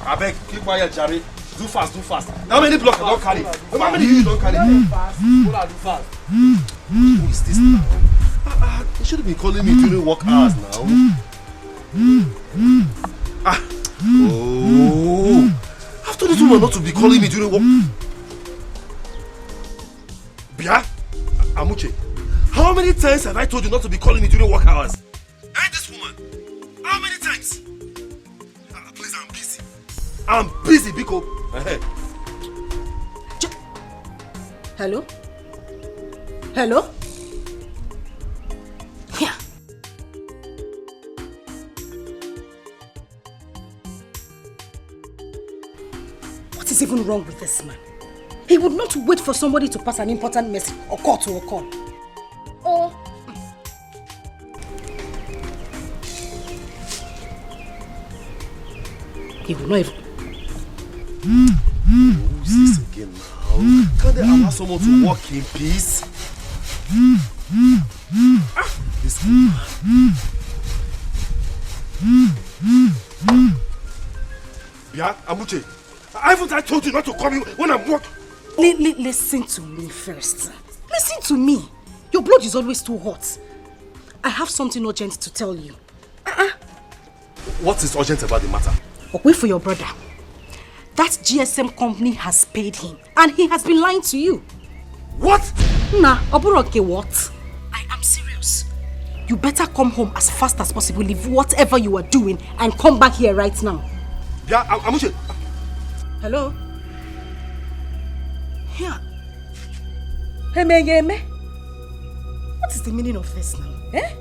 I beg, keep quiet, Jerry. Do fast, do fast. How many blocks don't carry? How many you don't carry? Do fast. Who is this now? You shouldn't be calling me during work hours now. Oh. I've told this woman not to be calling me during work. Bia, Amuche, how many times have I told you not to be calling me during work hours? And this woman, how many times? Please, I'm busy. I'm busy, Biko. Hello? Hello? Yeah. What is even wrong with this man? He would not wait for somebody to pass an important message or call to a call. Or... he would not even... Who's this again now? Can't they allow someone to walk in peace? This woman. Bia, Amuche, haven't I told you not to call me when I'm working? Listen to me first. Listen to me. Your blood is always too hot. I have something urgent to tell you. What is urgent about the matter? Wait for your brother. That GSM company has paid him and he has been lying to you. What? Nah, Oburoke, what? I am serious. You better come home as fast as possible, leave whatever you are doing and come back here right now. Yeah, Amuche. Hello? Yeah. Hey, what is the meaning of this now? Eh?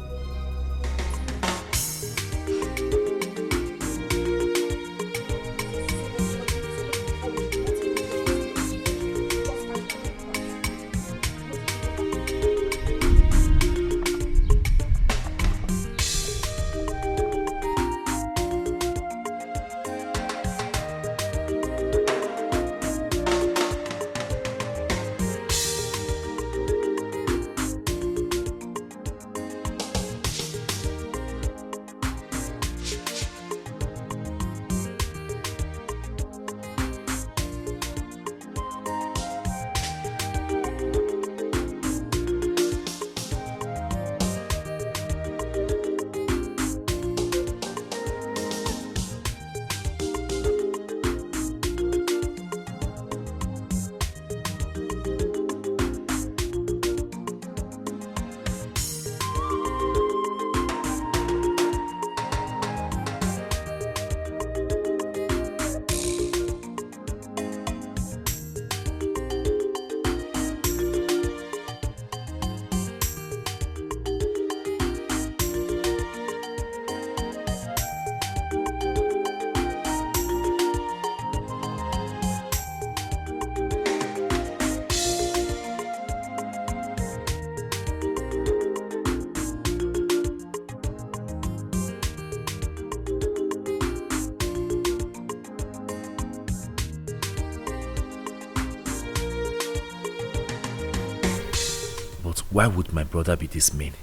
Why would my brother be this mean?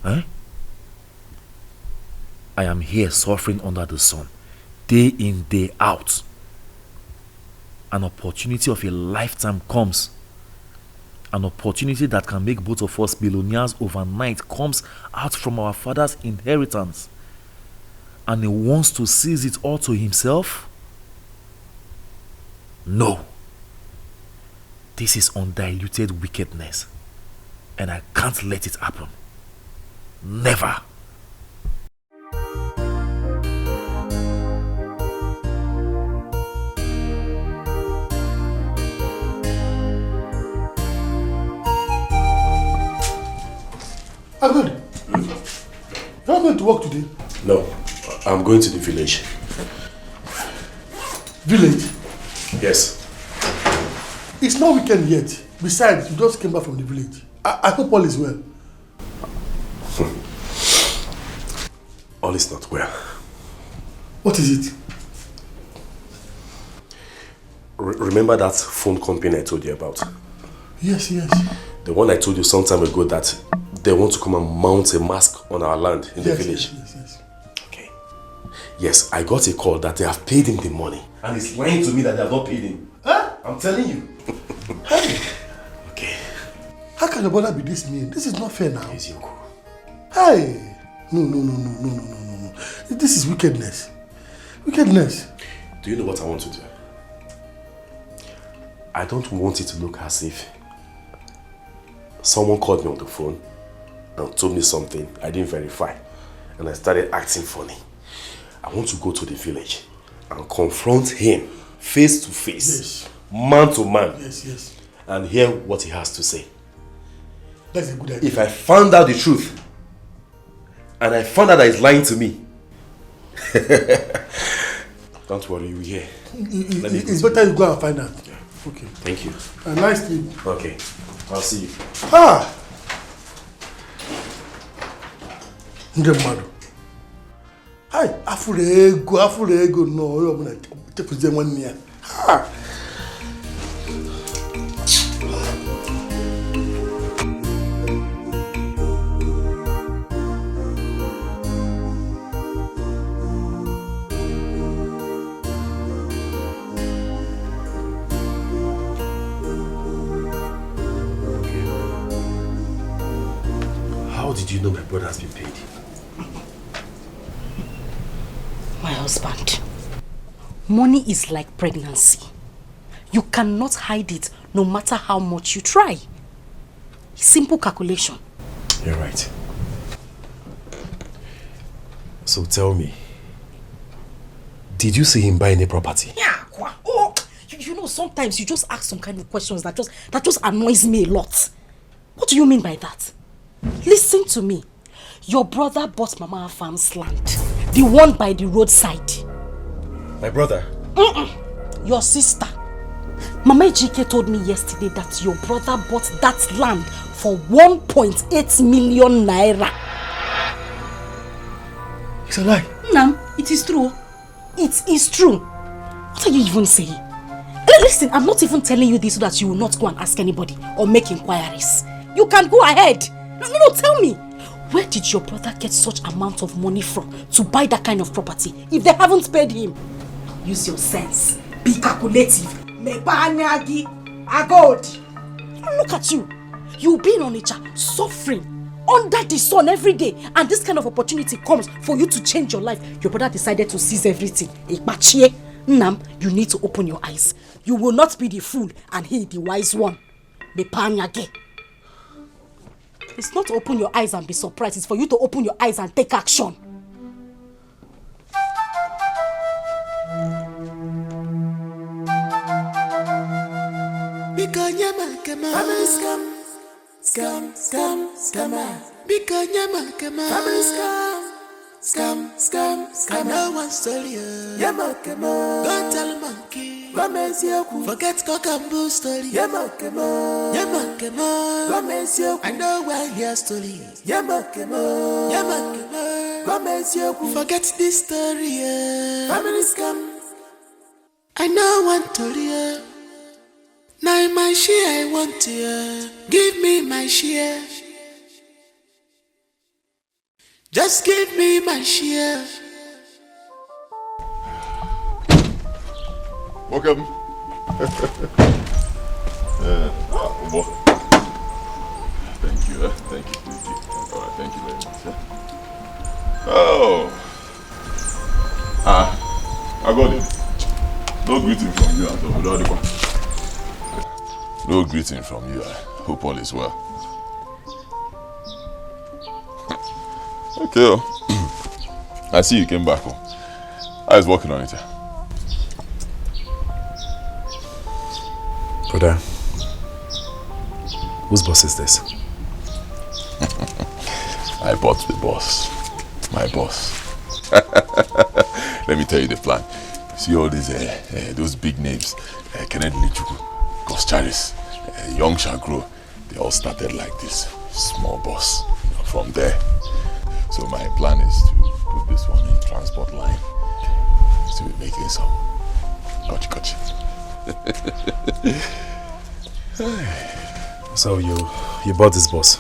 Huh? I am here suffering under the sun, day in, day out. An opportunity of a lifetime comes. An opportunity that can make both of us billionaires overnight comes out from our father's inheritance. And he wants to seize it all to himself? No. This is undiluted wickedness. And I can't let it happen. Never. Ahmed, you're not going to work today? No, I'm going to the village. Village? Yes. It's not weekend yet. Besides, you just came back from the village. I hope all is well. All is not well. What is it? Remember that phone company I told you about? Yes. The one I told you some time ago that they want to come and mount a mask on our land in the village. Yes. Okay. Yes, I got a call that they have paid him the money. And he's lying to me that they have not paid him. Huh? I'm telling you. Hey, Okay. how can your brother be this mean? This is not fair now. Yes, Yoko. Hey, no. This is wickedness. Wickedness. Do you know what I want to do? I don't want it to look as if someone called me on the phone and told me something I didn't verify. And I started acting funny. I want to go to the village and confront him face to face, Yes. man to man, Yes. and hear what he has to say. That's a good idea. If I found out the truth, and I found out that he's lying to me, don't worry, you will hear. It's better you go and find out. Yeah. Okay. Thank you. A nice sleep. Okay, I'll see you. Ah! Nge mmadụ. Hai, afụrụ ego no, onye ọbụla chefuzie nwanne ya. Ha! How did you know my brother has been paid? My husband, money is like pregnancy. You cannot hide it no matter how much you try. Simple calculation. You're right. So tell me, did you see him buy any property? Yeah, oh, you know, sometimes you just ask some kind of questions that just annoys me a lot. What do you mean by that? Listen to me. Your brother bought Mama Farm's land, the one by the roadside. My brother? Your sister. Mama GK told me yesterday that your brother bought that land for 1.8 million naira. It's a lie. Nam, it is true. It is true. What are you even saying? Listen, I'm not even telling you this so that you will not go and ask anybody or make inquiries. You can go ahead. No, tell me. Where did your brother get such amount of money from to buy that kind of property if they haven't paid him? Use your sense. Be calculative. Look at you. You've been on nature suffering under the sun every day, and this kind of opportunity comes for you to change your life. Your brother decided to seize everything. Nam, you need to open your eyes. You will not be the fool and he the wise one. It's not to open your eyes and be surprised. It's for you to open your eyes and take action. Scam. No one story. Go tell monkey. Forget cock and bull story. I know where your story. Forget this story. Family scam. I know one story. Now my share I want to. Give me my share. Just give me my share. Welcome. Thank you. Thank you. All right, thank you very much. Oh. I got it. No greeting from you at all. No greeting from you. I hope all is well. Okay. I see you came back home. I was working on it. Brother, whose boss is this? I bought the boss. My boss. Let me tell you the plan. See all these, those big names. Kenneth Lichuku, Gus Charis, Young Shagro. They all started like this. Small boss. From there. So my plan is to put this one in transport line. To be making some gotcha. So you bought this boss?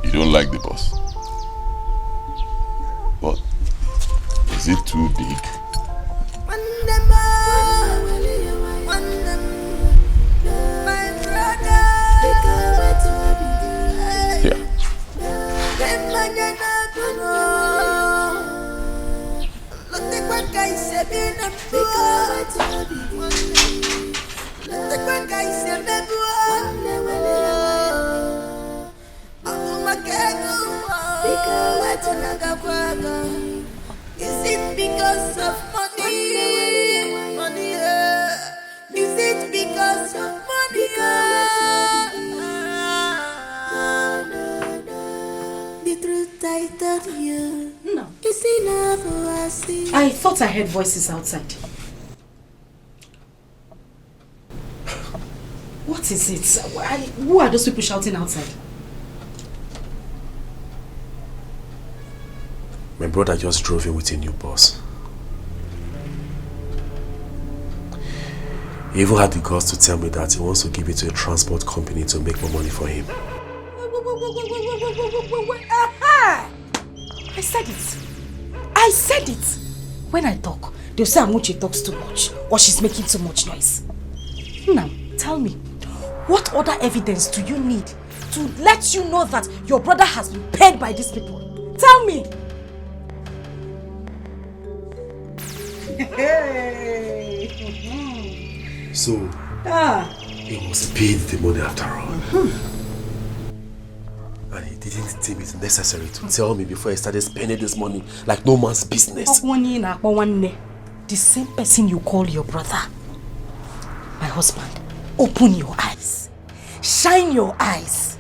You don't like the boss? But is it too big? Yeah. Is it because of money? Money, is it because of money? The truth I told you. No. Is enough for us. I thought I heard voices outside. What is it? Who are those people shouting outside? My brother just drove in with a new boss. He even had the guts to tell me that he wants to give it to a transport company to make more money for him. Aha! I said it. I said it. When I talk, they'll say Amuche talks too much or she's making too much noise. Now, tell me, what other evidence do you need to let you know that your brother has been paid by these people? Tell me. So, he was paid the money after all. And he didn't deem it necessary to tell me before he started spending this money like no man's business. The same person you call your brother. My husband, open your eyes. Shine your eyes.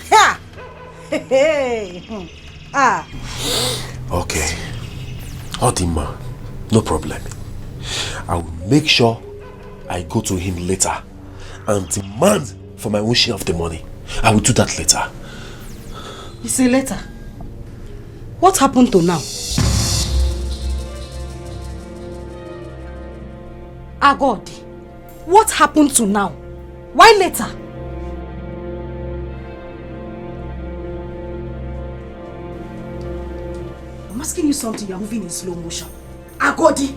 Ha! Okay. Odima, no problem. I will make sure I go to him later and demand for my own share of the money. I will do that later. You say later? What happened to now? God, what happened to now? Why later? I'm asking you something, you're moving in slow motion. Agodi!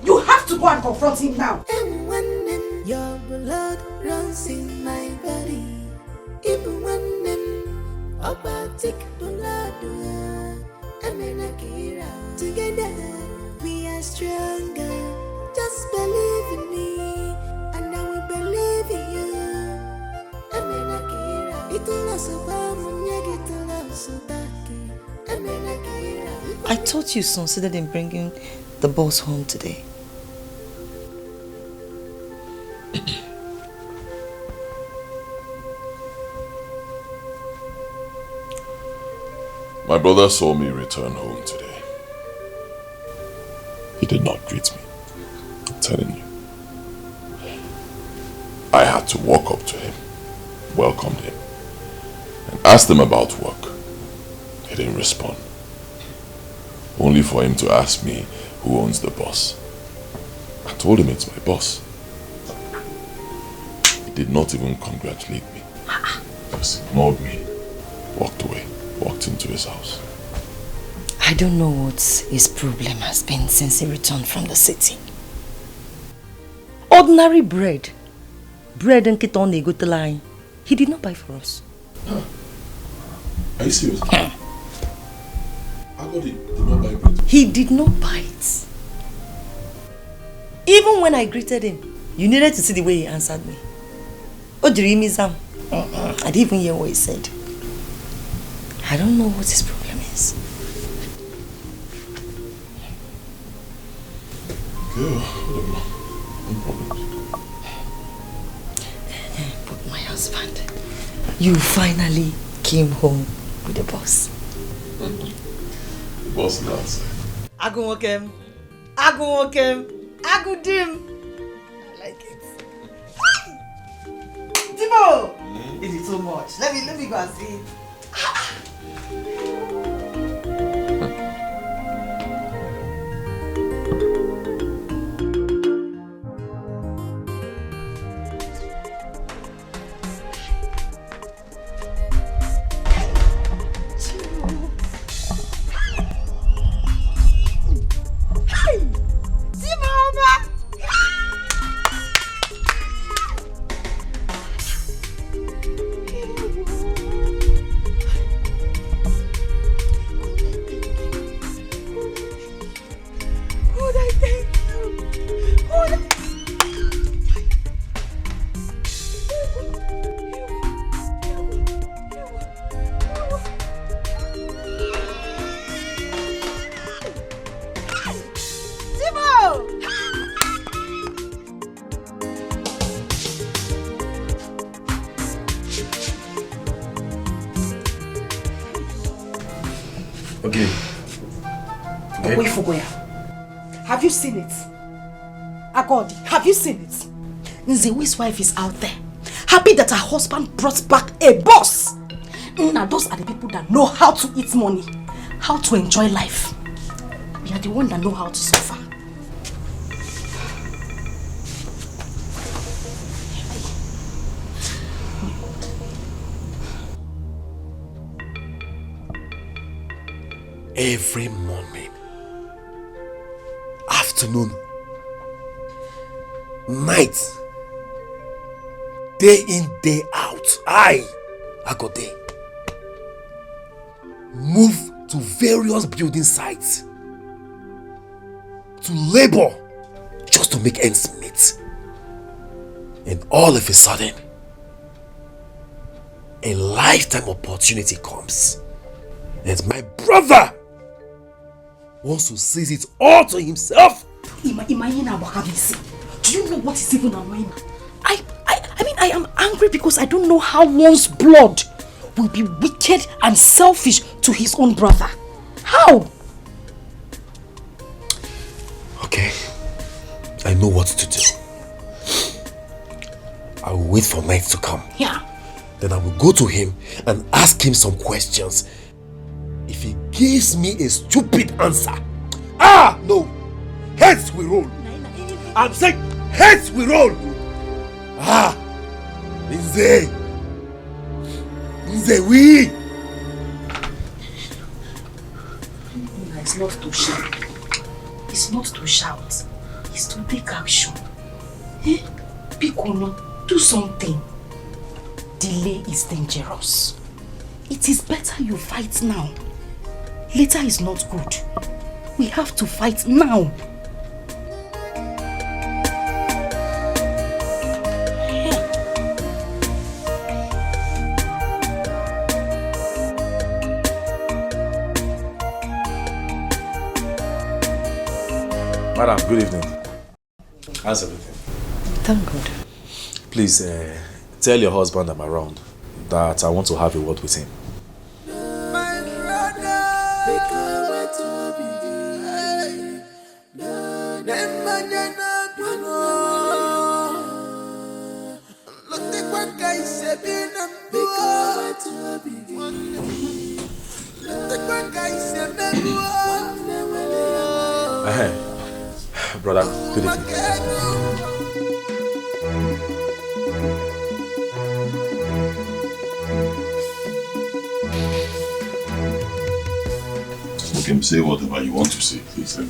You have to go and confront him now. And when your blood runs in my body, even when take blood, together we are stronger. Just believe in me, and I will believe in you. I thought you considered in bringing the boss home today. My brother saw me return home today. He did not greet me. I'm telling you. I had to walk up to him, welcomed him, and asked him about work. He didn't respond. Only for him to ask me who owns the boss. I told him it's my boss. He did not even congratulate me. Just ignored me, walked away, walked into his house. I don't know what his problem has been since he returned from the city. Ordinary bread. Bread and keton go to line. He did not buy for us. Are you serious? Did not buy bread. He did not buy it. Even when I greeted him, you needed to see the way he answered me. Oh, Dreamizam. I didn't even hear what he said. I don't know what his problem is. No problem. But my husband, you finally came home with the boss. The boss is outside. Agumokem. Agudim. I like it. Timo! It is so much. Let me go and see it. Okay. Okay. Wait for Goya. Have you seen it? Agodi, have you seen it? Nzewi's wife is out there, happy that her husband brought back a boss. Now those are the people that know how to eat money, how to enjoy life. We are the ones that know how to suffer. Every morning, afternoon, night, day in, day out, I go there. Move to various building sites to labor just to make ends meet. And all of a sudden, a lifetime opportunity comes. And my brother wants to seize it all to himself. Do you know what is even annoying? I mean, I am angry because I don't know how one's blood will be wicked and selfish to his own brother. How? Okay, I know what to do. I will wait for night to come. Yeah. Then I will go to him and ask him some questions. If he gives me a stupid answer, no, heads we roll. I'm saying heads we roll. Nze we. It's not to shout. It's not to shout. It's to take action. Piccolo, do something. Delay is dangerous. It is better you fight now. Later is not good. We have to fight now. Madam, good evening. How's everything? Thank God. Please, tell your husband I'm around, that I want to have a word with him. Brother, good evening. Bcame, say whatever you want to say, please. Let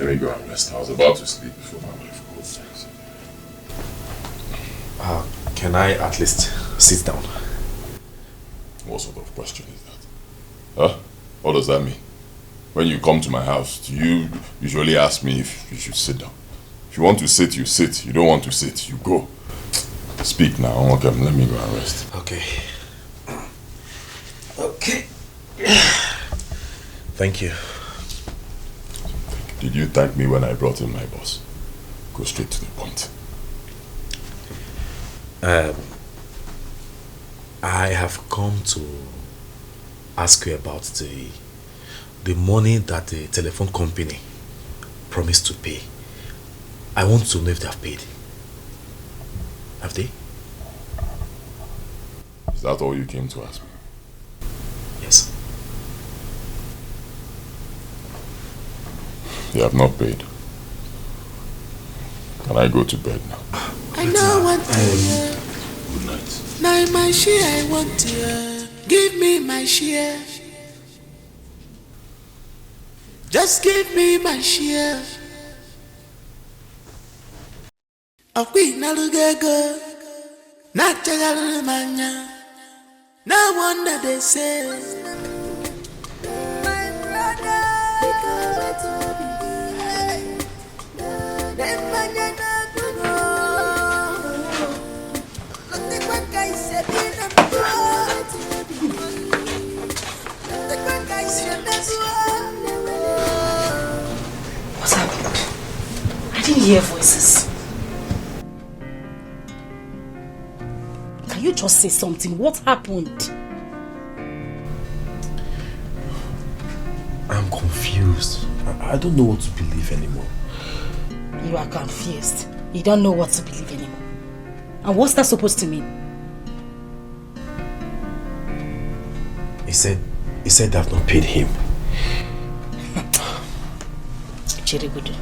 me go and rest. I was about to sleep before my wife called. Can I at least sit down? What sort of question is that? Huh? What does that mean? When you come to my house, do you usually ask me if you should sit down? If you want to sit, you sit. You don't want to sit, you go. Speak now. Okay, let me go and rest. Okay. Okay. Thank you. Did you thank me when I brought in my boss? Go straight to the point. I have come to ask you about the money that the telephone company promised to pay. I want to know if they have paid. Have they? Is that all you came to ask me? Yes. They have not paid. Can I go to bed now? I know what to hear. Good night. Now my share I want to hear. Give me my share. Just give me my share. A queen alugego. Not a mania. No wonder they say. My brother. What happened? I didn't hear voices. Can you just say something? What happened? I'm confused. I don't know what to believe anymore. You are confused. You don't know what to believe anymore. And what's that supposed to mean? He said they have not paid him. Chiribudu.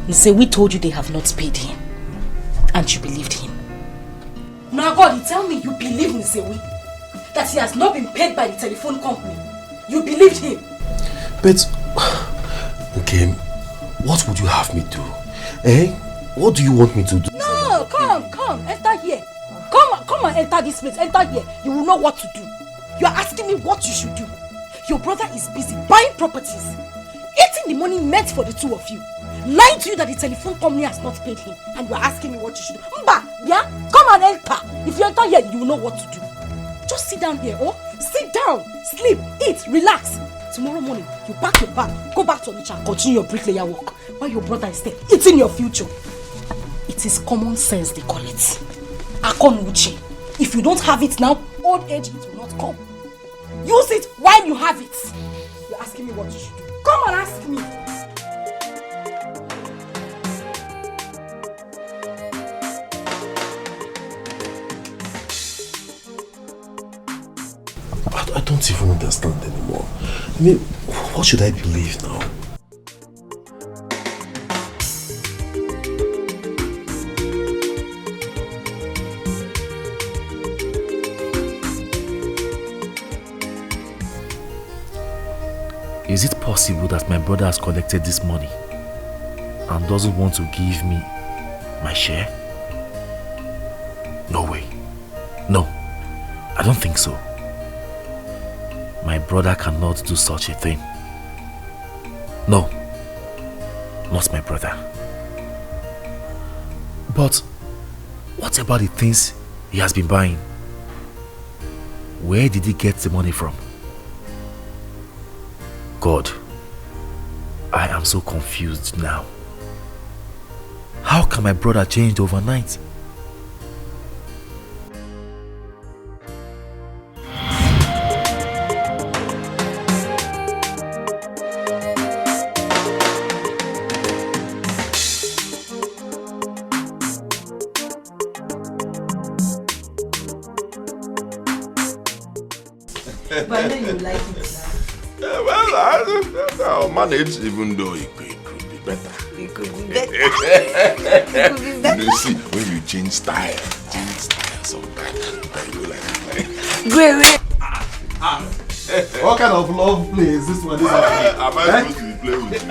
He said we told you they have not paid him. And you believed him. Now God, you tell me you believe Nsewi? That he has not been paid by the telephone company. You believed him. But, okay, what would you have me do? Eh? What do you want me to do? No, come, enter here. Come and enter this place, enter here. You will know what to do. You are asking me what you should do. Your brother is busy buying properties, eating the money meant for the two of you, lying to you that the telephone company has not paid him, and you are asking me what you should do. Mba, yeah? Come and enter. If you enter here, you will know what to do. Just sit down here, oh? Sit down, sleep, eat, relax. Tomorrow morning, you pack your bag, go back to Onitsha and continue your bricklayer work while your brother is there eating your future. It is common sense, they call it. Akonuchi. If you don't have it now, old age it will not come. Use it while you have it. You're asking me what you should do. Come and ask me. I don't even understand anymore. I mean, what should I believe now? Is it possible that my brother has collected this money and doesn't want to give me my share? No way. No, I don't think so. My brother cannot do such a thing. No, not my brother. But what about the things he has been buying? Where did he get the money from? God, I am so confused now. How can my brother change overnight? But I know you like it now. Well, I'll manage, even though it could be better. It could be better. It could be better. You see, when you change style sometimes, you go like Great. What kind of love play is this one? am I supposed to be playing with you?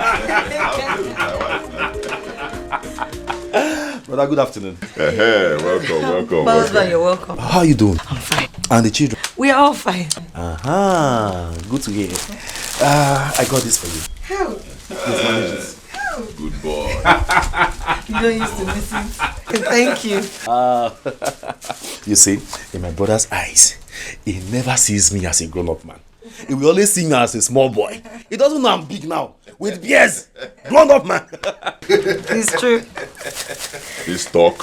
Brother, good afternoon. Welcome. Husband, you're welcome. How are you doing? I'm fine. And the children? We are all fine. Good to hear. I got this for you. How? Please manage it. Good boy. You don't used to miss it. Thank you. You see, in my brother's eyes, he never sees me as a grown-up man. He will always see me as a small boy. He doesn't know I'm big now. With beers. Grown-up man. It's true. This talk,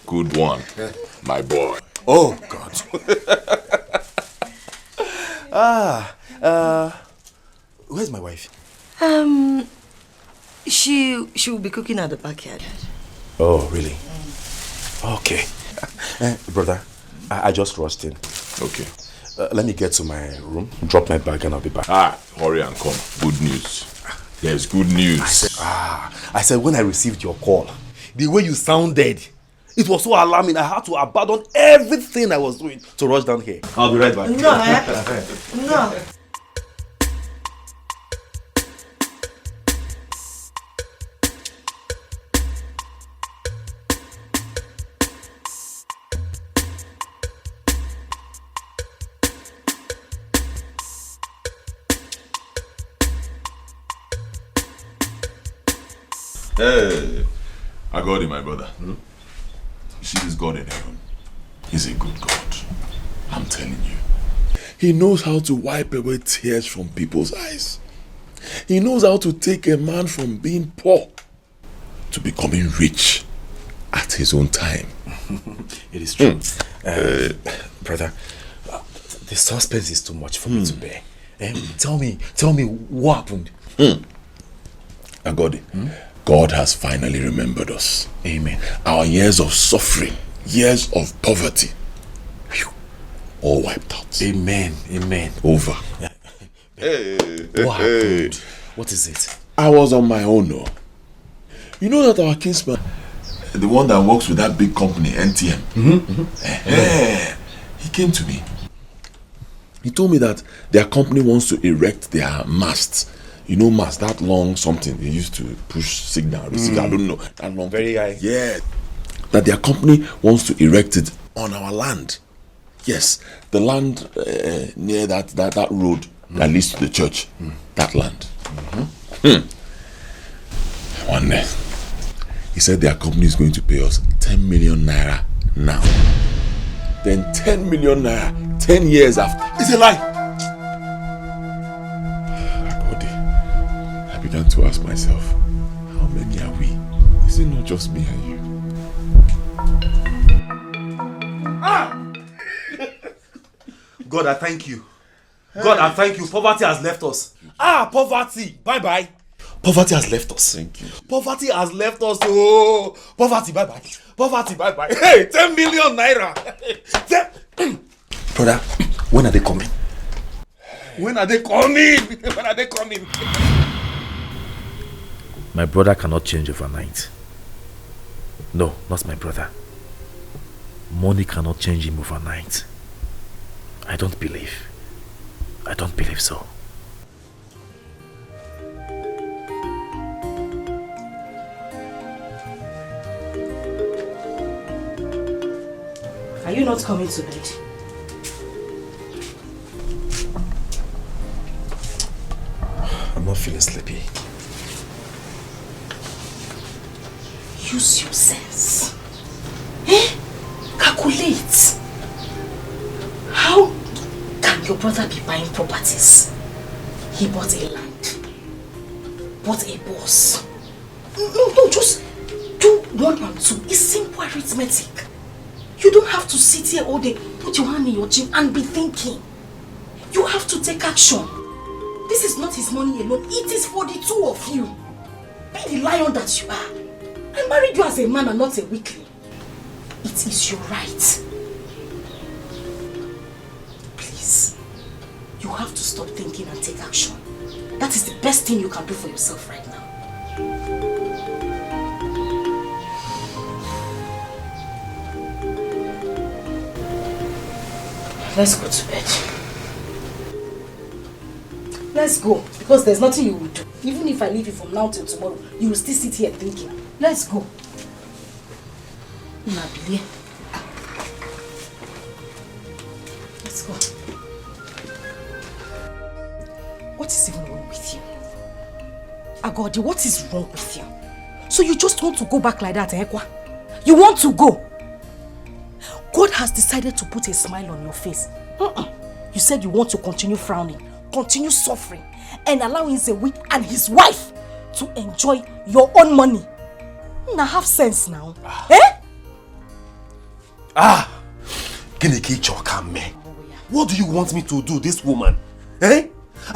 good one, my boy. Oh, God. Where's my wife? She will be cooking at the backyard. Oh, really? Okay. Brother, I just rushed in. Okay. Let me get to my room, drop my bag, and I'll be back. Hurry and come. Good news. There's good news. I said when I received your call, the way you sounded, it was so alarming. I had to abandon everything I was doing to rush down here. I'll be right back. No, no. Hey, I got it, my brother. See this God in heaven. He's a good God. I'm telling you. He knows how to wipe away tears from people's eyes. He knows how to take a man from being poor to becoming rich at his own time. It is true. Brother, the suspense is too much for me to bear. Tell me what happened? Agodi, God has finally remembered us. Amen. Our years of suffering, years of poverty, all wiped out. Amen. Over. What happened? What is it? I was on my own, no. You know that our kinsman, the one that works with that big company, NTM, he came to me. He told me that their company wants to erect their masts. You know mast, that long something they used to push signal, receive, I don't know, that long. Very high. Yeah. That their company wants to erect it on our land. Yes, the land near that road that leads to the church. That land. One day, he said their company is going to pay us 10 million naira now. Then 10 million naira 10 years after. It's a lie. I began to ask myself, how many are we? Is it not just me and you? God, I thank you. God, I thank you. Poverty has left us. Poverty. Bye-bye. Poverty has left us. Thank you. Poverty has left us. Oh, poverty, bye-bye. Poverty, bye-bye. Hey, 10 million naira. Brother, when are they coming? When are they coming? When are they coming? My brother cannot change overnight. No, not my brother. Money cannot change him overnight. I don't believe so. Are you not coming to bed? I'm not feeling sleepy. Use your sense. Calculate. How can your brother be buying properties? He bought a land, bought a boss. No, just do 1 and 2. It's simple arithmetic. You don't have to sit here all day, put your hand in your chin and be thinking. You have to take action. This is not his money alone. It is for the two of you. Be the lion that you are. I married you as a man and not a weakling. It is your right. Please, you have to stop thinking and take action. That is the best thing you can do for yourself right now. Let's go to bed. Let's go, because there's nothing you will do. Even if I leave you from now till tomorrow, you will still sit here thinking. Let's go. Nabili. Let's go. What is even wrong with you? Agodi, what is wrong with you? So you just want to go back like that, Ekwa? You want to go? God has decided to put a smile on your face. You said you want to continue frowning, continue suffering, and allowing Zewi and his wife to enjoy your own money. Now have sense now. What do you want me to do, this woman? I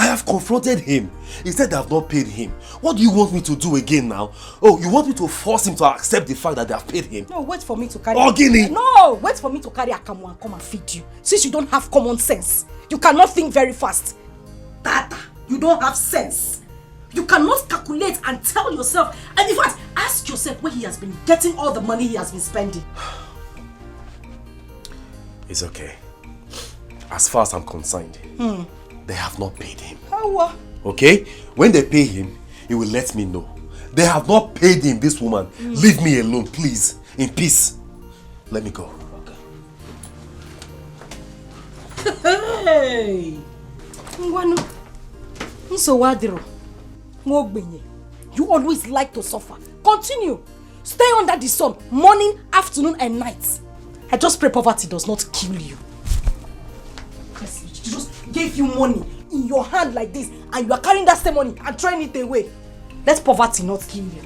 have confronted him. He said I have not paid him. What do you want me to do again now? Oh, you want me to force him to accept the fact that they have paid him? No, wait for me to carry... Guinea! No, wait for me to carry Akamu and come and feed you. Since you don't have common sense. You cannot think very fast. Tata, you don't have sense. You cannot calculate and tell yourself. And in fact, ask yourself where he has been getting all the money he has been spending. It's okay. As far as I'm concerned, they have not paid him. How? Okay? When they pay him, he will let me know. They have not paid him, this woman. Leave me alone, please. In peace. Let me go. Hey! Ngwanu. Nsowadiro. Ngogbenye. You always like to suffer. Continue. Stay under the sun, morning, afternoon, and night. I just pray poverty does not kill you. Yes, it just gave you money in your hand like this, and you are carrying that same money and throwing it away. Let poverty not kill you.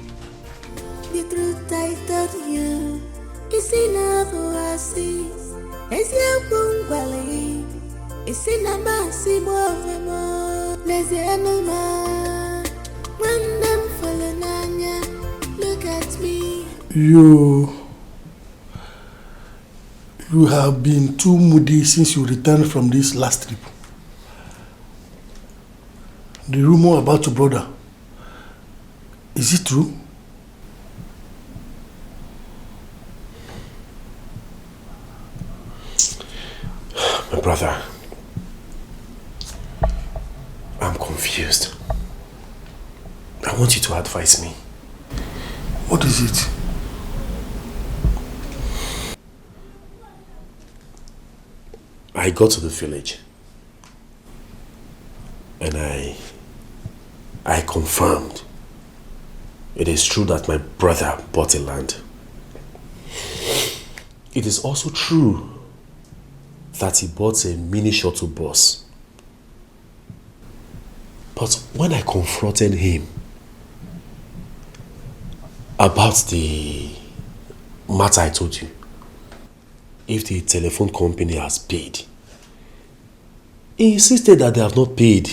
The truth I told you is enough for us. As you It's in a massive moment. There's the animal. When them falling on ya, look at me. You have been too moody since you returned from this last trip. The rumor about your brother, is it true? My brother, I'm confused. I want you to advise me. What is it? I got to the village and I confirmed it is true that my brother bought a land. It is also true that he bought a mini shuttle bus. But when I confronted him about the matter I told you, if the telephone company has paid, he insisted that they have not paid.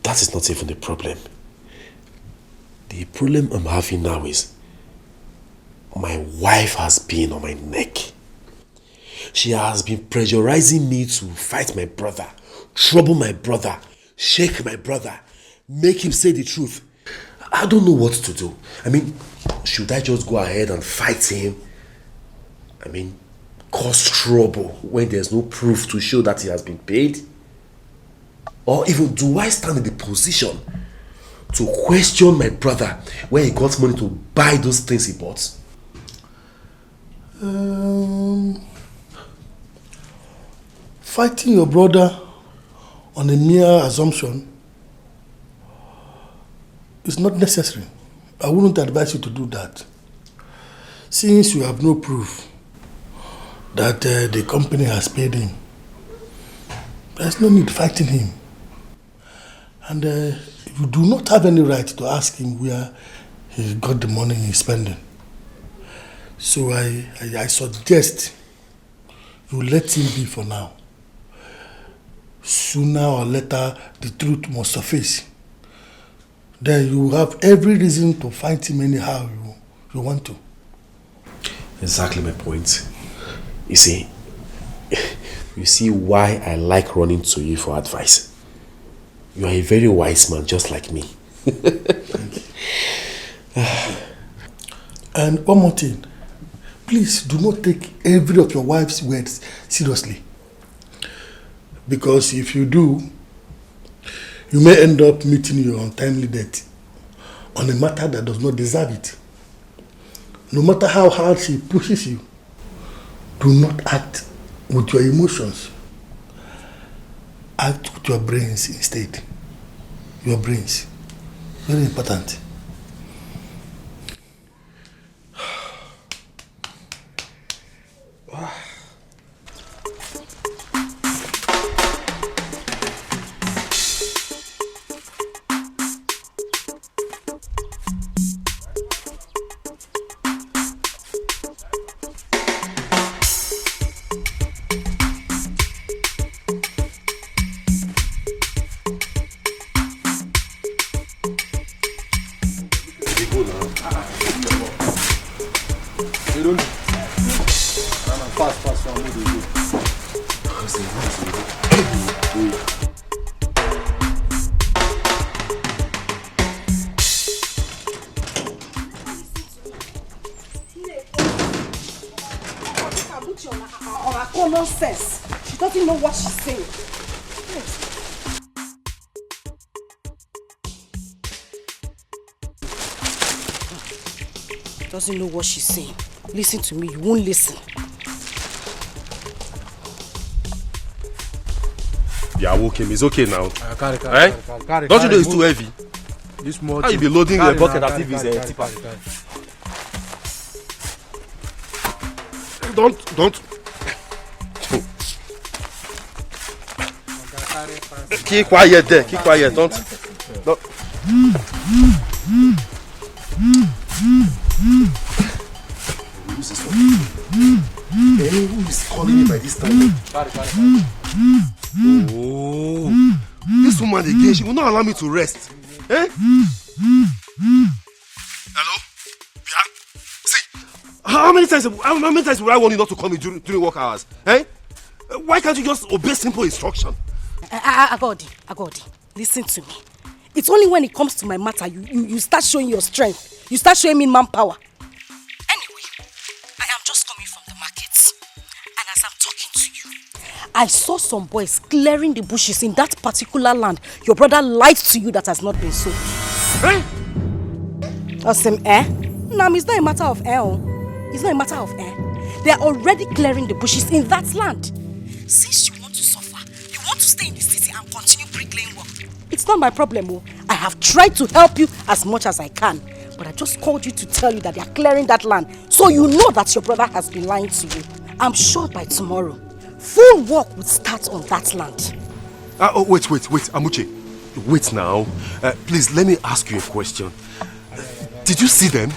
That is not even the problem. The problem I'm having now is my wife has been on my neck. She has been pressurizing me to fight my brother, trouble my brother, shake my brother, make him say the truth. I don't know what to do. I mean, should I just go ahead and fight him? I mean, cause trouble when there's no proof to show that he has been paid? Or even do I stand in the position to question my brother where he got money to buy those things he bought? Fighting your brother on a mere assumption is not necessary. I wouldn't advise you to do that. Since you have no proof that the company has paid him, there's no need fighting him. And you do not have any right to ask him where he got the money he's spending. So I suggest you let him be for now. Sooner or later, the truth must surface. Then you have every reason to fight him anyhow you want to. Exactly my point. You see why I like running to you for advice. You are a very wise man, just like me. And one more thing. Please do not take every of your wife's words seriously. Because if you do, you may end up meeting your untimely death on a matter that does not deserve it. No matter how hard she pushes you, do not act with your emotions. Act with your brains instead. Your brains. Very important. Nonsense. She doesn't know what she's saying. Doesn't know what she's saying. Listen to me, you won't listen. Yeah, Bcame, it's okay now. Carry, don't you know it's too heavy? This more. How you be loading your bucket as if it's a tipper? Don't. Keep quiet there. Keep quiet. Don't. Who is calling me by this Oh, this woman again, she will not allow me to rest. Eh? Hello? Yeah? See, how many times will I warn you not to call me during work hours? Eh? Why can't you just obey simple instruction? Agodi, listen to me. It's only when it comes to my matter you start showing your strength. You start showing me manpower. Anyway, I am just coming from the market. And as I'm talking to you, I saw some boys clearing the bushes in that particular land your brother lied to you that has not been sold. Eh? Awesome, eh? No, it's not a matter of air. It's not a matter of air. They are already clearing the bushes in that land. Since you want to suffer, you want to stay in the city and continue bricklaying work. It's not my problem, oh. I have tried to help you as much as I can. But I just called you to tell you that they are clearing that land. So you know that your brother has been lying to you. I'm sure by tomorrow, full work will start on that land. Wait, Amuche. Wait now. Please, let me ask you a question. Did you see them?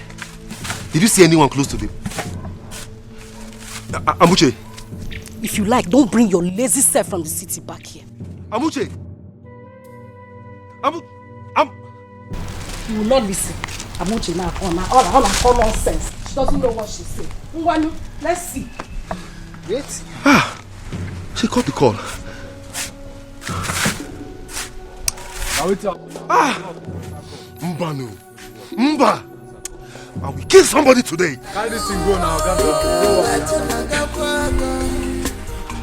Did you see anyone close to them? Amuche. If you like, don't bring your lazy self from the city back here. Amuche. You will not listen. Amuche now, all nonsense. She doesn't know what she's saying. Nwanu, let's see. Wait. She caught the call. Mbanu. Mba. I will kill somebody today. How this thing go now?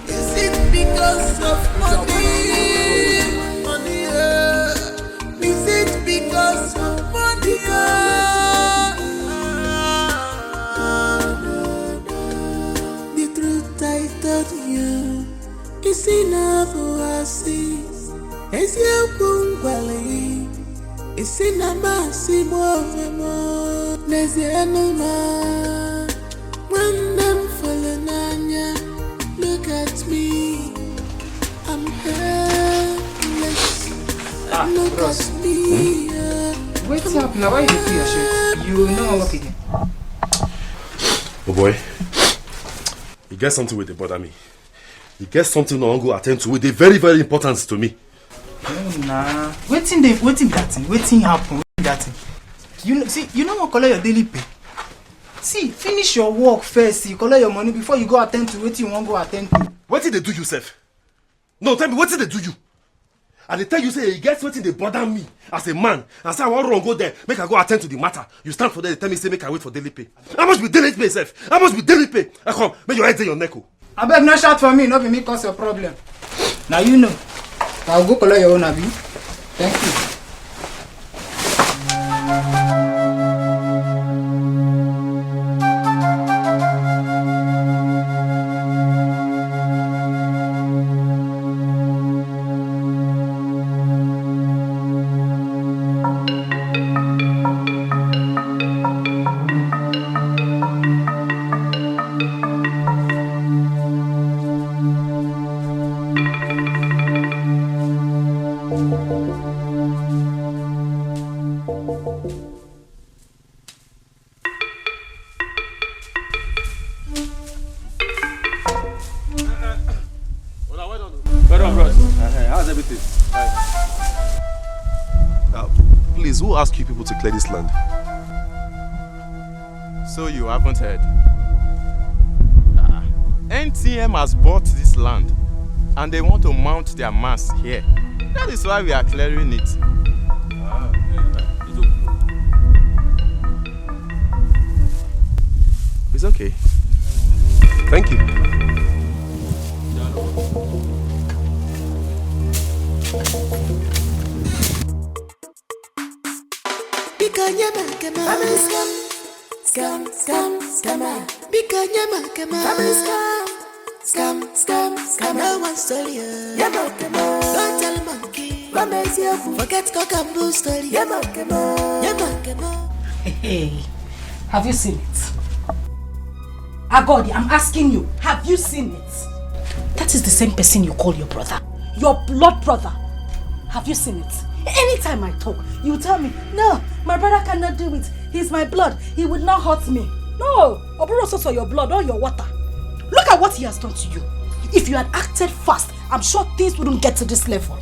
Is it because of money? Is it because of money? The truth I told you is enough for us. Is your bungalow? Is in a massive more. There's the animal. When them falling on ya, look at me. I'm helpless. Look at me. What's up now? Why you feel your shirt? You know what again? Oh boy. You get something with the bother me. You get something I want to go attend to with the very, very important to me. Oh, nah. Waiting that thing. Waiting happen. That thing. You know what color your daily pay? See, finish your work first. You collect your money before you go attend to what you want to go attend to. What did they do yourself? No, tell me, what did they do you? And they tell you, say, you get what they bother me as a man. And say, I want to go there, make I go attend to the matter. You stand for there, they tell me, say, make I wait for daily pay. I must be daily pay, self. I must be daily pay. I come, make your head in your neck. I beg no shout for me, not be me cause your problem. Now you know. I'll go collect your own abi. Thank you. Who asked you people to clear this land? So you haven't heard? NTM has bought this land and they want to mount their mass here. That is why we are clearing it. It's okay. Thank you. Scam. No one story. Don't tell a monkey. Forget cock and bull story. Hey, have you seen it? Agodi, I'm asking you, have you seen it? That is the same person you call your brother. Your blood brother. Have you seen it? Anytime I talk, you tell me, no, my brother cannot do it. He's my blood. He would not hurt me. No, Oburo saw your blood or your water. Look at what he has done to you. If you had acted fast, I'm sure things wouldn't get to this level.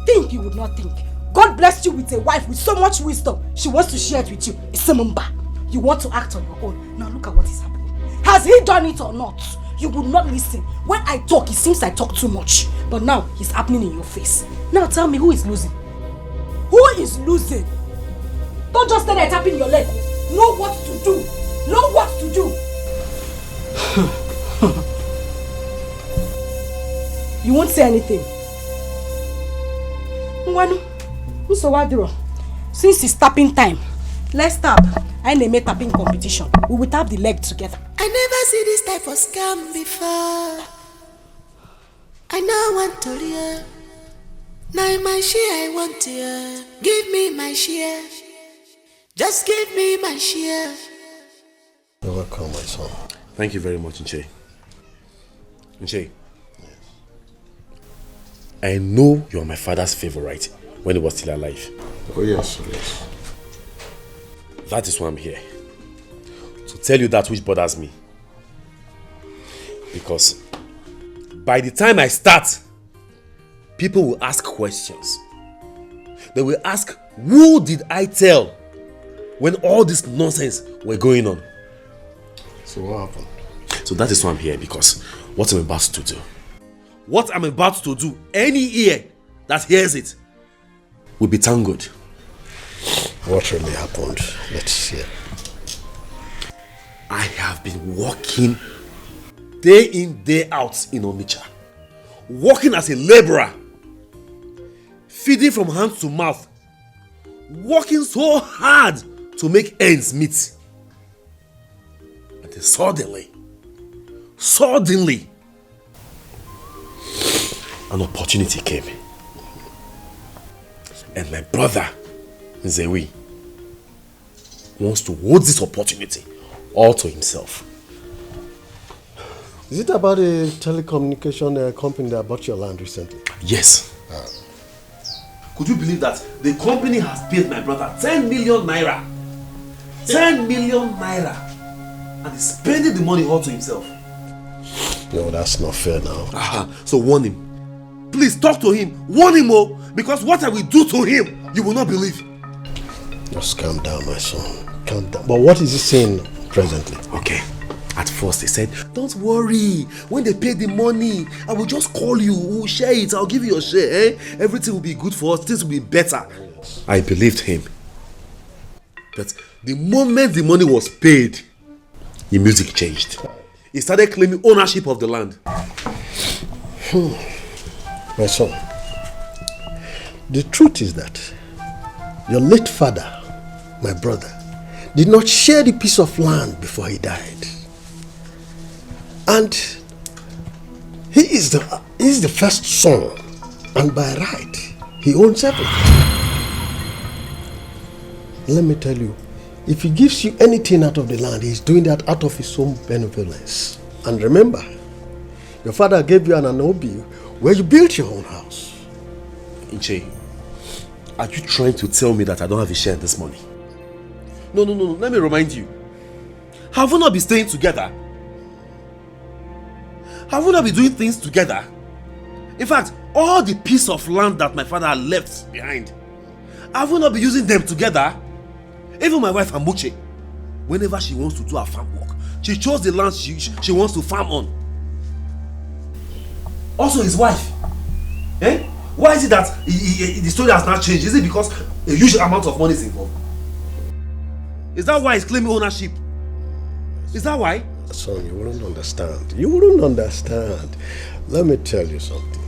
Think you would not think. God blessed you with a wife with so much wisdom. She wants to share it with you. It's Simumba. You want to act on your own. Now look at what is happening. Has he done it or not? You would not listen. When I talk, it seems I talk too much. But now, it's happening in your face. Now tell me, who is losing? Who is losing? Don't just stand there tapping your leg. Know what to do. Know what to do. You won't say anything. Mwanu, since it's tapping time, let's tap. I name a tapping competition. We will tap the leg together. I never see this type of scam before. I know want to hear. Now my share I want to hear. Give me my share. Just give me my share. You're welcome, my son. Thank you very much, Nche. Nche. Yes. I know you're my father's favorite when he was still alive. Oh yes, yes. That is why I'm here. To tell you that which bothers me. Because by the time I start, people will ask questions. They will ask, who did I tell when all this nonsense were going on? So what happened? So that is why I'm here, because what I'm about to do. What I'm about to do, any ear that hears it will be tangled. What really happened? Let's hear. I have been working day in, day out in Onitsha. Working as a laborer. Feeding from hand to mouth. Working so hard to make ends meet. And then suddenly, an opportunity came. And my brother, Nzewi, wants to hold this opportunity all to himself. Is it about a telecommunication company that bought your land recently? Yes. Could you believe that the company has paid my brother 10 million naira? 10 million naira. And he's spending the money all to himself. No, that's not fair now. So warn him. Please talk to him. Warn him, oh, because what I will do to him, you will not believe. Just calm down, my son. Calm down. But what is he saying presently? Okay. At first he said, don't worry. When they pay the money, I will just call you. We'll share it. I'll give you your share. Everything will be good for us. Things will be better. I believed him. But the moment the money was paid, the music changed. He started claiming ownership of the land. My son, the truth is that your late father, my brother, did not share the piece of land before he died. And he is the first son, and by right, he owns everything. Let me tell you, if he gives you anything out of the land, he's doing that out of his own benevolence. And remember, your father gave you an anobi where you built your own house. Nche, are you trying to tell me that I don't have a share in this money? No. Let me remind you. Have we not been staying together? Have we not been doing things together? In fact, all the piece of land that my father left behind, have we not been using them together? Even my wife Amuche, whenever she wants to do her farm work, she chose the land she wants to farm on. Also his wife. Why is it that the story has not changed? Is it because a huge amount of money is involved? Is that why he's claiming ownership? Is that why? Son, you wouldn't understand. You wouldn't understand. Let me tell you something.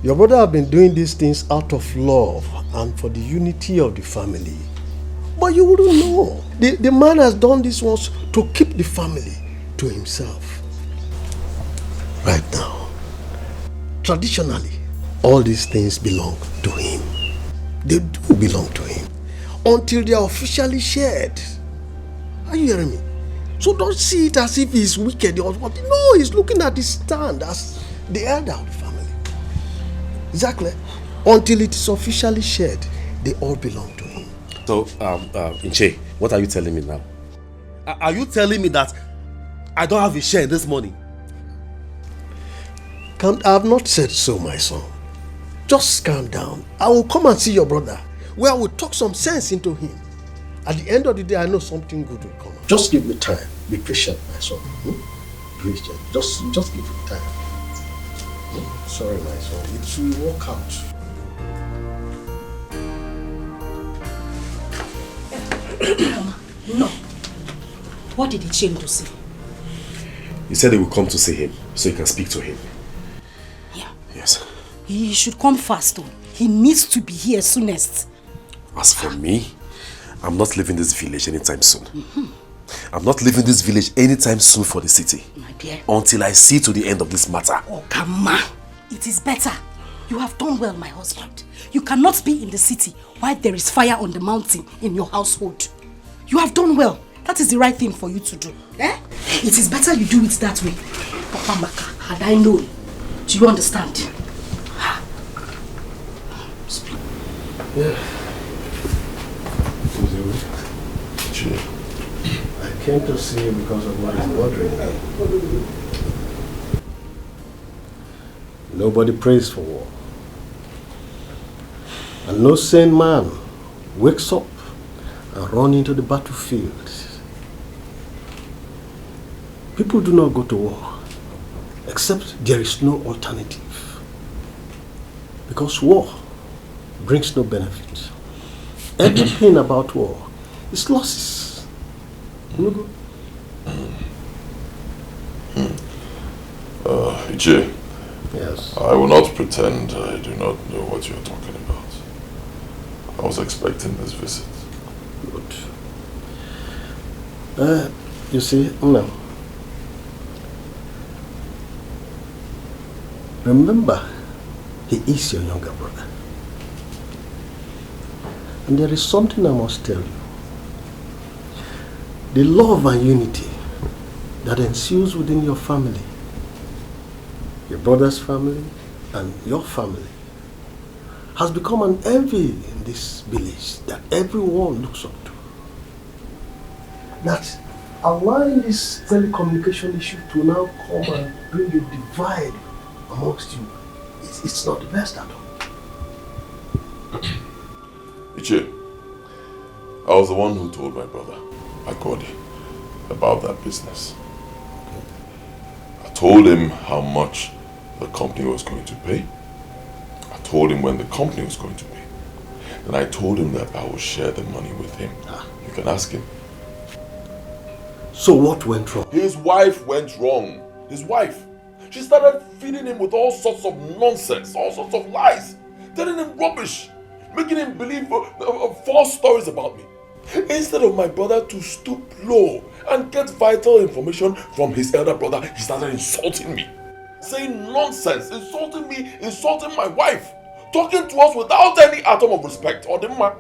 Your brother have been doing these things out of love and for the unity of the family. But you wouldn't know. The man has done this once to keep the family to himself. Right now, traditionally, all these things belong to him. They do belong to him. Until they are officially shared. Are you hearing me? So don't see it as if he's wicked or what. No, he's looking at his stand as the elder of the family. Exactly. Until it is officially shared, they all belong to him. So, Nche, what are you telling me now? Are you telling me that I don't have a share in this money? I have not said so, my son. Just calm down. I will come and see your brother, where I will talk some sense into him. At the end of the day, I know something good will come. Just give me time. Be patient, my son. Patient. Just give me time. Sorry, my son. It will work out. No. What did he change to say? He said he will come to see him, so he can speak to him. Yeah. Yes. He should come fast, though. He needs to be here soonest. As for me, I'm not leaving this village anytime soon. I'm not leaving this village anytime soon for the city. My dear. Until I see to the end of this matter. Oh, come on. It is better. You have done well, my husband. You cannot be in the city while there is fire on the mountain in your household. You have done well. That is the right thing for you to do. Eh? It is better you do it that way. Papa Maka, had I known. Do you understand? Yeah. I came to see you because of what is bothering me. Nobody prays for war. And no sane man wakes up and runs into the battlefield. People do not go to war except there is no alternative. Because war brings no benefit. Everything about war is losses. Ije, yes. I will not pretend I do not know what you are talking about. I was expecting this visit. Good. You see, no. Remember, he is your younger brother. And there is something I must tell you. The love and unity that ensues within your family, your brother's family and your family, has become an envy in this village that everyone looks up to. That allowing this telecommunication issue to now come and bring a divide amongst you, it's not the best at all. Ichi, I was the one who told my brother, Akodi, about that business. I told him how much the company was going to pay. I told him when the company was going to pay. Then I told him that I will share the money with him. You can ask him. So what went wrong? His wife went wrong. His wife. She started feeding him with all sorts of nonsense, all sorts of lies, telling him rubbish, making him believe false stories about me. Instead of my brother to stoop low and get vital information from his elder brother, he started insulting me, saying nonsense, insulting me, insulting my wife, talking to us without any atom of respect. Or the man.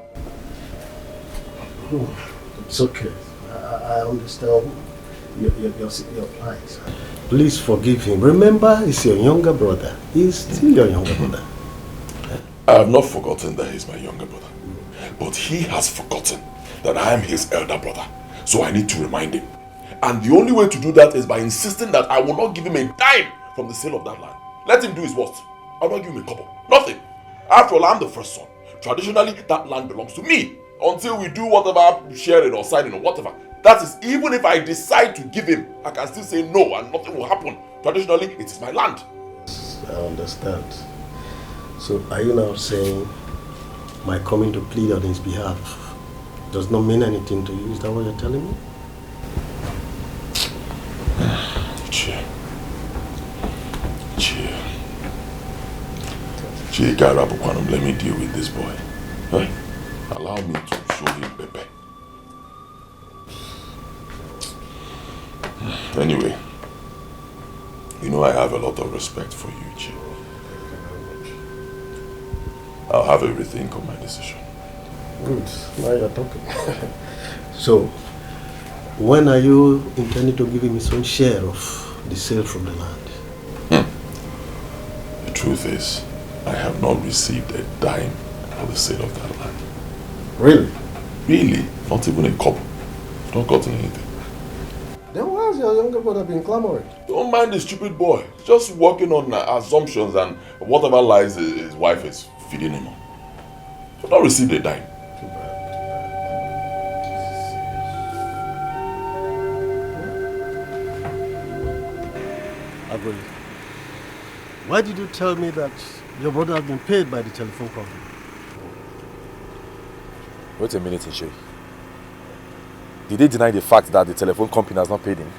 It's okay. I understand your plight. Please forgive him. Remember, he's your younger brother. He's still your younger brother. I have not forgotten that he's my younger brother. But he has forgotten that I am his elder brother. So I need to remind him. And the only way to do that is by insisting that I will not give him a dime from the sale of that land. Let him do his worst. I'll not give him a couple. Nothing. After all, I'm the first son. Traditionally, that land belongs to me. Until we do whatever, sharing or signing or whatever. That is, even if I decide to give him, I can still say no and nothing will happen. Traditionally, it is my land. I understand. So are you now saying my coming to plead on his behalf does not mean anything to you? Is that what you're telling me? Let me deal with this boy. Huh? Allow me to show him Pepe. Anyway, you know I have a lot of respect for you, Chi. I'll have a rethink on my decision. Good. Now you're talking. So, when are you intending to give him his own share of the sale from the land? The truth is, I have not received a dime for the sale of that land. Really? Really? Not even a couple. Not gotten anything. Then why has has your younger brother been clamoring? Don't mind the stupid boy. Just working on assumptions and whatever lies his wife is feeding him on. So don't receive the dime. Too bad. Agoli, why did you tell me that your brother had been paid by the telephone company? Wait a minute, Ishe. Did they deny the fact that the telephone company has not paid him?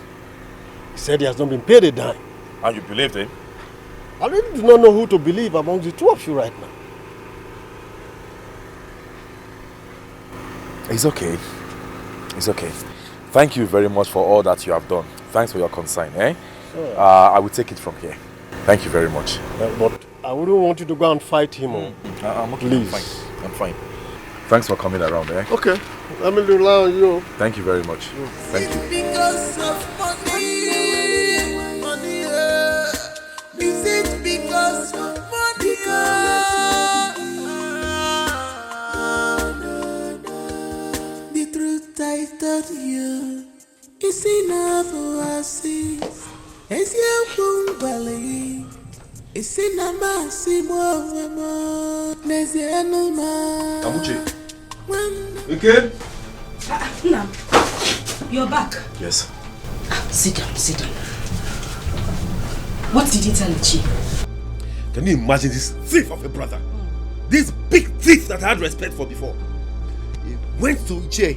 He said he has not been paid a dime. And you believed him? I really do not know who to believe among the two of you right now. It's okay. It's okay. Thank you very much for all that you have done. Thanks for your concern, eh? Sure. I will take it from here. Thank you very much. But I wouldn't want you to go and fight him. I'm okay. Please. I'm fine. Thanks for coming around, eh? Okay. Let me rely on you. Thank you very much. Thank you. Because of money, money. Is it because of money? The truth I told you is enough for us. It's your bungalow. It's in a massive more. There's the animal. Amuche. Okay? Now, you're back. Yes. Sit down, sit down. What did he tell the chief? Can you imagine this thief of a brother? This big thief that I had respect for before. He went to Uche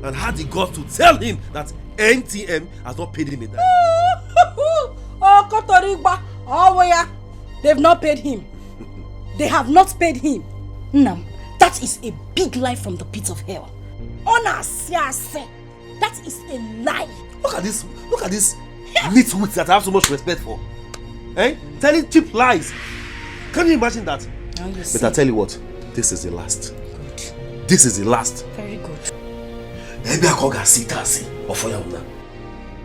and had the guts to tell him that NTM has not paid him a dime. Oh, Kotorigba. Oh, yeah. They've not paid him. They have not paid him. Nam, that is a big lie from the pit of hell. That is a lie. Look at this nitwits that I have so much respect for. Eh? Telling cheap lies. Can you imagine that? But I tell you what, this is the last. Good. This is the last. Very good.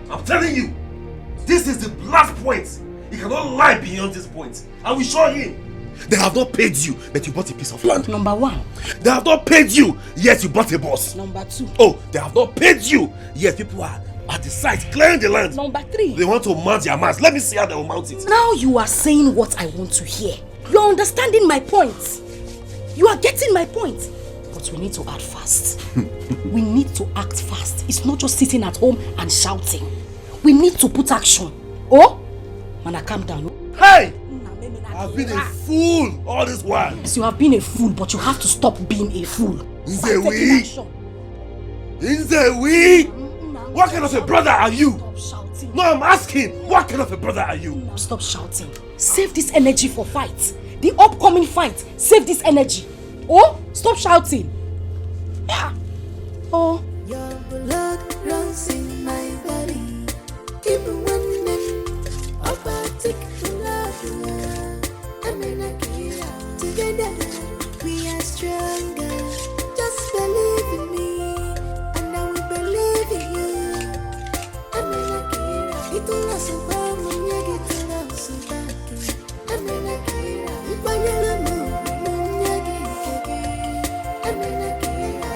I'm telling you, this is the last point. He cannot lie beyond this point. I will show him. They have not paid you, but you bought a piece of land. Number one. They have not paid you, yet you bought a bus. Number two. Oh, they have not paid you, yet people are at the site clearing the land. Number three. They want to mount their mast. Let me see how they will mount it. Now you are saying what I want to hear. You're understanding my point. You are getting my point. But we need to act fast. We need to act fast. It's not just sitting at home and shouting. We need to put action. Oh? Mana, calm down. Hey! I've been a fool all this while. Yes, you have been a fool, but you have to stop being a fool. Nzewi! What kind of a brother are you? Stop shouting. No, I'm asking, what kind of a brother are you? Stop shouting. Save this energy for fight. The upcoming fight. Save this energy. Oh, stop shouting. Yeah. Oh. Your blood runs in my body. Even when I'm particular. Together we are stronger. Just believe in me, and I will believe in you. Itulah sebab menyakitkan sebab. Amenakira, ipanyalamu menyakitkan. Amenakira.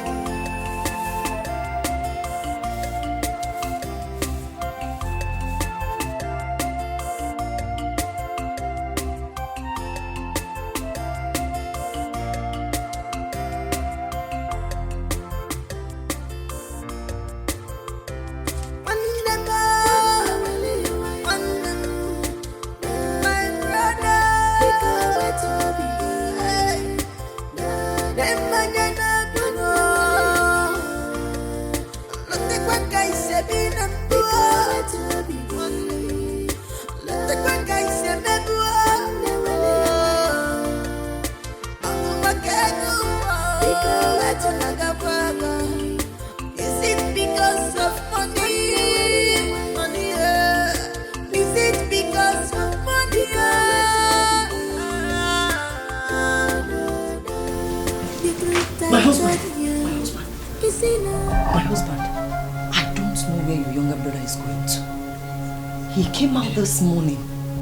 He came out this morning,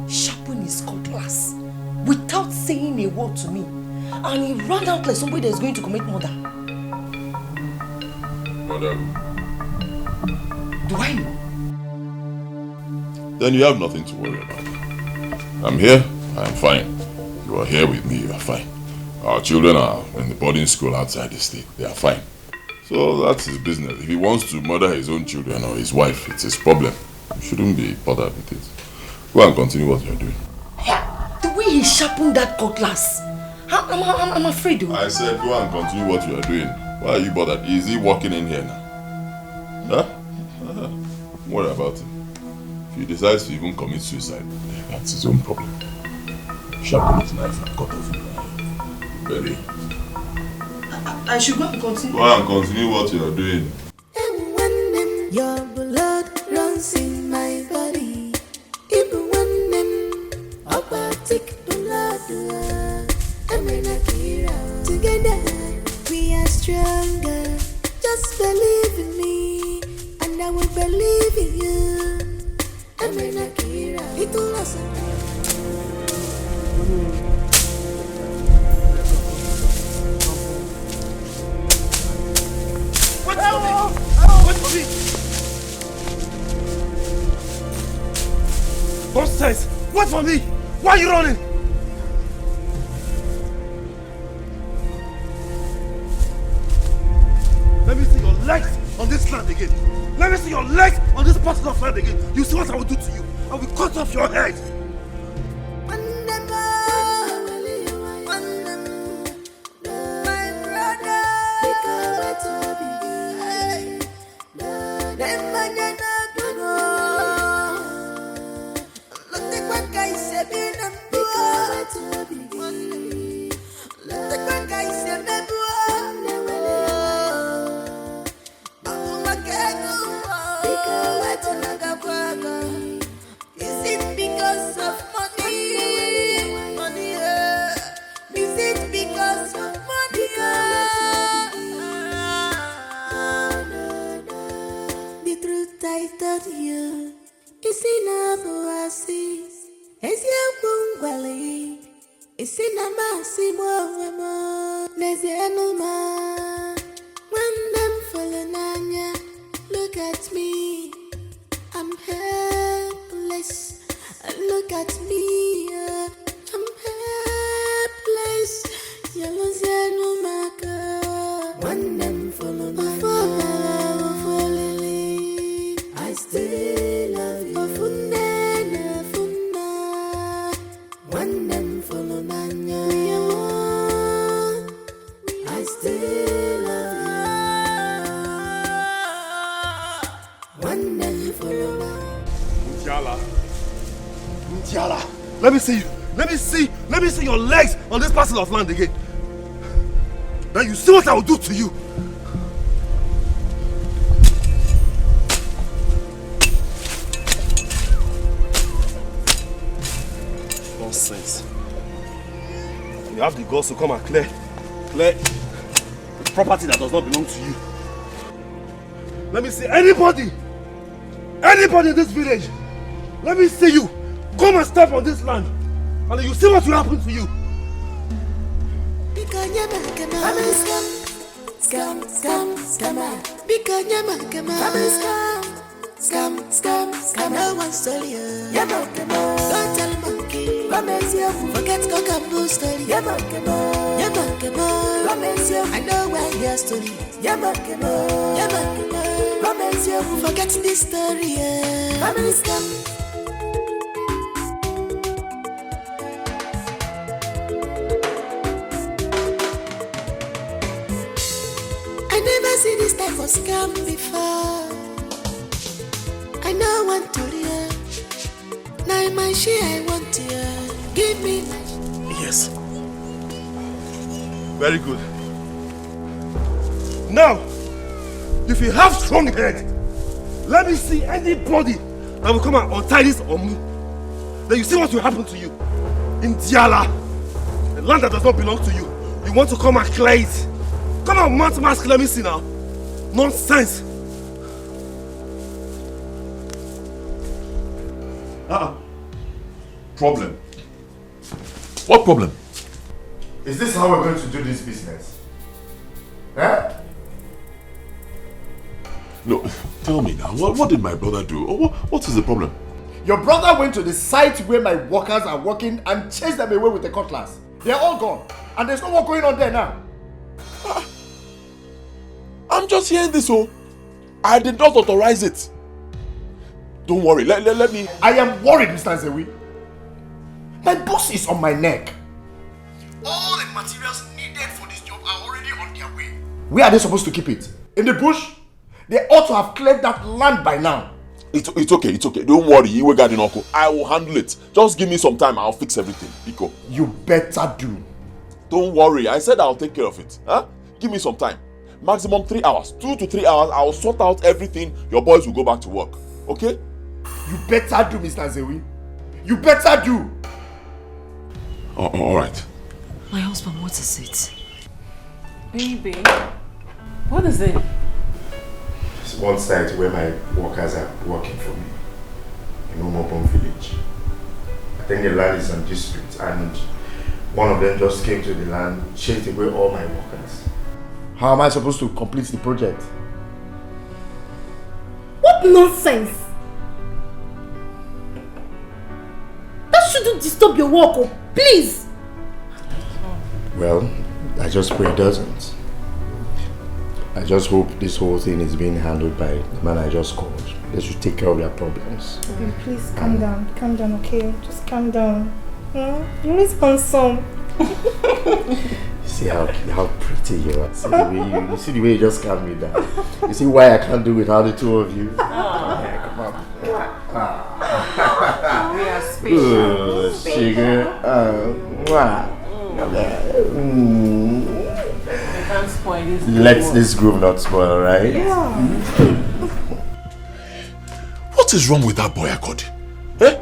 sharpened his cutlass, without saying a word to me. And he ran out like somebody that is going to commit murder. Murder? Do I know? then you have nothing to worry about. I'm here, I'm fine. You are here with me, you are fine. Our children are in the boarding school outside the state, they are fine. So that's his business. If he wants to murder his own children or his wife, it's his problem. You shouldn't be bothered with it. Go and continue what you're doing. The way he sharpened that cutlass, I'm afraid. I said go and continue what you are doing. Why are you bothered? Is he walking in here now? Huh? Don't worry about it. If he decides to even commit suicide, that's his own problem. Sharpen his knife and cut off his belly. I should go and continue. Go and continue what you are doing. And when your blood runs in my body, even when them opatic blood, together we are stronger. Just believe in me, and I will believe in you. It will last. Wait for me! Nonsense! Wait for me! Why are you running? Let me see your legs on this land again. Let me see your legs on this part of land again. You see what I will do to you? I will cut off your head. Look at me, I'm helpless. Look at me, I'm helpless. Yellow no maka. When them follow me, I still love you. When them follow me, I still love you. When them follow me. Mutiala, let me see you. Let me see your legs on this parcel of land again. Now you see what I will do to you. Nonsense. You have the guts to come and clear the property that does not belong to you. Let me see anybody in this village. Let me see you. Come and step on this land, and then you see what will happen to you. No one stole you. Don't tell monkey. Forget cock and bull story. I know where your story. Forget this story. Family scam. See this type of scam before. I know one to you. Now my share I want to give me my. Yes. Very good. Now, if you have strong head, let me see anybody that will come and untie this on me. Then you see what will happen to you. In Diala, the land that does not belong to you. You want to come and clear it. Come on, Mount Mask, let me see now. Nonsense. Problem. What problem? Is this how we're going to do this business? Eh? No, tell me now, what did my brother do? What is the problem? Your brother went to the site where my workers are working and chased them away with a cutlass. They're all gone. And there's no work going on there now. I'm just hearing this, oh. I did not authorize it. Don't worry, let me... I am worried, Mr. Nzewi. My boss is on my neck. All the materials needed for this job are already on their way. Where are they supposed to keep it? In the bush? They ought to have cleared that land by now. It's okay. Don't worry, Iwe Gadinoko. I will handle it. Just give me some time, I'll fix everything. Iko. You better do. Don't worry, I said I'll take care of it. Huh? Give me some time. Maximum 3 hours. 2 to 3 hours, I'll sort out everything. Your boys will go back to work. Okay? You better do, Mr. Nzewi. You better do. Alright. My husband, what is it? Baby, what is it? It's one site where my workers are working for me. In Umobon village. I think the land is on dispute and one of them just came to the land, chased away all my workers. How am I supposed to complete the project? What nonsense! That shouldn't disturb your work, oh, please! Well, I just pray it doesn't. I just hope this whole thing is being handled by the man I just called. They should take care of their problems. Okay, please calm down, okay? Just calm down. You're always handsome. See how pretty you are. See the way you just calm me down. You see why I can't do without the two of you? Yeah, come on. We are Good, sugar. Can't spoil this. Let this groove not spoil, right? Yeah. What is wrong with that boy, Akodi? Eh?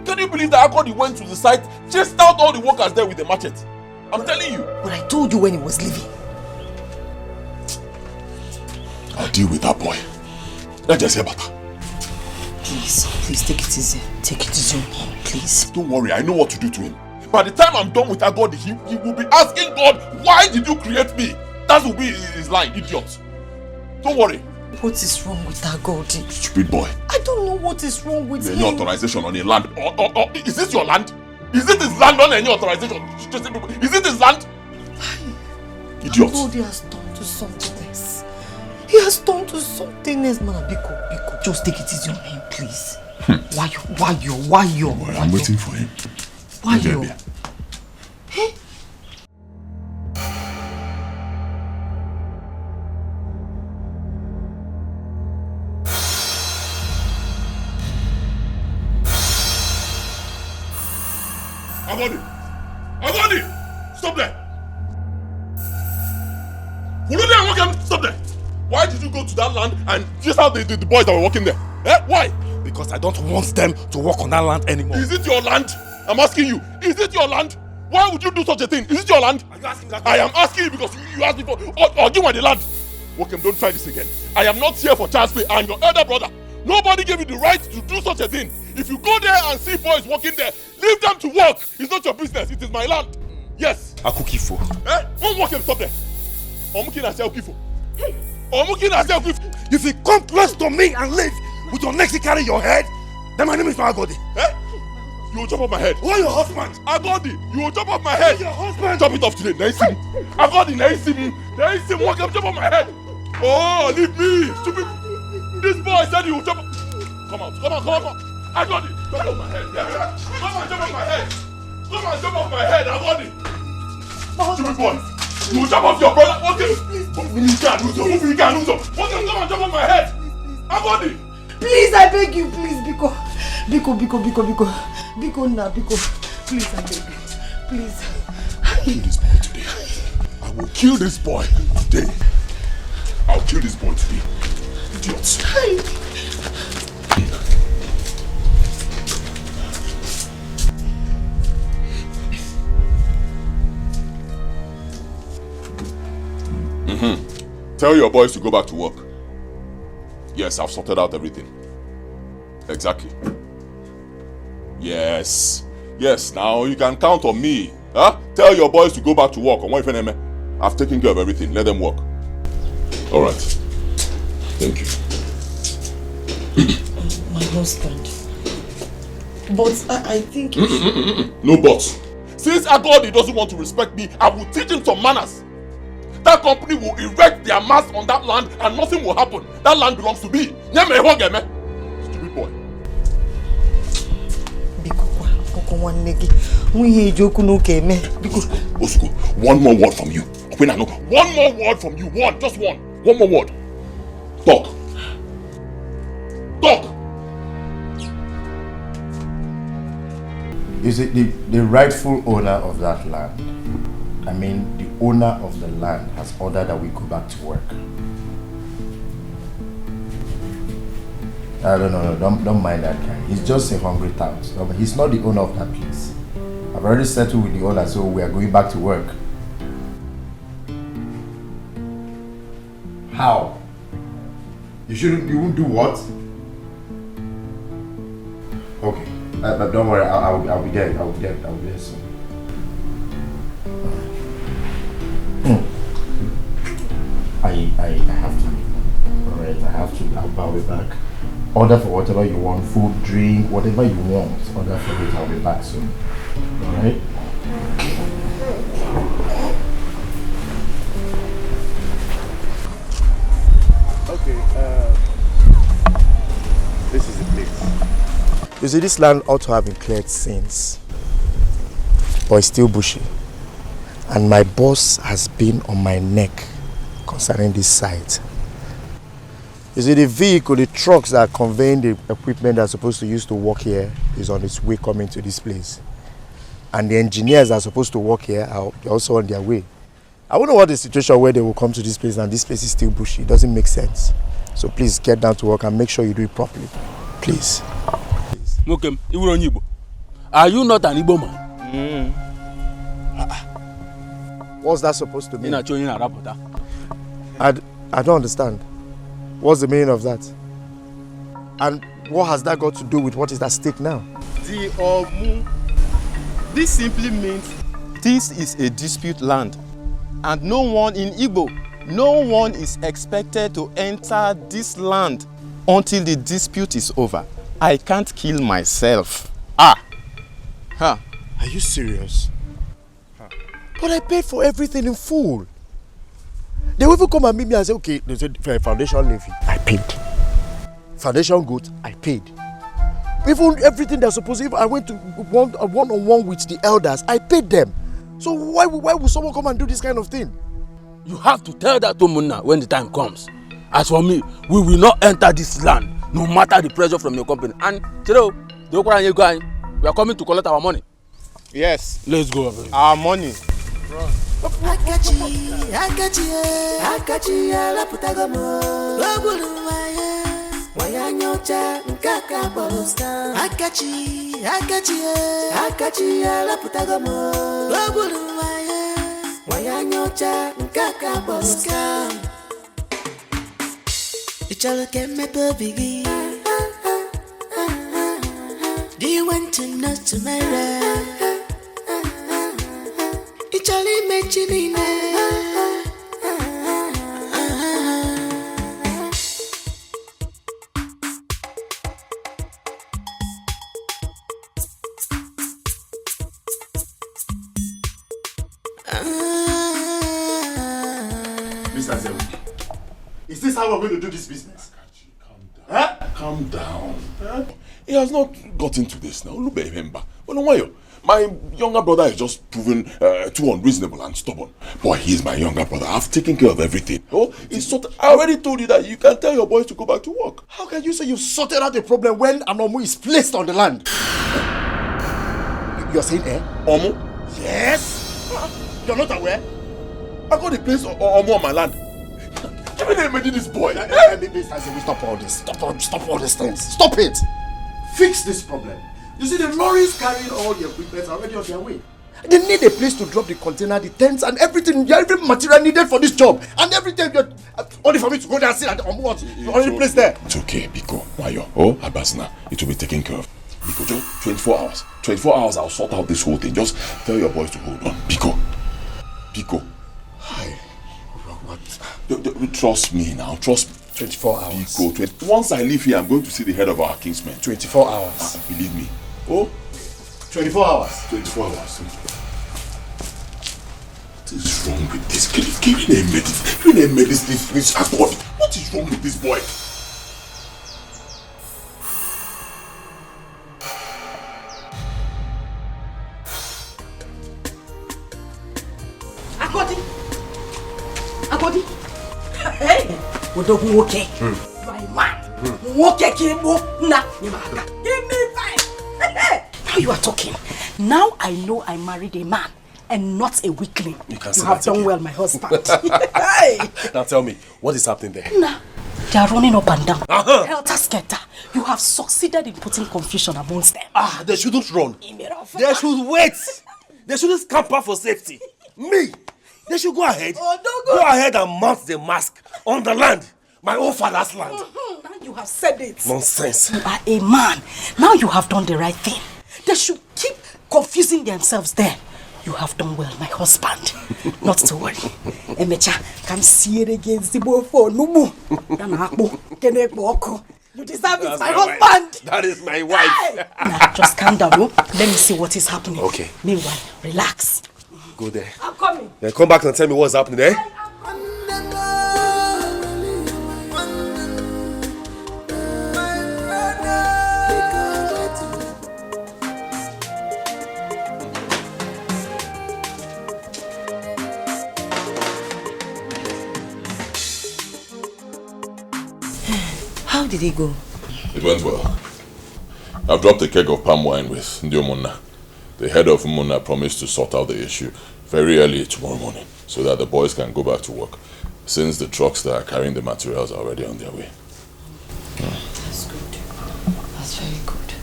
Can you believe that Akodi went to the site, chased out all the workers there with a machete? I'm telling you. But I told you when he was leaving. I'll deal with that boy. Let's just hear better. Please take it easy. Take it easy on him, please. Don't worry, I know what to do to him. By the time I'm done with Agodi, he will be asking God, why did you create me? That will be his line, idiot. Don't worry. What is wrong with Agodi? Stupid boy. I don't know what is wrong with him. Any authorization on a land? Or is this your land? Is it his land on any authorization? Is it his land? Idiot. Agodi has turned to something else. He has turned to something else, man. Biko. Just take it easy on him, please. Why you? Well, I'm waiting for him. Why you? Hey? Agodi! Stop there! Stop there! Why did you go to that land and chase out the boys that were working there? Eh? Why? Because I don't want them to work on that land anymore. Is it your land? I'm asking you. Is it your land? Why would you do such a thing? Is it your land? Are you asking that? I am asking you because you asked me for... Or give me the land. Wokem, don't try this again. I am not here for child's play. I am your elder brother. Nobody gave you the right to do such a thing. If you go there and see boys working there, leave them to work. It's not your business. It is my land. Yes. Akukifo. Eh? Don't walk and stop there. Omukin has Kifo. Hey. Omukin has Kifo. If you come close to me and live with your neck to carry your head, then my name is Agodi. Eh? You will chop off my head. Who are your husband? Agodi, you will chop off my head. Your husband. Chop it off today. Naisim. Agodi, Naisim. Naisim, walk up, chop off my head. Oh, leave me. Stupid. This boy said you will chop. Come on. Agodi, chop off my head. Yeah. Come on, chop off my head. Come on, chop off my head, Agodi. Stupid boy. You will chop off your brother. Okay. You can't lose him. You can't lose him. Okay, come on, chop off my head. Agodi. Please, I beg you, please, Biko, now, Biko. Please, I beg you. Please. I will kill this boy today. I will kill this boy today. Idiots. Tell your boys to go back to work. Yes, I've sorted out everything. Exactly. Yes, now you can count on me. Huh? Tell your boys to go back to work. I've taken care of everything. Let them work. Alright. Thank you. My husband. But I think you should... No buts. Since Agodi doesn't want to respect me, I will teach him some manners. That company will erect their mast on that land and nothing will happen. That land belongs to me. Stupid boy. Osuko, one more word from you. One more word from you. One, just one. One more word. Talk. Talk. Is it the rightful owner of that land? I mean, the owner of the land has ordered that we go back to work. Don't mind that guy. He's just a hungry tout. He's not the owner of that place. I've already settled with the owner, so we are going back to work. How? You won't do what? Okay, but don't worry. I'll be there. I'll be there soon. I have to. Alright, I have to. I'll be back. Order for whatever you want, food, drink, whatever you want. Order for it. I'll be back soon. Alright? Okay, this is the place. You see, this land ought to have been cleared since, but it's still bushy. And my boss has been on my neck concerning this site. You see, the vehicle, the trucks that are conveying the equipment that's supposed to use to work here is on its way coming to this place. And the engineers that are supposed to work here are also on their way. I wouldn't want a situation where they will come to this place and this place is still bushy. It doesn't make sense. So please get down to work and make sure you do it properly. Please. Mokem, are you not an Igbo man? What's that supposed to mean? I don't understand. What's the meaning of that? And what has that got to do with what is at stake now? This simply means this is a dispute land. And no one in Igbo, no one is expected to enter this land until the dispute is over. I can't kill myself. Are you serious? But I paid for everything in full. They will even come and meet me and say, okay, they said foundation levy. I paid. Foundation goat, I paid. Even everything they're supposed to, I went to one-on-one with the elders, I paid them. So why would someone come and do this kind of thing? You have to tell that to Muna when the time comes. As for me, we will not enter this land, no matter the pressure from your company. And, Chiro, we are coming to collect our money. Yes. Let's go. Our money. Run. Do you want to know tomorrow? It's only mentioning Mr. Zewu, is this how we're going to do this business? Calm down. He has not got into this now. Look at him. My younger brother is just proven too unreasonable and stubborn. Boy, he is my younger brother. I've taken care of everything. Oh, I already told you that you can tell your boys to go back to work. How can you say you've sorted out the problem when Anomu is placed on the land? You're saying Omo? Yes. You're not aware? I got the place Omo on my land. Give me the name of this boy. Stop all this. Stop all these things. Stop it. Fix this problem. You see, the lorries carrying all the equipment are already on their way. They need a place to drop the container, the tents, and everything, every material needed for this job. And everything, only for me to go there and sit on what? You already placed there. It's okay, Biko, Mayo. Oh, Abasna, it will be taken care of. Biko, just 24 hours. 24 hours, I'll sort out this whole thing. Just tell your boys to hold on. Biko. Hi. What? Trust me now. Trust me. 24 hours. Biko, once I leave here, I'm going to see the head of our kingsmen. 24 hours. Believe me. Oh, 24 hours. 24 hours. What is wrong with this? Give me a medicine, please. What is wrong with this boy? Agodi. Hey, Odogu okay. My man. Okay, Kimbo. Nah, give me five. Now you are talking. Now I know I married a man and not a weakling. You have done well, my husband. Hey. Now tell me, what is happening there? Nah, they are running up and down. Helter skelter. You have succeeded in putting confusion amongst them. They shouldn't run. They should wait. They shouldn't scamper for safety. Me? They should go ahead. Go ahead and mount the mask on the land. My own father's land. Now you have said it. Nonsense. You are a man. Now you have done the right thing. They should keep confusing themselves there. You have done well, my husband. Not to worry. Emecha, come see it against the boy for Numu. You deserve it, my husband. That is my wife. Hey. Now, just calm down. No? Let me see what is happening. Okay. Meanwhile, relax. Go there. I'm coming. Then come back and tell me what's happening there. How did it go? It went well. I've dropped a keg of palm wine with Ndiomuna. The head of Muna promised to sort out the issue very early tomorrow morning so that the boys can go back to work, since the trucks that are carrying the materials are already on their way. That's good. That's very good.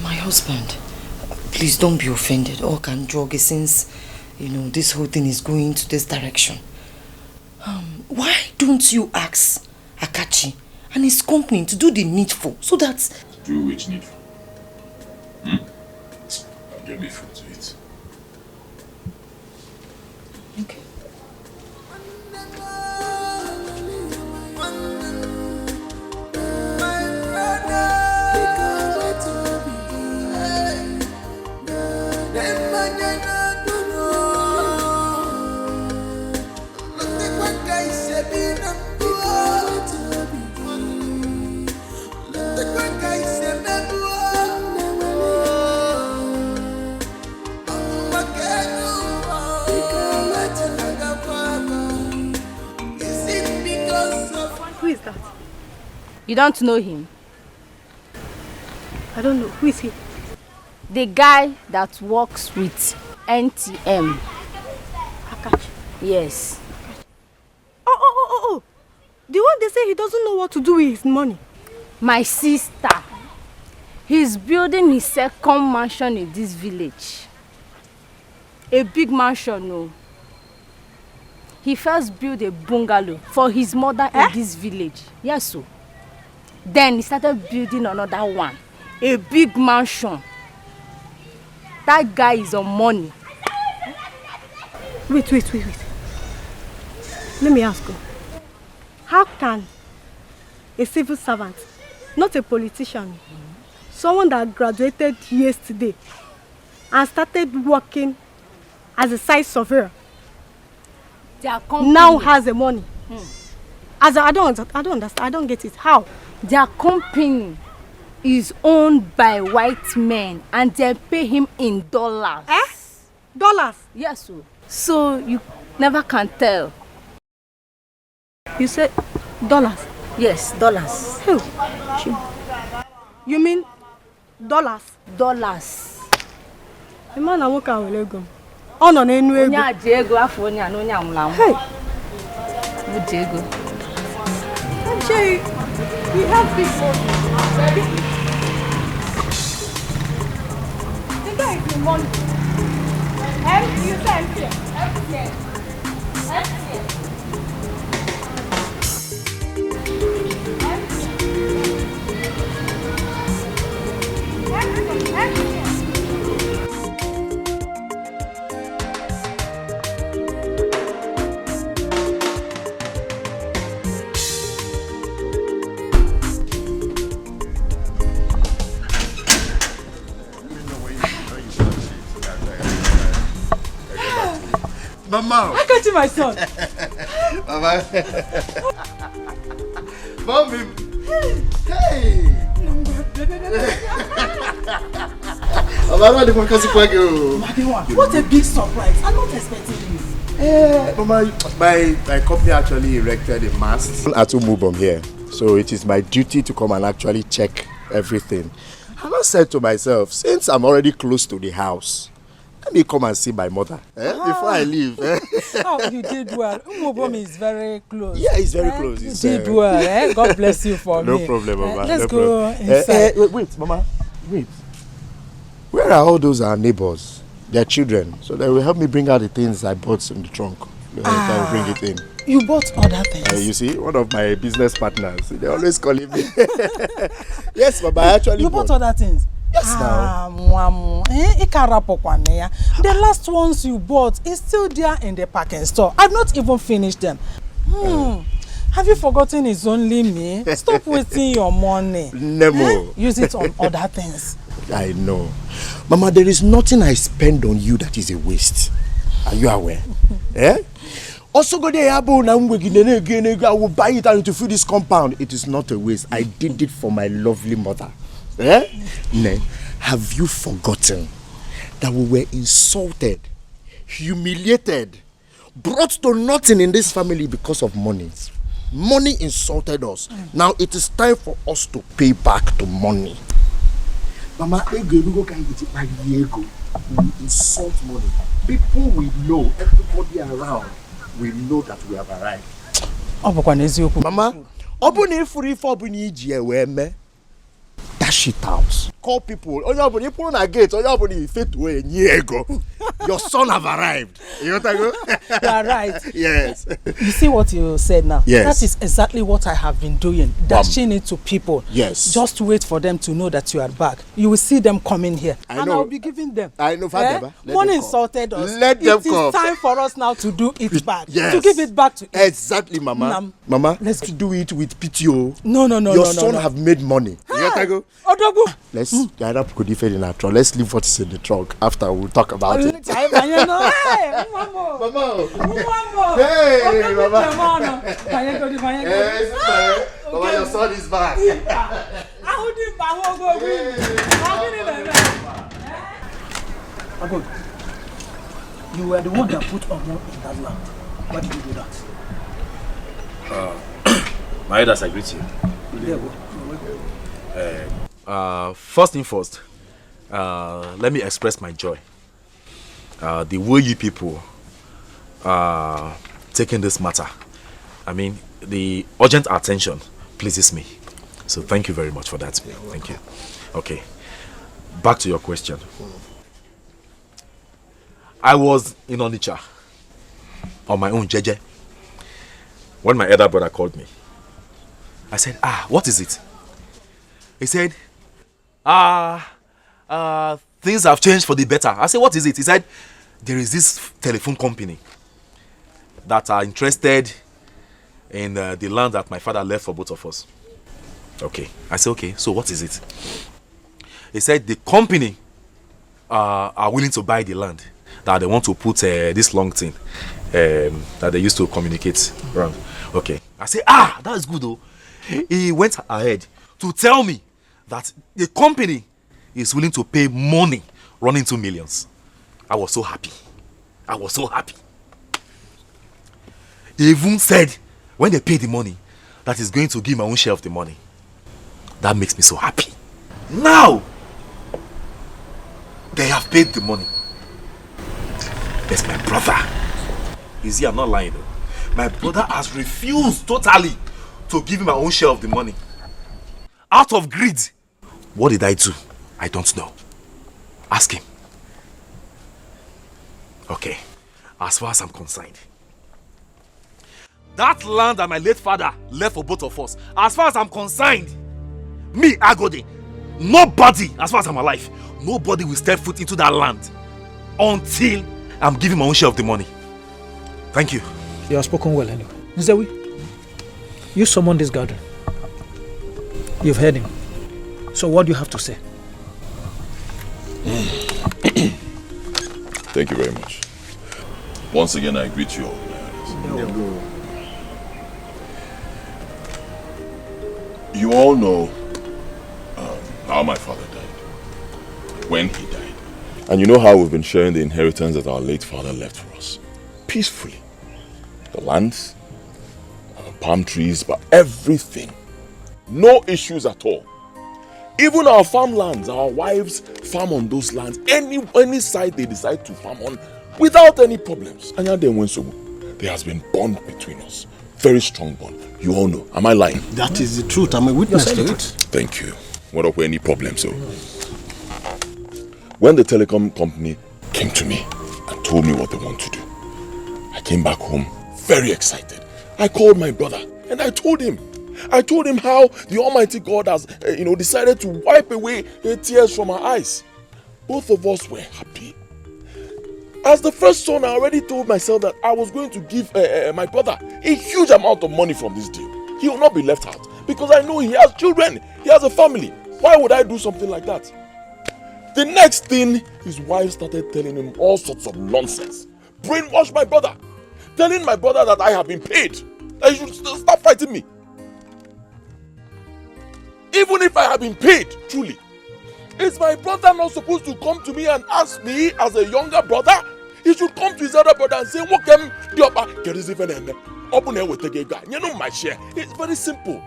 My husband, please don't be offended. All can jog since, this whole thing is going to this direction. Why don't you ask Akachi and his company to do the needful so that... Do which needful? I'll get me food to eat. Okay. Who is that? You don't know him? I don't know. Who is he? The guy that works with NTM. Akachi. Yes. Oh. The one they say he doesn't know what to do with his money. My sister. He's building his second mansion in this village. A big mansion, no. He first built a bungalow for his mother in this village. Yes, so. Then he started building another one. A big mansion. That guy is on money. Wait. Let me ask you. How can a civil servant, not a politician, someone that graduated yesterday and started working as a site surveyor, now has the money? I don't understand. I don't get it. How? Their company is owned by white men and they pay him in dollars. Dollars? Yes, sir. So you never can tell. You said dollars? Yes, dollars. Who? You mean dollars? Dollars. The man I work out with go. Oh no, no, no. Onya Diego afọ onya no nya mlam. Hey. No Diego. Jay, we have people. The guy is in money. You say empty. Mama. I got you, my son. Mama. Mommy. Hey. Mama, what a big surprise. I'm not expecting you. Mama, my company actually erected a mast at Umubom here. So it is my duty to come and actually check everything. And I said to myself, since I'm already close to the house, let me come and see my mother before I leave. Oh, you did well. Umubom is very close. Yeah, it's very close. You did well. God bless you for me. No problem, Mama. Let's go inside. Wait, Mama. Wait. Where are all those our neighbors? Their children. So they will help me bring out the things I bought in the trunk. I will bring it in. You bought other things? You see, one of my business partners, they always calling me. Yes, Mama, I actually You bought other things? Yes, now. The last ones you bought is still there in the packing store. I've not even finished them. Have you forgotten it's only me? Stop wasting your money. Nemo. Use it on other things. I know. Mama, there is nothing I spend on you that is a waste. Are you aware? Also, go there, I will buy it and to fill this compound. It is not a waste. I did it for my lovely mother. Have you forgotten that we were insulted, humiliated, brought to nothing in this family because of money? Money insulted us. Now it is time for us to pay back the money. Mama, we insult money. People we know, everybody around, we know that we have arrived. Mama, dash it out. Call people. People on a gate. Your son have arrived. You want to go? You are right. Yes. You see what you said now? Yes. That is exactly what I have been doing. Dashing it to people. Yes. Just wait for them to know that you are back. You will see them coming here. I and know. I'll be giving them. I know. One insulted us. Let them come. It is time for us now to do it back. Yes. To give it back to it. Exactly, Mama. Mama, let's do it with PTO. No. Your son have made money. You want to go? Odogu. Let's get up in the trunk. Let's leave what is in the trunk. After we'll talk about it. Hey, Mama. Hey, Mama. Mama, your son is back. You were the one that put Omo in that land. Why did you do that? My elders agree to you. First thing first, let me express my joy. The way you people are taking this matter, I mean, the urgent attention pleases me. So thank you very much for that. Thank you. Okay, back to your question. I was in Onitsha on my own, Jeje, when my elder brother called me. I said, what is it? He said, things have changed for the better. I said, what is it? He said, there is this telephone company that are interested in the land that my father left for both of us. Okay. I said, okay, so what is it? He said, the company are willing to buy the land, that they want to put this long thing that they used to communicate around. Okay. I said, that's good though. He went ahead to tell me that the company is willing to pay money running to millions. I was so happy. They even said when they pay the money that he's going to give my own share of the money. That makes me so happy. Now they have paid the money. There's my brother. You see, I'm not lying though. My brother has refused totally to give me my own share of the money. Out of greed. What did I do? I don't know. Ask him. Okay. As far as I'm concerned, that land that my late father left for both of us, as far as I'm concerned, me, Agodi, nobody, as far as I'm alive, nobody will step foot into that land until I'm giving my own share of the money. Thank you. You have spoken well anyway. Nzewi, you summoned this gathering. You've heard him. So what do you have to say? Thank you very much. Once again, I greet you all. You all know how my father died, when he died. And you know how we've been sharing the inheritance that our late father left for us. Peacefully. The lands, palm trees, but everything. No issues at all. Even our farmlands, our wives farm on those lands. Any side they decide to farm on without any problems. And there has been bond between us. Very strong bond. You all know. Am I lying? That is the truth. I'm a witness to it. Thank you. What up with any problems? So, when the telecom company came to me and told me what they want to do, I came back home very excited. I called my brother and I told him how the Almighty God has, decided to wipe away the tears from our eyes. Both of us were happy. As the first son, I already told myself that I was going to give my brother a huge amount of money from this deal. He will not be left out because I know he has children, he has a family. Why would I do something like that? The next thing, his wife started telling him all sorts of nonsense. Brainwash my brother. Telling my brother that I have been paid. That he should stop fighting me. Even if I have been paid, truly, is my brother not supposed to come to me and ask me as a younger brother? He should come to his other brother and say, "What can open here with the guy? You know my share." It's very simple.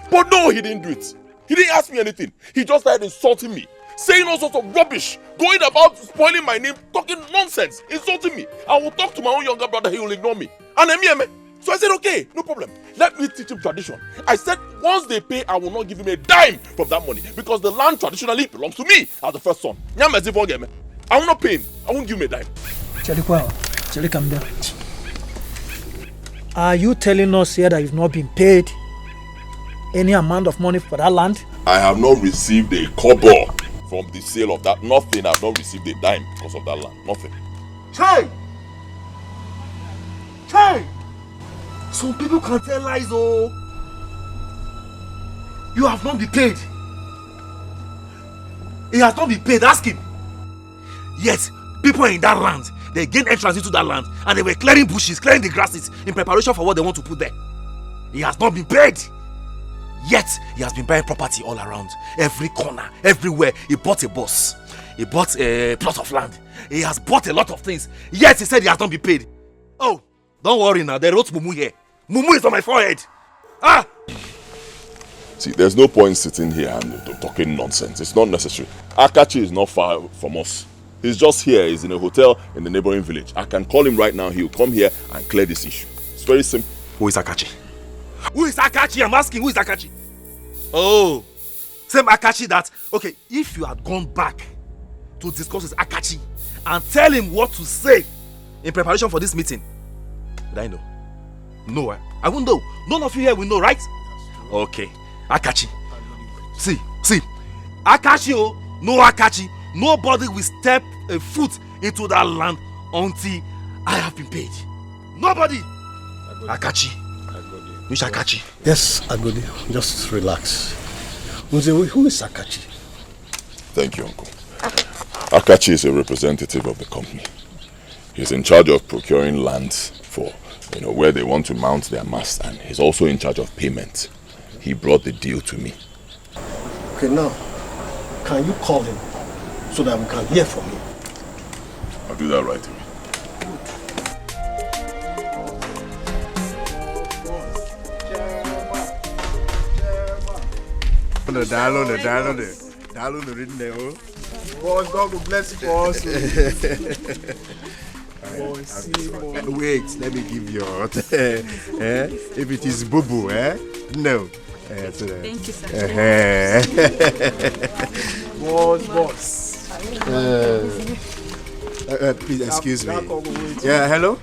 But no, he didn't do it. He didn't ask me anything. He just started insulting me, saying all sorts of rubbish, going about spoiling my name, talking nonsense, insulting me. I will talk to my own younger brother, he will ignore me. And so I said, okay, no problem. Let me teach him tradition. I said, once they pay, I will not give him a dime from that money because the land traditionally belongs to me as the first son. I will not pay him. I won't give him a dime. Charlie, come down. Are you telling us here that you've not been paid any amount of money for that land? I have not received a kobo from the sale of that. Nothing. I have not received a dime because of that land. Nothing. Chai! Some people can tell lies, oh. You have not been paid. He has not been paid. Ask him. Yes, people in that land, they gained entrance into that land and they were clearing bushes, clearing the grasses in preparation for what they want to put there. He has not been paid. Yet, he has been buying property all around. Every corner, everywhere. He bought a bus. He bought a plot of land. He has bought a lot of things. Yet, he said he has not been paid. Oh, don't worry now. They wrote Mumu here. Mumu is on my forehead. See, there's no point sitting here and talking nonsense. It's not necessary. Akachi is not far from us. He's just here. He's in a hotel in the neighboring village. I can call him right now. He'll come here and clear this issue. It's very simple. Who is Akachi? Who is Akachi? I'm asking, who is Akachi? Oh, same Akachi that, okay, if you had gone back to discuss with Akachi and tell him what to say in preparation for this meeting, would I know? No, I won't know. None of you here will know, right? Okay, Akachi. See, Akachi, no Akachi. Nobody will step a foot into that land until I have been paid. Nobody. Akachi. Which Akachi? Yes, Agodi. Just relax. Unzewe, who is Akachi? Thank you, Uncle. Akachi is a representative of the company. He's in charge of procuring lands for, where they want to mount their mast, and he's also in charge of payment. He brought the deal to me. Okay, now, can you call him so that we can hear from him? I'll do that right away. Boss, God will bless you for us. Wait, let me give you if it is Bubu, no. Thank you, sir. Boss. Please excuse me. Yeah, hello?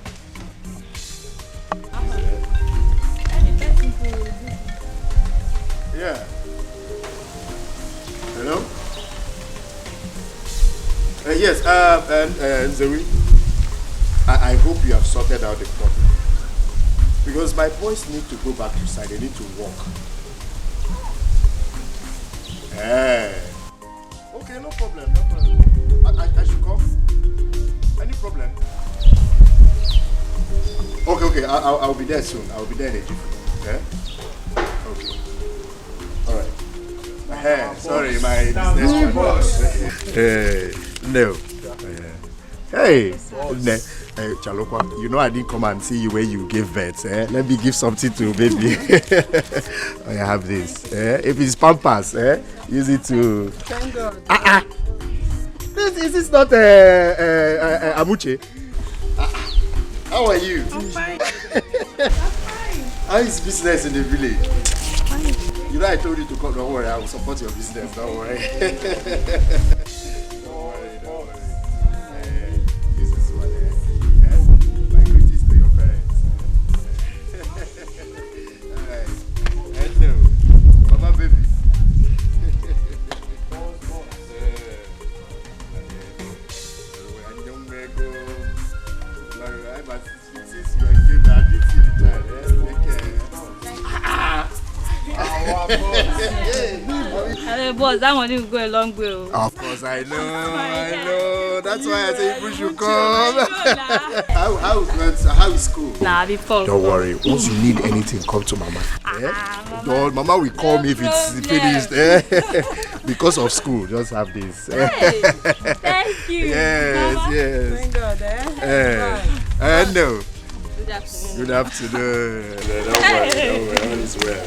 Yeah. Hello? Yes, Zoe, I hope you have sorted out the problem. Because my boys need to go back to side, they need to walk. Okay, no problem, no problem. I should come. Any problem? Okay. I'll be there soon. I'll be there in a jiffy. Okay? Okay. All right. Sorry, my business boss. No. Hey, Chalokwa, you know I didn't come and see you when you gave birth. Let me give something to baby. I have this. If it's Pampers, use it to... Thank God. Is this not Amuche? How are you? I'm fine. How is business in the village? Fine. You know I told you to come. Don't worry, I will support your business. Don't worry. Don't worry. This is what my greetings to your parents. Alright. Hello. Mama baby. Since you engaged, I did see the child. Hey, boss, that one will go a long way. Of course, I know. That's why I say you should come. How is school? Nah, before. Don't worry. Once you need anything, come to Mama. Mama will call me if it's finished. Because of school, just have this. Hey, thank you. Yes, Mama. yes. Thank God, No. Good afternoon. Good afternoon. Don't worry. All is well.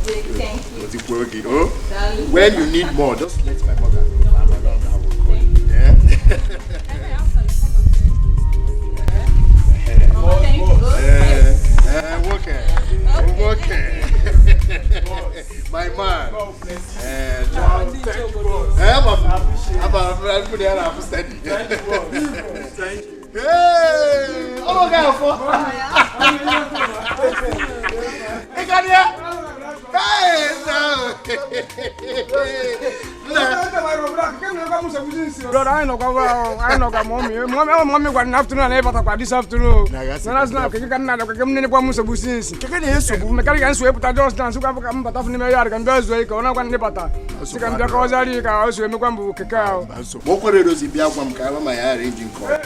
Thank you. Oh, when you need more, just let my mother know. I will call you. Yeah. Okay. My man. Thank you. Hey! Oh my God! Hey, Kania! Hey, no! Brother, I know mommy. Mommy got an afternoon and ever this afternoon. That's not you can not come in the Musa Busis. Mechanic sweep at just dance, who come but often may and does wake on one nipata. So can the Cosari also make one book cacao. What could it do if you have one car? My arranging call.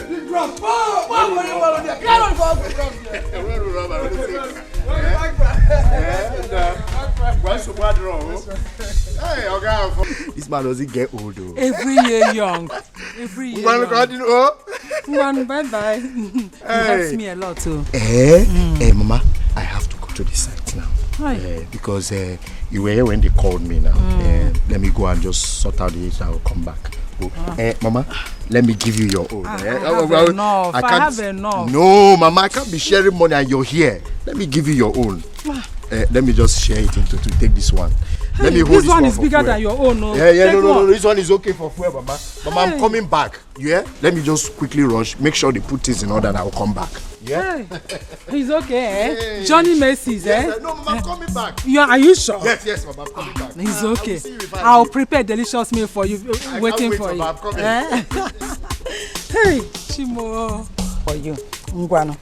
This man doesn't get old though. Every year young. Every year young. One bye-bye. It helps me a lot too. Hey, Mama, I have to go to the site now. Because you were here when they called me now. Let me go and just sort out the issue. I will come back. Mama, let me give you your own. I have enough. I have enough. No, Mama, I can't be sharing money and you're here. Let me give you your own. Let me just share it into to take this one. Let me hold this one is bigger than your own. No, this one is okay for fuel, Mama. Mama, I'm coming back. Yeah? Let me just quickly rush. Make sure they put things in order and I'll come back. Yeah? He's okay, Johnny Macy's, yes, no, Mama, I'm coming back. Are you sure? Yes, Mama, I'm coming back. He's okay. I'll prepare delicious meal for you, waiting for you. Mama, I'm coming. Hey, Chimo. For you. Ngwano.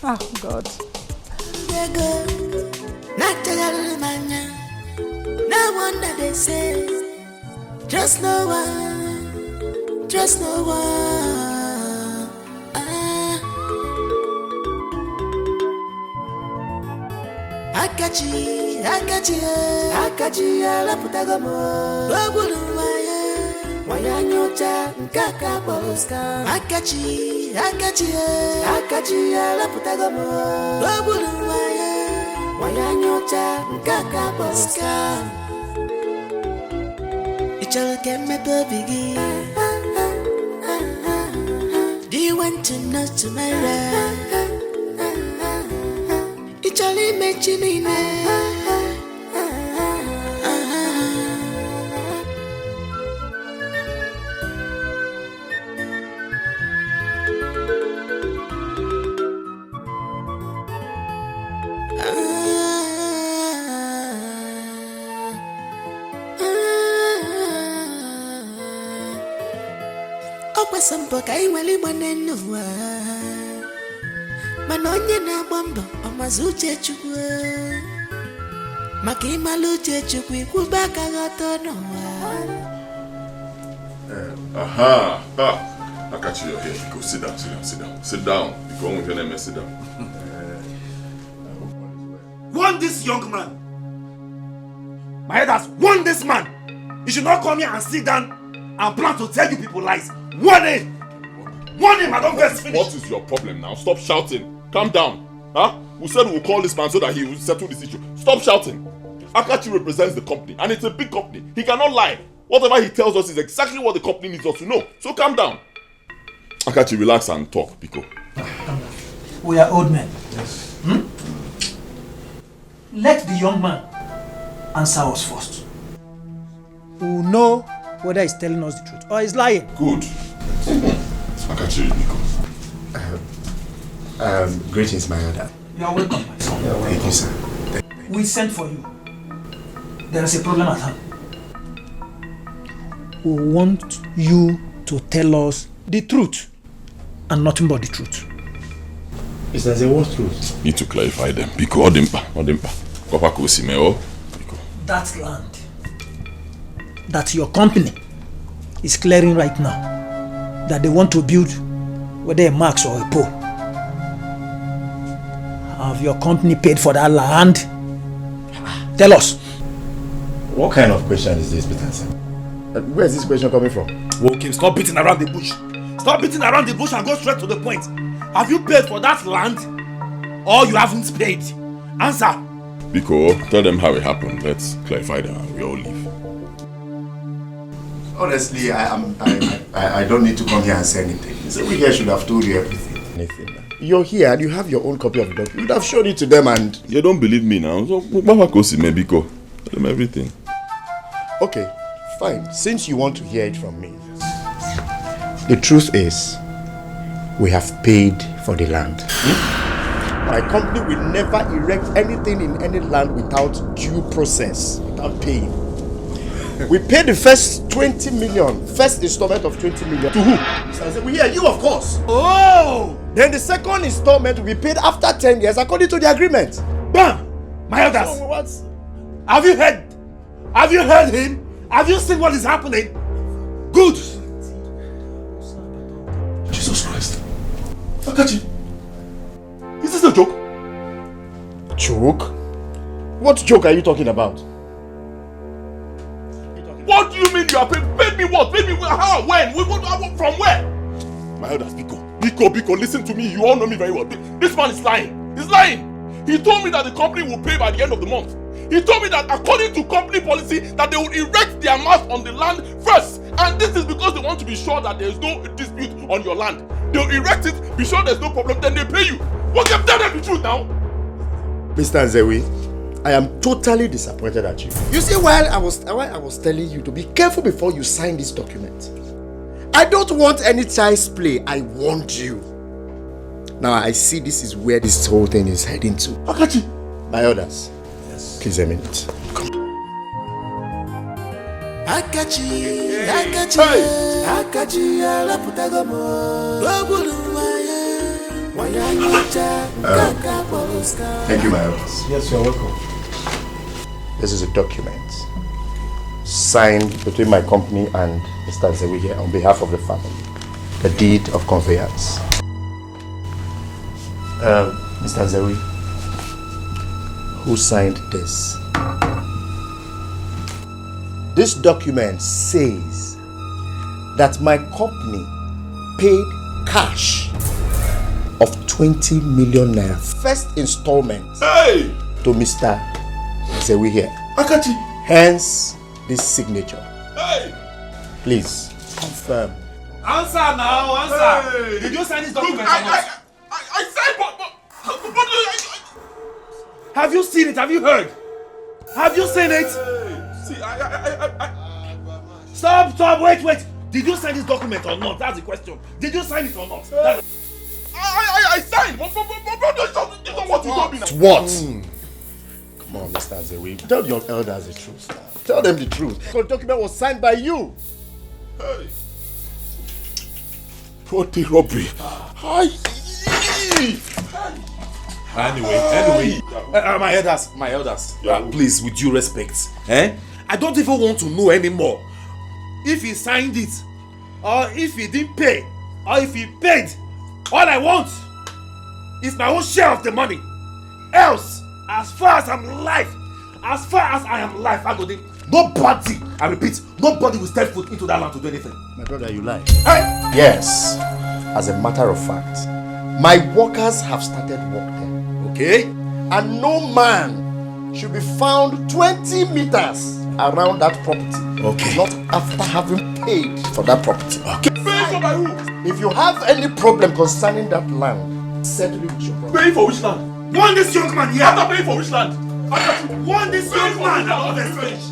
Oh, God. No wonder they say, trust no one, trust no one. Akachi, la putagamo. Wabulu waya nyocha nkaka boloska. Akachi, la putagamo. Wabulu waya nyocha nkaka boloska. Ichalo keme bobigi. Do you want to know tomorrow? Ichalo mechinine. Sampo kai wali manenua manonye na bombo amazuche chukwu makima luche chukwu kubaka goto no Akachi, you're here. Go sit down, sit down, sit down. Sit down. Go on with your name and sit down. Warn this young man. My head has warned this man. You should not come here and sit down and plan to tell you people lies. Warn him! Warn him, I don't get finished. What is your problem now? Stop shouting. Calm down. Huh? We said we'll call this man so that he will settle this issue. Stop shouting. Akachi represents the company and it's a big company. He cannot lie. Whatever he tells us is exactly what the company needs us to know. So calm down. Akachi, relax and talk, Biko. We are old men. Yes. Let the young man answer us first. We will know whether he's telling us the truth or he's lying. Good. Akachi, Biko. Greetings, my elder. You are welcome, my son. Thank you, sir. We sent for you. There is a problem at hand. We want you to tell us the truth and nothing but the truth. Is there what truth? Need to clarify them. Biko, Odimpa. Kopako Simeo. Biko. That land that your company is clearing right now, that they want to build, whether a max or a pole. Have your company paid for that land? Tell us. What kind of question is this, Peter? Where is this question coming from? Okay, stop beating around the bush. Stop beating around the bush and go straight to the point. Have you paid for that land or you haven't paid? Answer. Biko, tell them how it happened. Let's clarify that and we all leave. Honestly, I don't need to come here and say anything. So we here should have told you everything. You're here and you have your own copy of the document. You would have shown it to them and... You don't believe me now. So, Biko, tell them everything. Okay, fine. Since you want to hear it from me. The truth is, we have paid for the land. My company will never erect anything in any land without due process, without paying. We paid the first 20 million, first installment of 20 million. To who? Yeah, you of course. Oh! Then the second installment will be paid after 10 years according to the agreement. Bam! My elders! So what? Have you heard? Have you heard him? Have you seen what is happening? Good! Jesus Christ. Akachi, is this a joke? Joke? What joke are you talking about? What do you mean you are paid? Paid me what? Paid me how? When? From where? My elders, Biko, listen to me. You all know me very well. This man is lying. He's lying. He told me that the company will pay by the end of the month. He told me that according to company policy that they will erect their mast on the land first. And this is because they want to be sure that there is no dispute on your land. They'll erect it, be sure there's no problem, then they pay you. Well, tell them the truth now. Mr. Nzewi, I am totally disappointed at you. You see, while I was telling you to be careful before you sign this document, I don't want any child's play. I warned you. Now I see this is where this whole thing is heading to. Akachi, my orders. Yes. Please a minute. Come. Akachi, thank you, my orders. Yes, you're welcome. This is a document signed between my company and Mr. Nzewi here on behalf of the family. The deed of conveyance. Mr. Nzewi, who signed this? This document says that my company paid cash of 20 million naira, first installment, to Mr. Nzewi here. Akachi. Hence this signature. Hey. Please confirm. Answer now, answer. Hey. Did you sign this document? I signed, but have you seen it? Have you heard? Have you seen it? See, Stop, wait. Did you sign this document or not? That's the question. Did you sign it or not? I signed. But this is what you told me now. What? Come on, Mr. Nzewi. Tell your elders the truth now. Tell them the truth. The document was signed by you. Hey. Property robbery. Anyway, my elders, please, with due respect, I don't even want to know anymore if he signed it or if he didn't pay. or if he paid, all I want is my own share of the money. Else, as far as I'm alive, Agodi, nobody, I repeat, nobody will step foot into that land to do anything. My brother, you lie. Hey! Yes, as a matter of fact, my workers have started work there. Okay? And no man should be found 20 meters around that property. Okay. Not after having paid for that property. Okay. Pay for my roof. If you have any problem concerning that land, settle it with your brother. Pay for which land? Want this young man here? After paying for which land? Want this young man? I don't finish.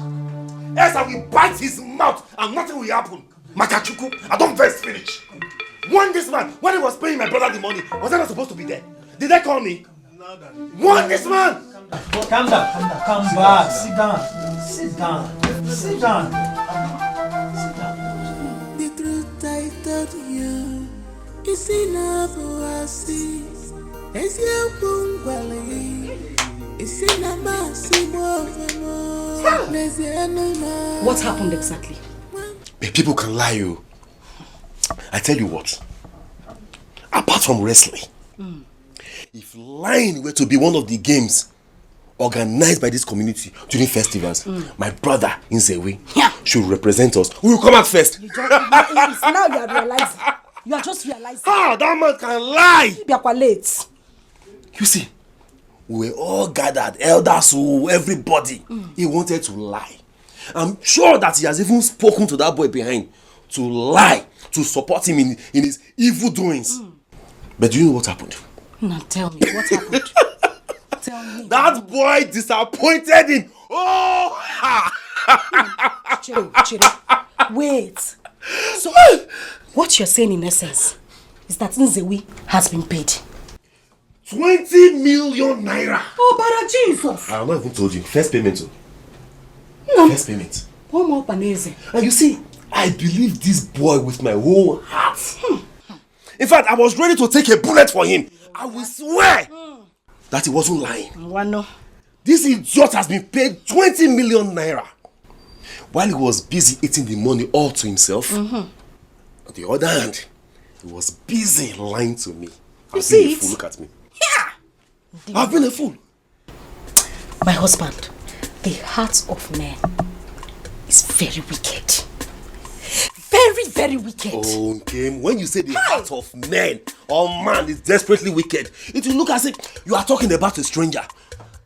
Else I will bite his mouth and nothing will happen. Makachuku, I don't first finish. Want this man? When he was paying my brother the money, was I not supposed to be there? Did they call me? Want this man? Calm down. Come back. Sit down. The truth I told you is enough for us. It's your bungalow. It's in a massive What happened exactly? People can lie you. I tell you what. Apart from wrestling, if lying were to be one of the games organized by this community during festivals, my brother Nzewi should represent us. We will come out first. Now you are realizing. You are just realizing. Ah, that man can lie. You are late. You see, we were all gathered, elders, everybody. He wanted to lie. I'm sure that he has even spoken to that boy behind to lie, to support him in his evil doings. But do you know what happened? Now tell me, what happened? Tell me. That boy disappointed him. Oh! Chiro. Wait. So, what you're saying in essence is that Nzewi has been paid 20 million naira. Oh, Bara Jesus. I have not even told you. First payment. No. First payment. One more panese. And you see, I believe this boy with my whole heart. In fact, I was ready to take a bullet for him. I will swear that he wasn't lying. Wano. This idiot has been paid 20 million naira while he was busy eating the money all to himself. On the other hand, he was busy lying to me. I've been a fool. Look at me. Yeah. I've been a fool. My husband, the heart of man is very wicked. Very, very wicked. Okay, when you say the heart of man or man is desperately wicked, it will look as if you are talking about a stranger.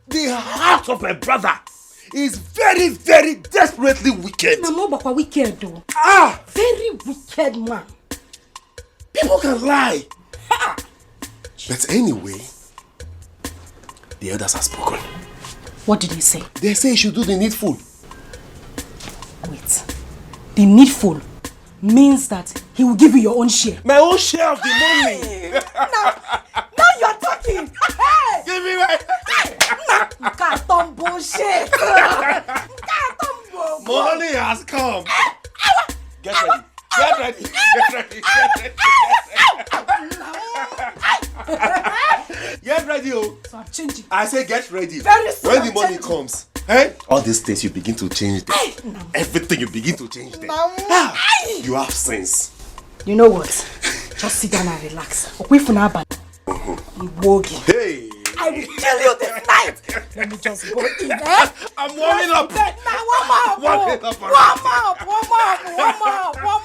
The heart of my brother is very, very desperately wicked. No, but wicked though. Very wicked man. People can lie. But anyway, the elders have spoken. What did they say? They say you should do the needful. Wait. The needful means that he will give you your own share. My own share of the money. Now you are talking. Hey! Give me my... You can't talk bullshit. Money has come. Get ready. Get ready. Get ready. Get ready, oh. So I'm changing. I say get ready. Very soon when the money comes, all these things you begin to change them. Everything you begin to change them. You have sense. You know what? Just sit down and relax. Hey! I will kill you this night. Let me just go in there. I'm warming up. Now warm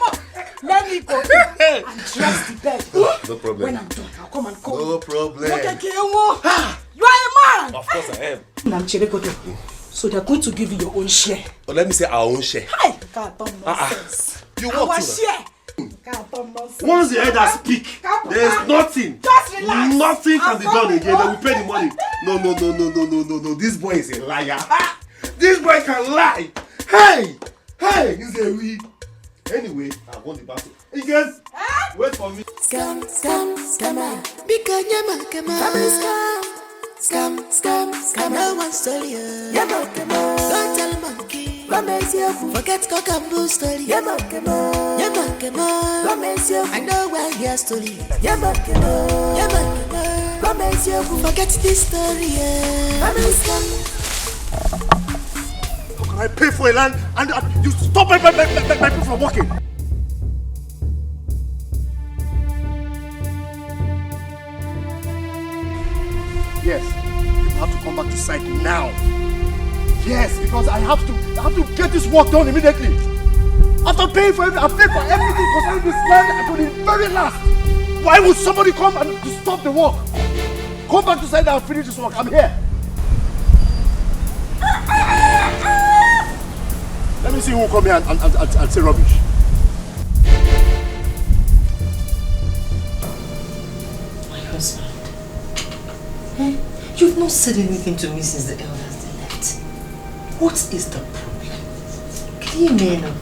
up. Let me go and dress the bed. No problem. When I'm done, I'll come and call you. No problem. You are a man. Of course I am. Now, so they're going to give you your own share. But let me say our own share. Hi, can't talk nonsense. You Our want to? share. Can't talk nonsense. Once the elders speak, there's nothing. Just relax. Nothing can be done again. They will pay the money. No. This boy is a liar. This boy can lie. Hey, he's a weed. Anyway, I won the battle. You guys, wait for me. Scammer. Because family scam. No one story. Don't tell monkey. Romance you. Forget cock and bull story. Romance you. I know where your story. Romance you. Forget this story. Family scam. How can I pay for a land and you stop my people from working? Yes, you have to come back to site now. Yes, because I have to get this work done immediately. After paying for everything, I've paid for everything concerning this land to the very last. Why would somebody come and stop the work? Come back to site and finish this work. I'm here. Let me see who will come here and say rubbish. My husband. Eh? You've not said anything to me since the elders they left. What is the problem? Can you hear me now?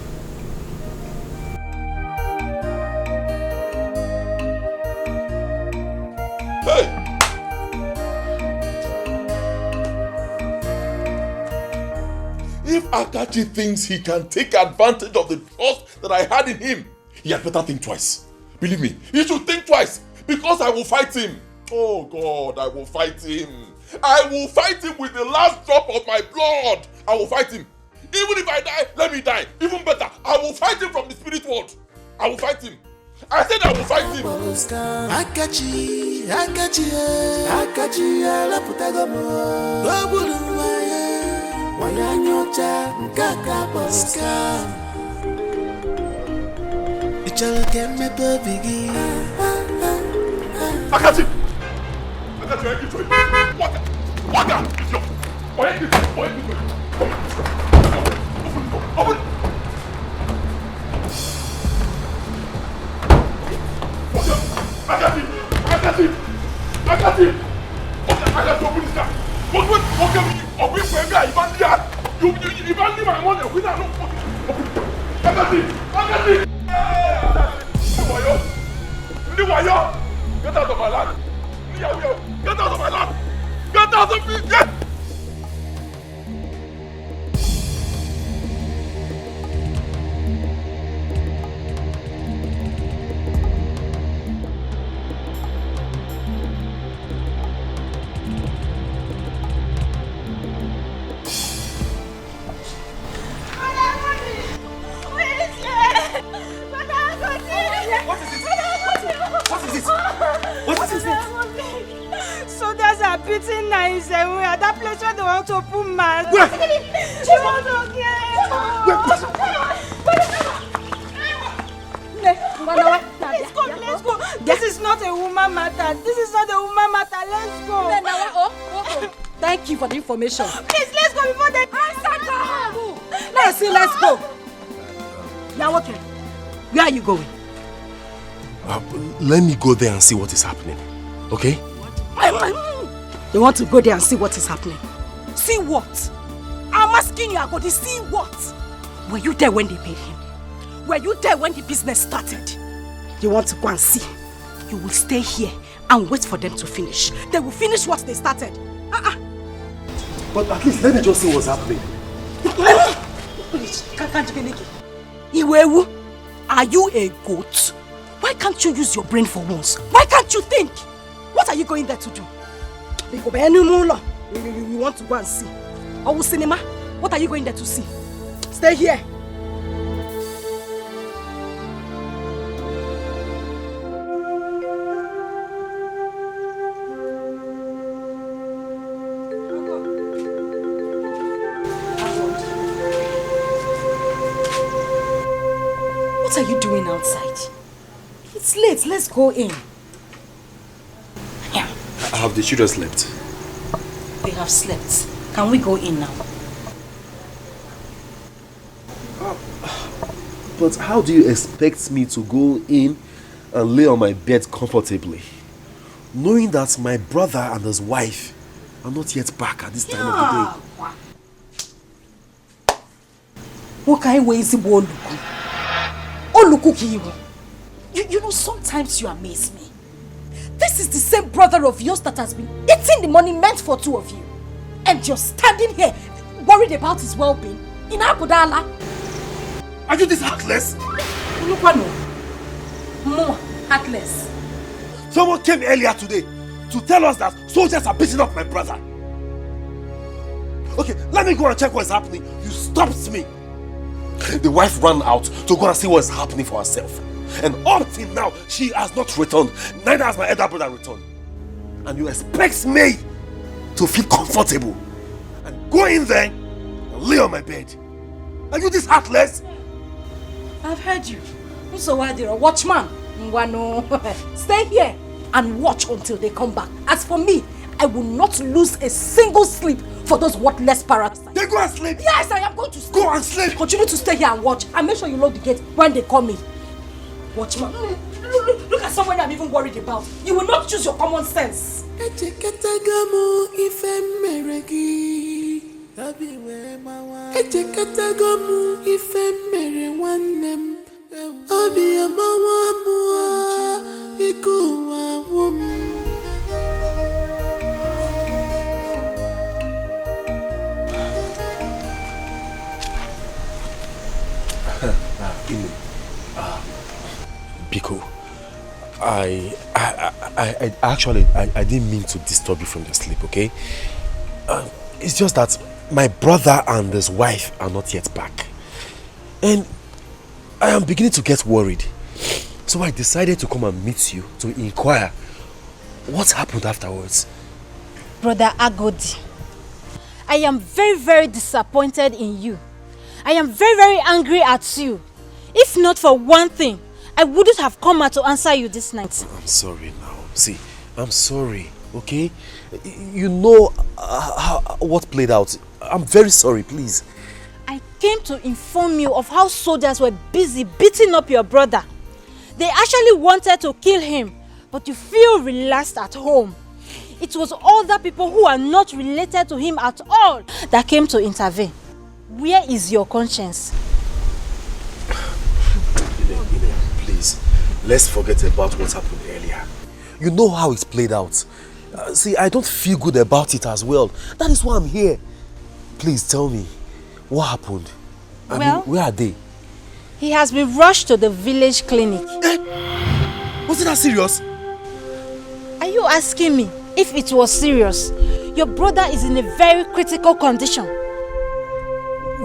If Akachi thinks he can take advantage of the trust that I had in him, he had better think twice. Believe me, he should think twice, because I will fight him. Oh God, I will fight him. I will fight him with the last drop of my blood. I will fight him. Even if I die, let me die. Even better, I will fight him from the spirit world. I will fight him. I said I will fight him. Akachi, wanyanyocha mkaka boska ichalke meto bigi Akachi I give you water yo open Akachi open this car. Open for a guy, you can't leave my money. We don't know. Akati! Get out of my land! Get out of my land! Get out of me! Get! Beating nice everywhere. That place where they want to put man. Where? She wants to Let's go. This is not a woman matter. This is not a woman matter. Let's go. Thank you for the information. Please, let's go before they Let's go. Now, okay. Where are you going? Let me go there and see what is happening. Okay? You want to go there and see what is happening? See what? I'm asking you, Agodi, see what? Were you there when they paid him? Were you there when the business started? You want to go and see? You will stay here and wait for them to finish. They will finish what they started. But at least let me just see what's happening. Iwewu, are you a goat? Why can't you use your brain for once? Why can't you think? What are you going there to do? You want to go and see? Or cinema? What are you going there to see? Stay here. What are you doing outside? It's late. Let's go in. Have the children slept? They have slept. Can we go in now? But how do you expect me to go in and lay on my bed comfortably, knowing that my brother and his wife are not yet back at this time of the day? What kind of way is it? You know, sometimes you amaze me. This is the same brother of yours that has been eating the money meant for two of you. And you're standing here worried about his well-being in Abudala. Are you this heartless? More heartless. Someone came earlier today to tell us that soldiers are beating up my brother. Okay, let me go and check what's happening. You stopped me. The wife ran out to go and see what's happening for herself. And up till now, she has not returned. Neither has my elder brother returned. And you expect me to feel comfortable and go in there and lay on my bed. Are you this heartless? I've heard you. Watchman, stay here and watch until they come back. As for me, I will not lose a single sleep for those worthless parasites. Then go and sleep. Yes, I am going to sleep. Go and sleep. Continue to stay here and watch. And make sure you lock the gate when they call me. Watchman, look at someone I'm even worried about. You will not choose your common sense. Biko, I didn't mean to disturb you from your sleep, okay? It's just that my brother and his wife are not yet back. And I am beginning to get worried. So I decided to come and meet you to inquire what happened afterwards. Brother Agodi, I am very, very disappointed in you. I am very, very angry at you. If not for one thing, I wouldn't have come out to answer you this night. I'm sorry now. See, I'm sorry, okay? You know what played out. I'm very sorry, please. I came to inform you of how soldiers were busy beating up your brother. They actually wanted to kill him, but you feel relaxed at home. It was other people who are not related to him at all that came to intervene. Where is your conscience? Please, let's forget about what happened earlier. You know how it's played out. See, I don't feel good about it as well. That is why I'm here. Please tell me, what happened? I mean, where are they? He has been rushed to the village clinic. Was it that serious? Are you asking me if it was serious? Your brother is in a very critical condition.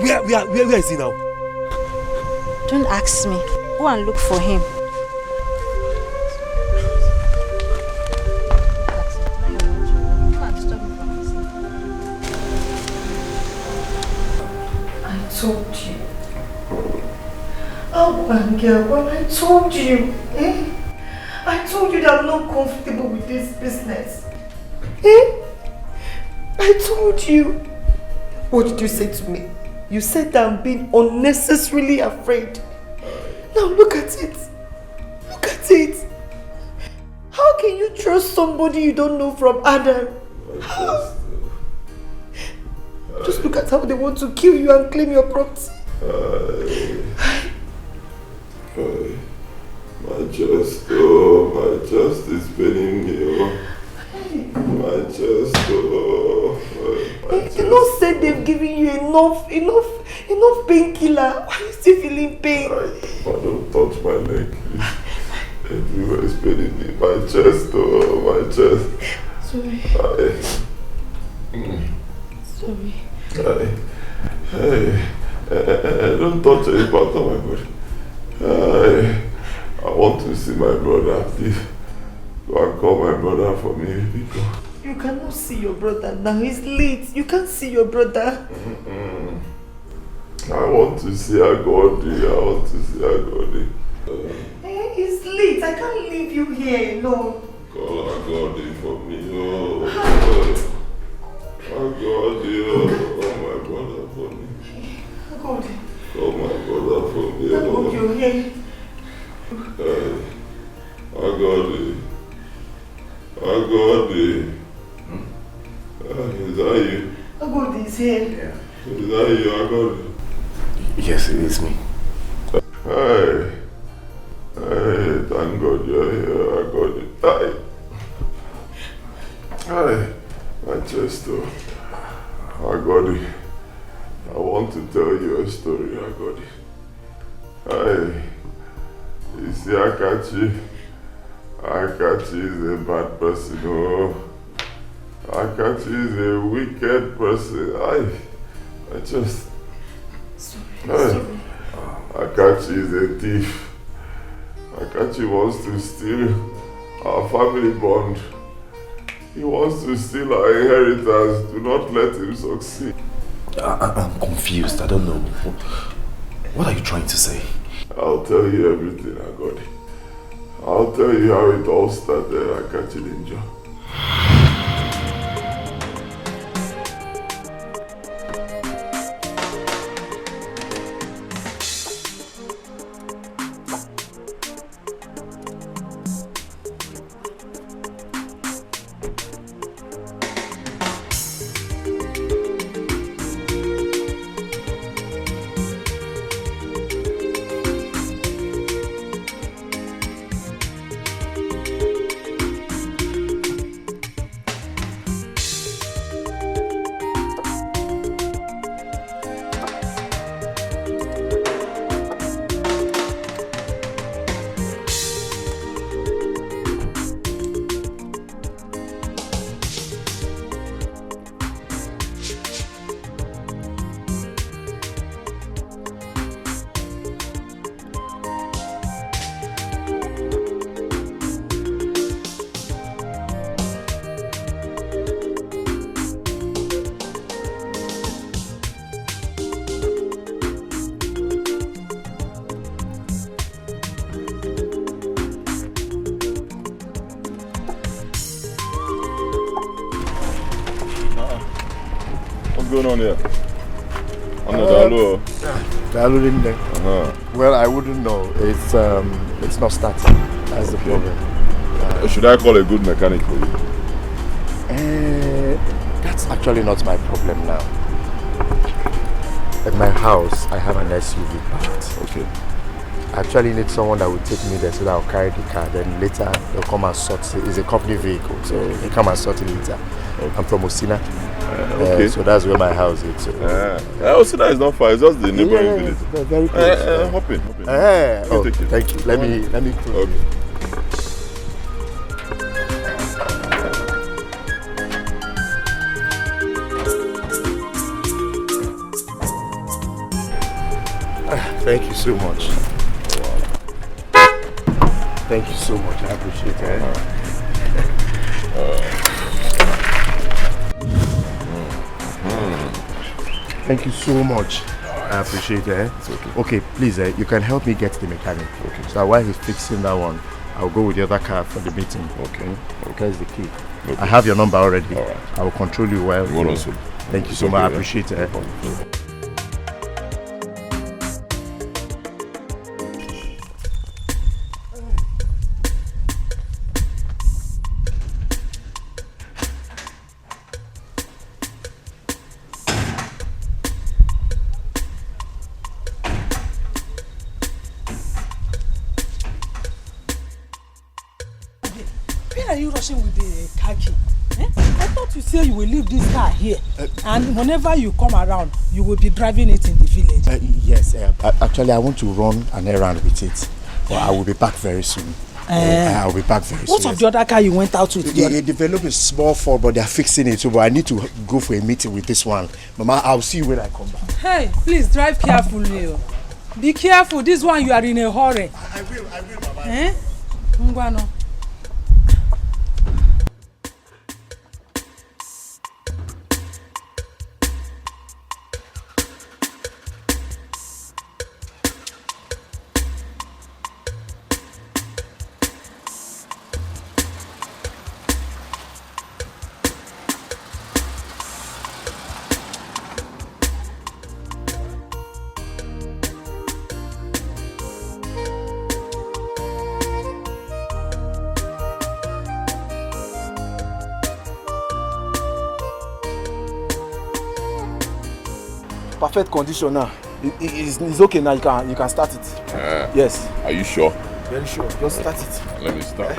Where is he now? Don't ask me. Go and look for him. I told you. Oh, my girl, well, I told you. I told you that I'm not comfortable with this business. I told you. What did you say to me? You said that I'm being unnecessarily afraid. Now look at it. Look at it. How can you trust somebody you don't know from Adam? How? Just look at how they want to kill you and claim your property. My chest is paining me. My chest, They not said they've given you enough painkiller. Why are you still feeling pain? Don't touch my leg, please. Everywhere is paining me. My chest, my chest. Sorry. Sorry. Hey, don't touch any part of my body. I want to see my brother, please. Go and call my brother for me. You cannot see your brother now. He's late. You can't see your brother. I want to see Agodi. He's late. I can't leave you here alone. Call Agodi for me. Agodi, call my brother for me. Agodi. Call my brother for me. Agodi, you're here. Agodi. Is that you? Agodi is here. Yeah. Is that you, Agodi? Yes, it is me. Hey, thank God you're here, Agodi. Hey, my chest, Agodi. I want to tell you a story, Agodi. Hey, you see Akachi? Akachi is a bad person, Akachi is a wicked person. I just... Sorry. Akachi is a thief. Akachi wants to steal our family bond. He wants to steal our inheritance. Do not let him succeed. I'm confused. I don't know. What are you trying to say? I'll tell you everything, Agodi. I'll tell you how it all started at Kachilinjo. Going on here? On the Dalu? Dalu in there. Well, I wouldn't know. It's not starting. That's the problem. Should I call a good mechanic for you? That's actually not my problem now. At my house, I have an SUV parked. Okay. I actually need someone that will take me there so that I'll carry the car. Then later, they'll come and sort it. It's a company vehicle, so they come and sort it later. Okay. I'm from Osina. Okay. So that's where my house is. So. Osina is not far. It's just the neighboring village. Very close. Hop in. Oh, thank you. Let me close. Okay. Thank you so much. Thank you so much. I appreciate it. Thank you so much. I appreciate it. Okay, please, you can help me get the mechanic. Okay. So while he's fixing that one, I'll go with the other car for the meeting. Okay. There's the key. Okay. I have your number already. All right. I will control you well. Thank you so much. I appreciate it. With the car key. I thought you said you will leave this car here and whenever you come around you will be driving it in the village. Yes, actually I want to run an errand with it, but I will be back very soon. I'll be back very soon. What of the other car you went out with? They developed a small fault, but they are fixing it, so but I need to go for a meeting with this one. Mama, I'll see you when I come back. Hey, please drive carefully. Be careful, this one you are in a hurry. I will, Mama. Ngwano. Perfect condition now. It's okay now. You can start it. Yes. Are you sure? Very sure. Just start it. Let me start.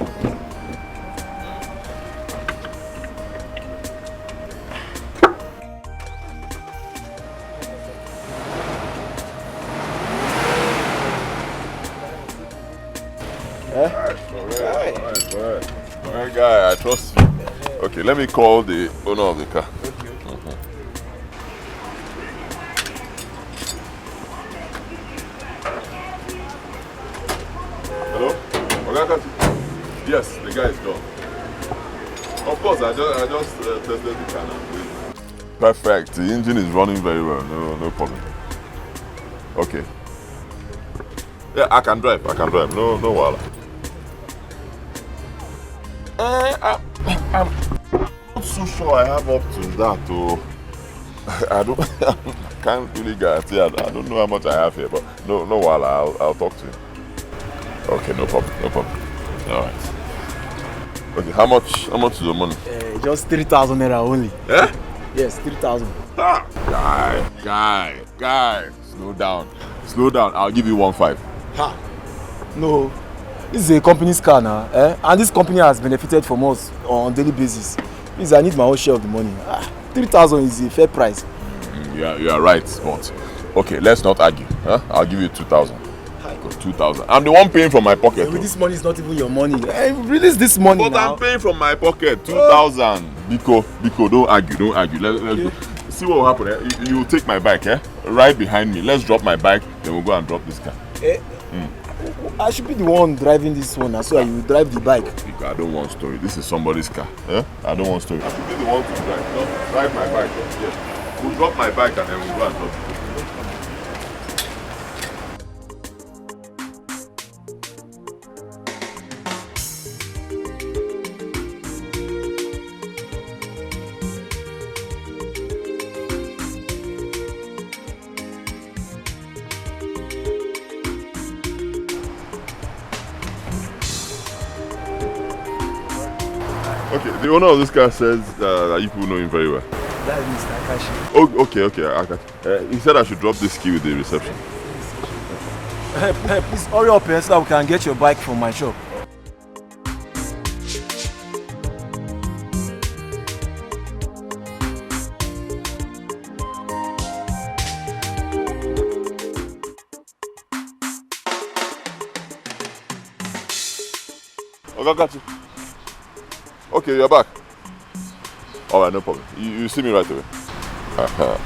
Alright, guy, I trust you. Okay, let me call the owner of the car. Hello? Yes, the guy is gone. Of course, I I just tested the car now. Perfect. The engine is running very well. No problem. Okay. Yeah, I can drive. No wala. I'm not so sure I have up to that though. I can't really guarantee. I don't know how much I have here, but no wala. I'll talk to you. Okay, no problem. All right. Okay, how much is the money? Just 3,000 naira only. Yeah? Yes, 3,000. Guy, slow down. I'll give you 1.5. Ha! No, this is a company's car now, and this company has benefited from us on a daily basis. Please, I need my own share of the money. 3,000 is a fair price. You are right, but okay, let's not argue. Huh? I'll give you 2,000. 2,000. I'm the one paying from my pocket. This money is not even your money. Release this money but now. I'm paying from my pocket. 2,000. Biko, don't argue. Let's go. See what will happen. You take my bike, right behind me. Let's drop my bike, then we'll go and drop this car. I should be the one driving this one, so you drive the bike. Biko, I don't want story. This is somebody's car. I don't want story. I should be the one to drive. No, drive my bike. Yes. We'll drop my bike and then we'll go and drop it. Okay, the owner of this car says that you people know him very well. That is Mr. Akashi. Oh, okay. He said I should drop this key with the reception. Hey, please hurry up so that we can get your bike from my shop. Okay, got you. Okay, you're back. Alright, no problem. You see me right away. Welcome.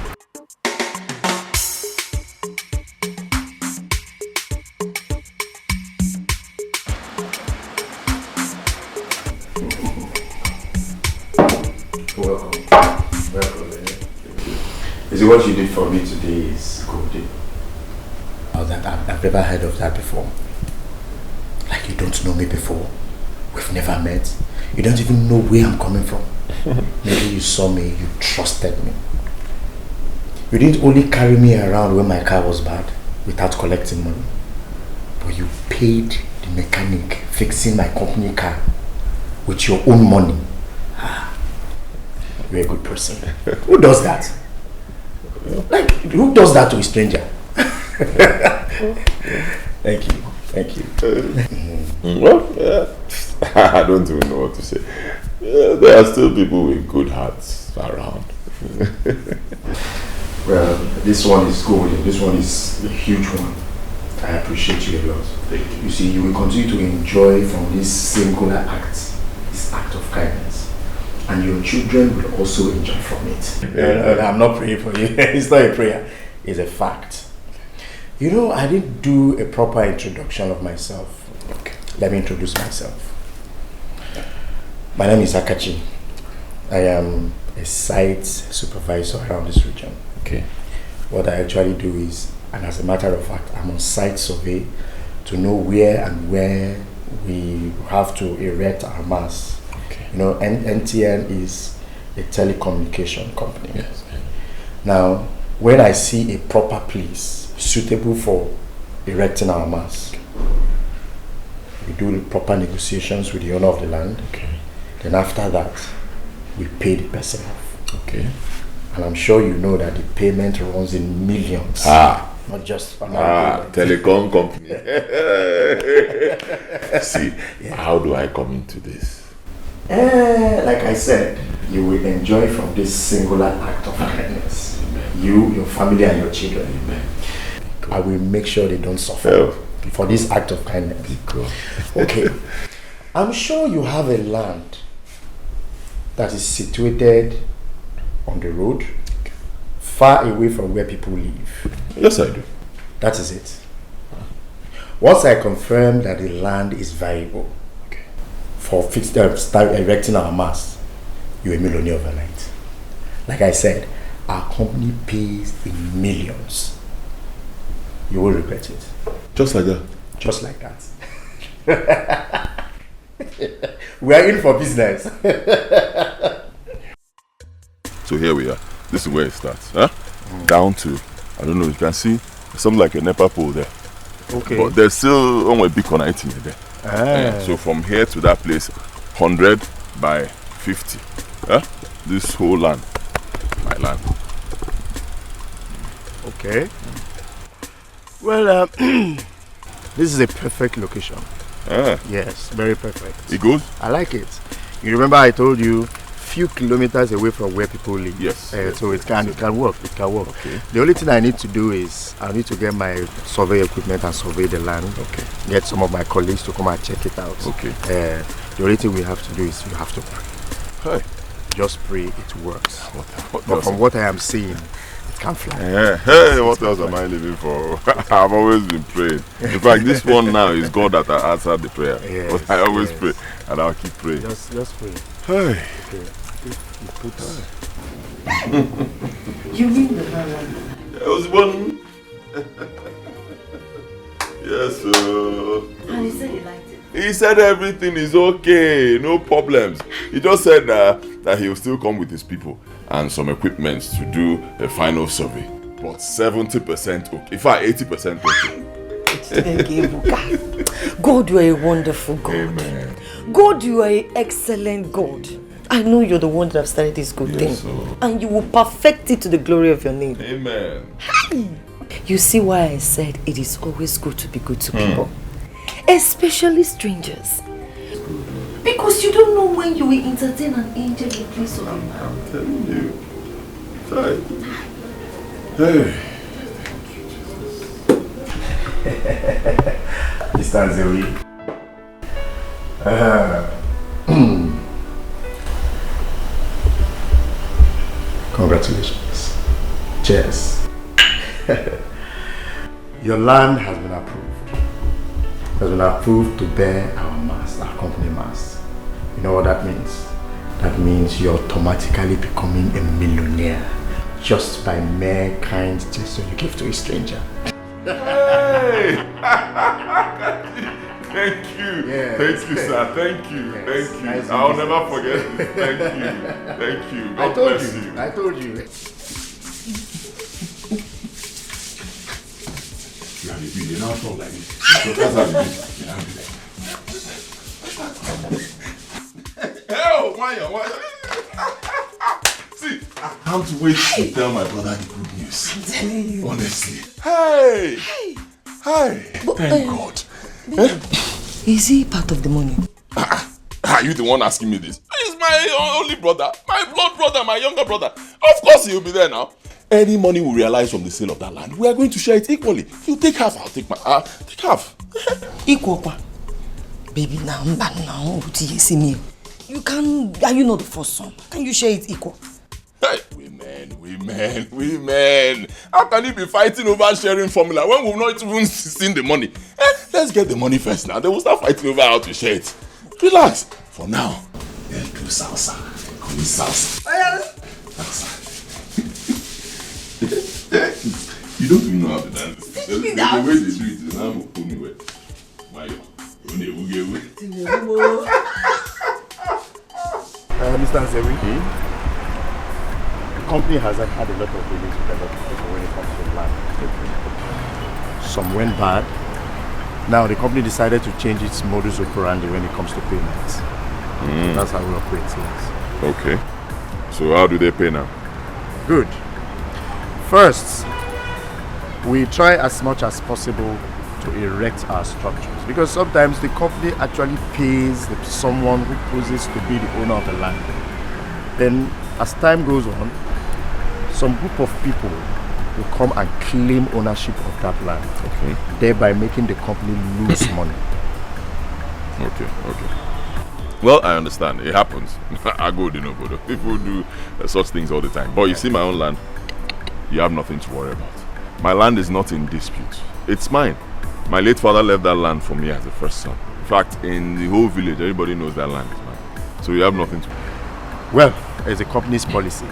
Is it what you did for me today is good? Oh, I've never heard of that before. Like you don't know me before. We've never met. You don't even know where I'm coming from. Maybe you saw me, you trusted me. You didn't only carry me around when my car was bad without collecting money, but you paid the mechanic fixing my company car with your own money. You're a good person. Who does that? Like, who does that to a stranger? Thank you. Well, I don't even know what to say. There are still people with good hearts around. Well, this one is golden. This one is a huge one. I appreciate you a lot. You see, you will continue to enjoy from this singular act, this act of kindness. And your children will also enjoy from it. I'm not praying for you. It's not a prayer. It's a fact. You know, I didn't do a proper introduction of myself. Okay. Let me introduce myself. My name is Akachi. I am a site supervisor around this region. Okay. What I actually do is, and as a matter of fact, I'm on site survey to know where we have to erect our masts. Okay. You know, NTN is a telecommunication company. Yes. Now, when I see a proper place suitable for erecting our masts, we do the proper negotiations with the owner of the land. Okay. Then after that, we pay the person off. Okay. And I'm sure you know that the payment runs in millions. Not just telecom company. See, how do I come into this? Like I said, you will enjoy from this singular act of kindness. You, your family, and your children. I will make sure they don't suffer for this act of kindness. Okay. I'm sure you have a land that is situated on the road, far away from where people live. Yes, I do. That is it. Once I confirm that the land is viable for erecting our mast, you're a millionaire overnight. Like I said, our company pays in millions. You will regret it. Just like that? Just like that. We are in for business. So here we are. This is where it starts. Huh? Down to, I don't know, you can see something like a NEPA pole there. Okay. But there's still only a big connecting there. So from here to that place, 100 by 50. Huh? This whole land, my land. Okay. Well, this is a perfect location. Yes, very perfect. It goes? I like it. You remember I told you few kilometers away from where people live. Yes. So it can work. It can work. Okay. The only thing I need to do is I need to get my survey equipment and survey the land. Okay. Get some of my colleagues to come and check it out. Okay. The only thing we have to do is you have to pray. Hey. Just pray, it works. What but from what I am seeing, it can fly. Hey, what else am I living for? I've always been praying. In fact, this one now is God that I answered the prayer. Yes, but I always pray, and I'll keep praying. Just pray. Hey. Okay. You put You mean the land? There was one. Yes, sir. And he said he liked it. He said everything is okay, no problems. He just said that he will still come with his people and some equipment to do a final survey. But 70% okay. In fact, 80% okay. God, you are a wonderful God. Amen. God, you are an excellent God. I know you're the one that have started this good thing. Sir. And you will perfect it to the glory of your name. Amen. Hey! You see why I said it is always good to be good to people. Especially strangers. Because you don't know when you will entertain an angel in place of a man. I'm telling you. Sorry. Hey. Mr. Zewi. Congratulations. Cheers. Your land has been approved. Has been approved to bear our mast, our company mast. You know what that means? That means you're automatically becoming a millionaire just by mere kind gesture you give to a stranger. Hey! Thank you. Yes. Thank you, sir. Thank you. Yes. Thank you. Nice I'll business. never forget this. Thank you. Thank you. God I told bless you. I told you. You have a bill. You now talk like this. So that's how it is. You have a bill. Oh, why? See, I can't wait to tell my brother the good news. I'm telling you. Honestly. Hey! Hi! Thank God. Is he part of the money? Are you the one asking me this? He's my only brother, my blood brother, my younger brother. Of course he'll be there now. Any money we realize from the sale of that land, we are going to share it equally. You take half, I'll take take half. Equal. Baby, now, you can. Are you not the first son? Can you share it equal? Hey, women. How can you be fighting over sharing formula when we've not even seen the money? Let's get the money first now. Then we'll start fighting over how to share it. Relax. For now, let's do salsa. Call it salsa. Salsa. You don't even know how to dance. The way they do it is now pull me wet. Why? Mr. Zewi, the company has had a lot of dealings with a lot of people when it comes to land. Some went bad. Now the company decided to change its modus operandi when it comes to payments. That's how we operate things. Okay. So how do they pay now? Good. First, we try as much as possible to erect our structures, because sometimes the company actually pays someone who poses to be the owner of the land. Then as time goes on, some group of people will come and claim ownership of that land, thereby making the company lose money. Okay. Well, I understand. It happens. I go, but people do such things all the time. But you see my own land, you have nothing to worry about. My land is not in dispute. It's mine. My late father left that land for me as the first son. In fact, in the whole village, everybody knows that land is mine. So you have nothing to worry. Well, as a company's policy,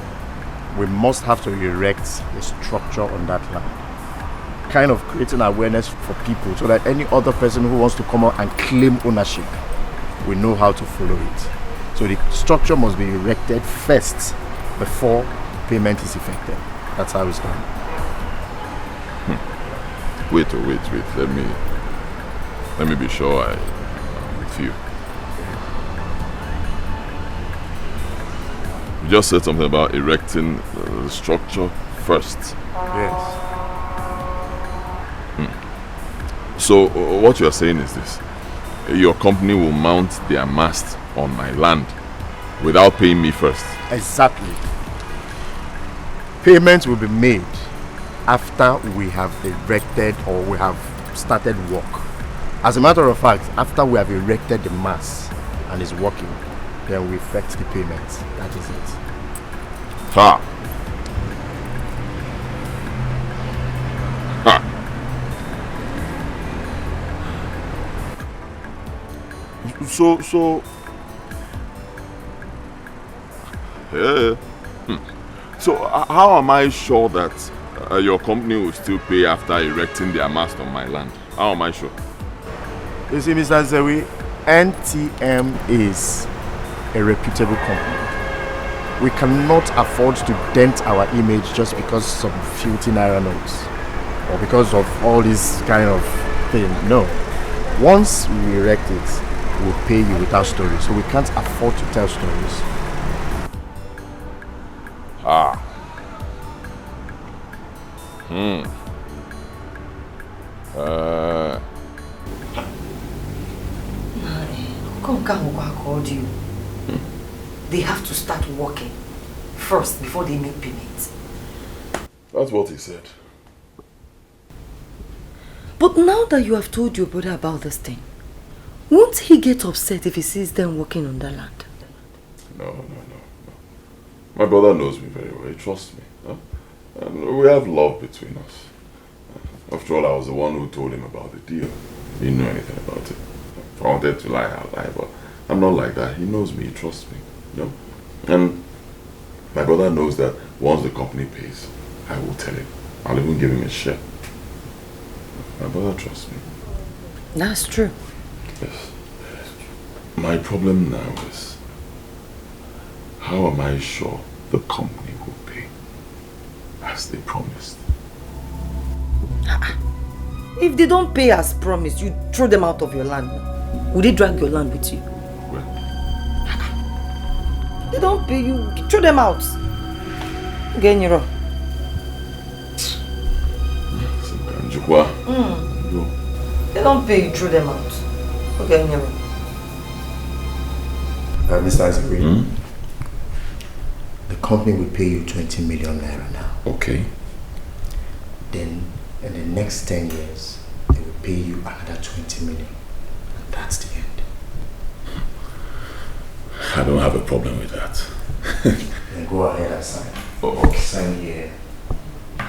we must have to erect a structure on that land. Kind of creating awareness for people so that any other person who wants to come out and claim ownership, we know how to follow it. So the structure must be erected first before payment is effected. That's how it's done. Wait. Let me be sure I'm with you. You just said something about erecting the structure first. Yes. So what you are saying is this: your company will mount their mast on my land without paying me first. Exactly. Payment will be made after we have erected or we have started work. As a matter of fact, after we have erected the mast and is working, then we effect the payment. That is it. Ha! Ha! So yeah. So how am I sure that your company will still pay after erecting their mast on my land? How am I sure? You see, Mr. Zewi, NTM is a reputable company. We cannot afford to dent our image just because some filthy naira notes or because of all this kind of thing. No. Once we erect it, we'll pay you without stories. So we can't afford to tell stories. Ah. Konka called you. They have to start working first before they make payments. That's what he said. But now that you have told your brother about this thing, won't he get upset if he sees them working on the land? No. My brother knows me very well. He trusts me. Huh? And we have love between us. After all, I was the one who told him about the deal. He didn't know anything about it. If I wanted to lie, I'll lie, but I'm not like that. He knows me, he trusts me. You know? And my brother knows that once the company pays, I will tell him. I'll even give him a share. My brother trusts me. That's true. Yes. My problem now is, how am I sure the company will pay as they promised? If they don't pay as promised, you throw them out of your land. Will they drag your land with you? Well. They don't pay you, throw them out. Genyiro. They don't pay you, throw them out. Okay, Genyiro. Mr. Azari, the company will pay you 20 million naira now. Okay. Then in the next 10 years, they will pay you another 20 million. And that's the end. I don't have a problem with that. Then go ahead and sign. Oh, okay. Sign here.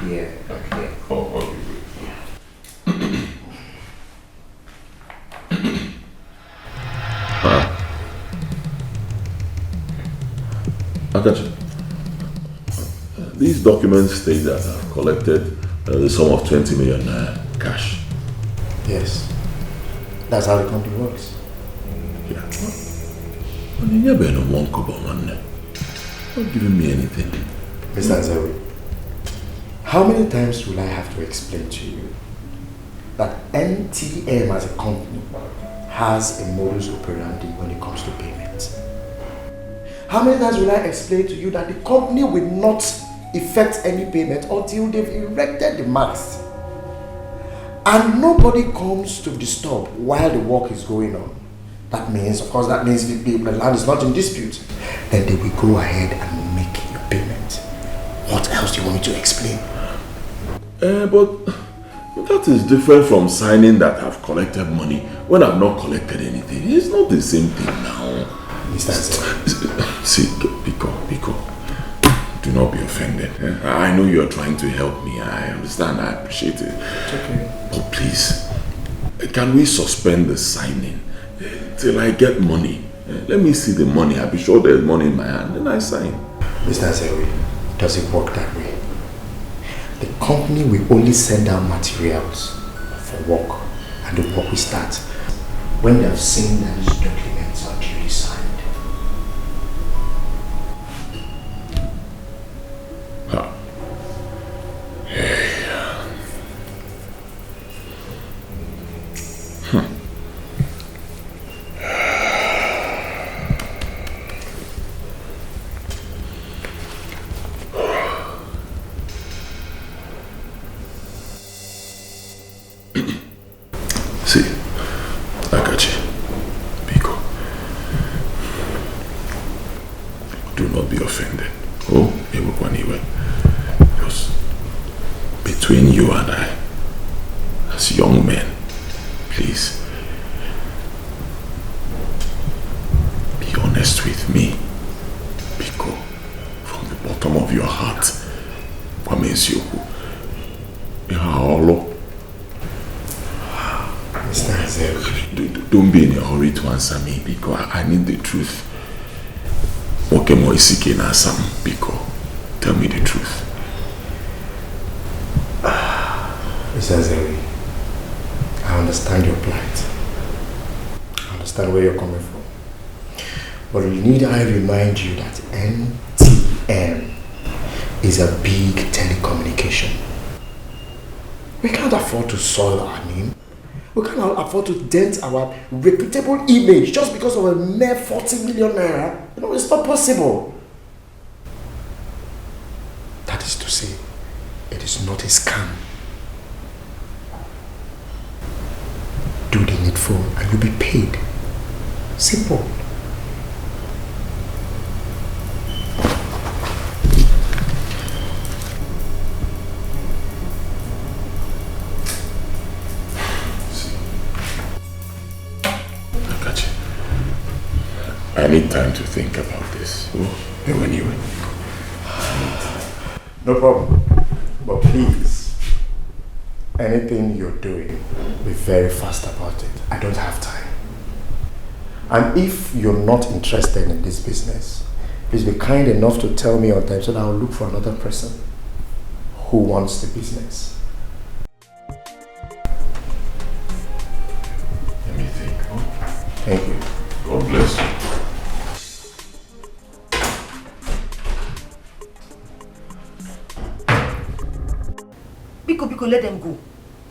Here. Okay. Oh, okay. I got you. These documents state that I've collected the sum of 20 million cash. Yes. That's how the company works. Yeah. But you never know one kobo, man. Not giving me anything. Mr. Azawi, how many times will I have to explain to you that NTM as a company has a modus operandi when it comes to payment? How many times will I explain to you that the company will not effect any payment until they've erected the mast? And nobody comes to disturb while the work is going on. That means, of course, the land is not in dispute. Then they will go ahead and make your payment. What else do you want me to explain? But that is different from signing that I've collected money when I've not collected anything. It's not the same thing now. See, Biko, do not be offended. I know you're trying to help me. I understand. I appreciate it. It's okay. But please, can we suspend the signing till I get money? Let me see the money. I'll be sure there's money in my hand. Then I sign. Mr. Zewi, does it work that way? The company will only send out materials for work, and the work will start when they have seen that these documents are duly signed. See, Akachi, Biko, do not be offended. Oh, anyway. Because between you and I, as young men, please, be honest with me. Biko, from the bottom of your heart, don't be in a hurry to answer me, because I need the truth. Okay, Moisike na Sam, Biko, tell me the truth. Mr. Zewi, I understand your plight. I understand where you're coming from. But need I remind you that NTM is a big telecommunication. We can't afford to soil our name. We cannot afford to dent our reputable image just because of a mere 40 million naira. You know, it's not possible. That is to say, it is not a scam. Do the needful and you'll be paid. Simple. I need time to think about this. Oh, anyway. No problem. But please, anything you're doing, be very fast about it. I don't have time. And if you're not interested in this business, please be kind enough to tell me on time so that I'll look for another person who wants the business. Let me think. Oh. Thank you. God bless you. Biko, let them go.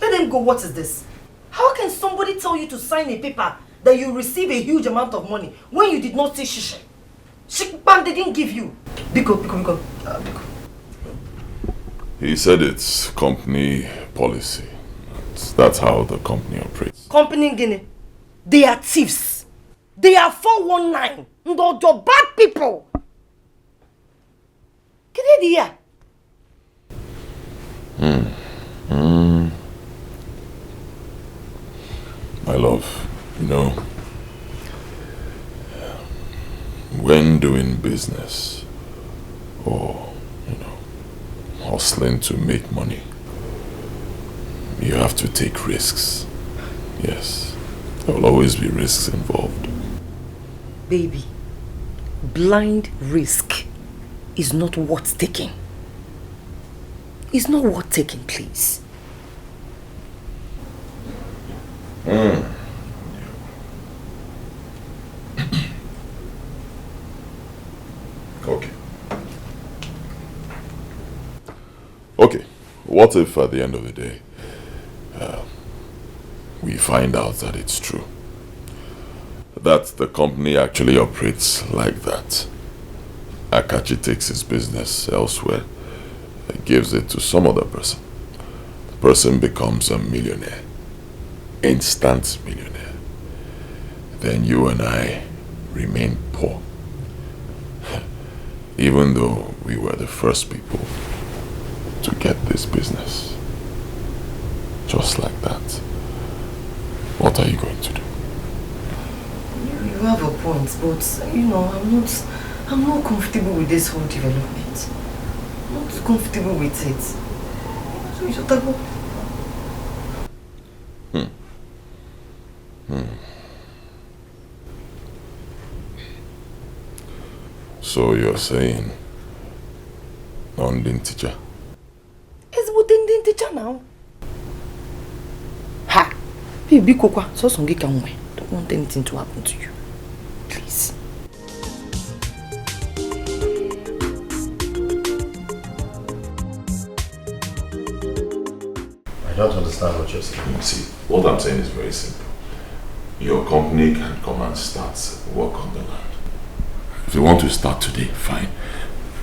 Let them go. What is this? How can somebody tell you to sign a paper that you receive a huge amount of money when you did not say shishi? Shikban, they didn't give you. Biko. He said it's company policy. That's how the company operates. Company Guinea. They are thieves. They are 419. They're bad people. Get it here. My love, you know, when doing business or, hustling to make money, you have to take risks. Yes, there will always be risks involved. Baby, blind risk is not worth taking. It's not worth taking, please. Okay. What if at the end of the day, we find out that it's true? That the company actually operates like that. Akachi takes his business elsewhere and gives it to some other person. The person becomes a millionaire. Instant millionaire. Then you and I remain poor. Even though we were the first people to get this business. Just like that. What are you going to do? You have a point, but I'm not comfortable with this whole development. I'm not comfortable with it. So you should go. So you're saying non-din teacher? It's what din teacher now. Ha! Baby Kokwa, so some can wait. Don't want anything to happen to you. Please. I don't understand what you're saying. See, what I'm saying is very simple. Your company can come and start work on the land. If you want to start today, fine.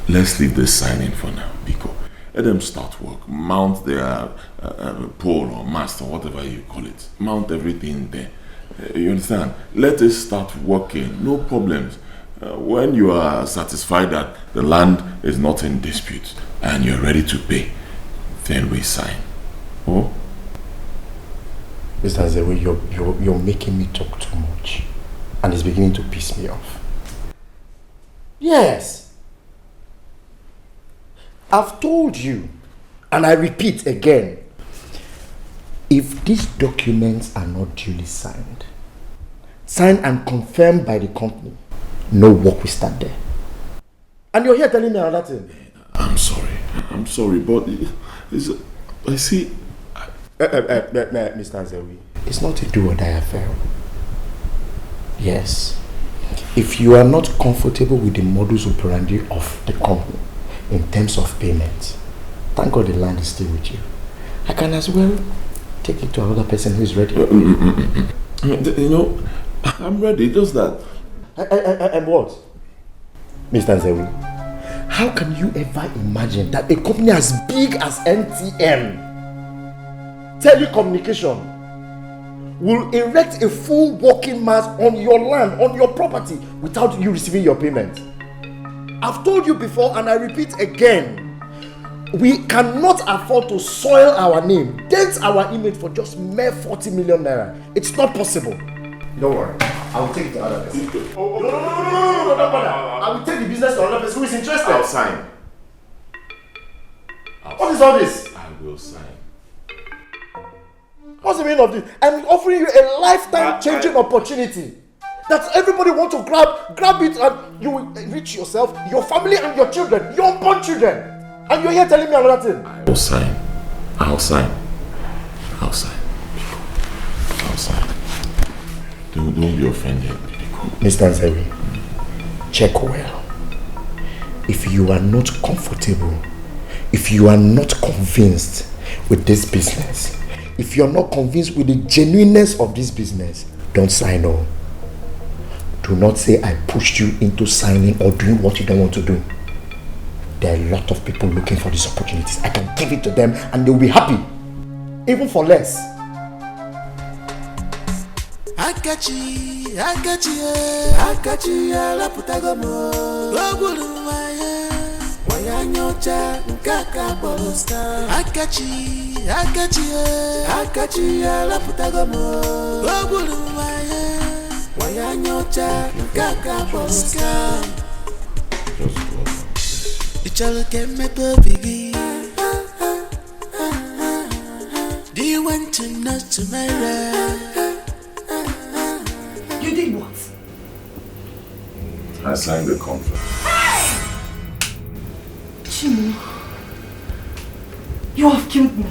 Let's leave this sign in for now, Biko. Let them start work. Mount their pole or mast or whatever you call it. Mount everything there. You understand? Let us start working. No problems. When you are satisfied that the land is not in dispute and you're ready to pay, then we sign. Oh? Mr. Zewe, you're making me talk too much. And it's beginning to piss me off. Yes. I've told you, and I repeat again, if these documents are not duly signed and confirmed by the company, no work will start there. And you're here telling me another thing. I'm sorry, but I see... Mr. Zewe, it's not a do or die affair. Yes. If you are not comfortable with the modus operandi of the company in terms of payment, thank God the land is still with you. I can as well take it to another person who is ready. You know, I'm ready, just that. And what? Mr. Zewe, how can you ever imagine that a company as big as NTM Telecommunication will erect a full working mass on your land, on your property, without you receiving your payment? I've told you before and I repeat again, we cannot afford to soil our name, dent our image for just mere 40 million naira. It's not possible. Don't worry, I will take it to another person. No, don't bother. I will take the business to another person who is interested. I'll sign. What is all this? I will sign. What's the meaning of this? I'm offering you a lifetime changing opportunity that everybody wants to grab it, and you will enrich yourself, your family and your children, your unborn children. And you're here telling me another thing. I'll sign. Don't be offended. Mr. Zewe, check well. If you are not comfortable, if you are not convinced with this business, if you're not convinced with the genuineness of this business, don't sign on. Do not say I pushed you into signing or doing what you don't want to do. There are a lot of people looking for these opportunities. I can give it to them and they'll be happy, even for less. Akachi, ala putagomo. Logulu waya nyocha nkaka bolosta. Akachi, ala putagomo. Logulu waya nyocha nkaka bolosta. Ichalo keme to bigi. Do you want to know tomorrow? You did what? I signed the contract. Chimu, you have killed me.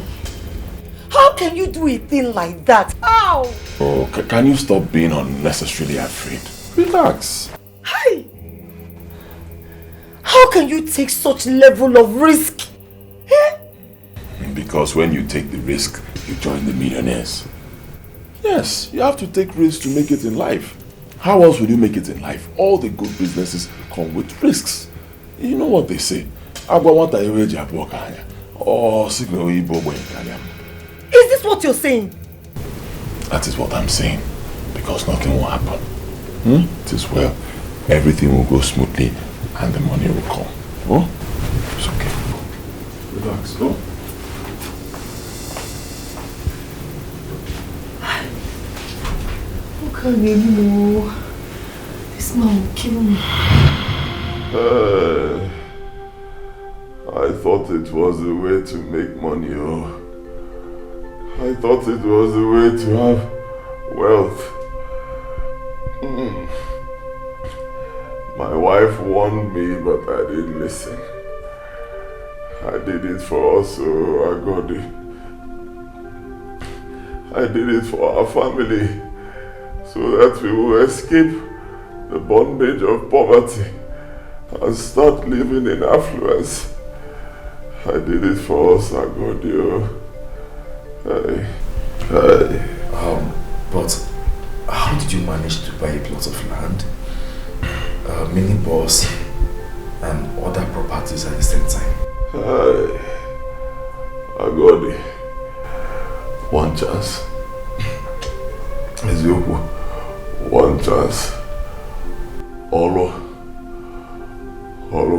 How can you do a thing like that? How? Oh, can you stop being unnecessarily afraid? Relax. Hi! How can you take such level of risk? Because when you take the risk, you join the millionaires. Yes, you have to take risks to make it in life. How else would you make it in life? All the good businesses come with risks. You know what they say? Is this what you're saying? That is what I'm saying. Because nothing will happen. It is well. Everything will go smoothly and the money will come. Oh? It's okay. Relax. Oh? This man will kill me. I thought it was the way to make money, oh. I thought it was the way to have wealth. My wife warned me, but I didn't listen. I did it for us, Agodi. I did it for our family, so that we will escape the bondage of poverty and start living in affluence. I did it for us, Agodi. But how did you manage to buy a plot of land, a mini bus, and other properties at the same time? Agodi, one chance. Ezeoku, one chance. Olo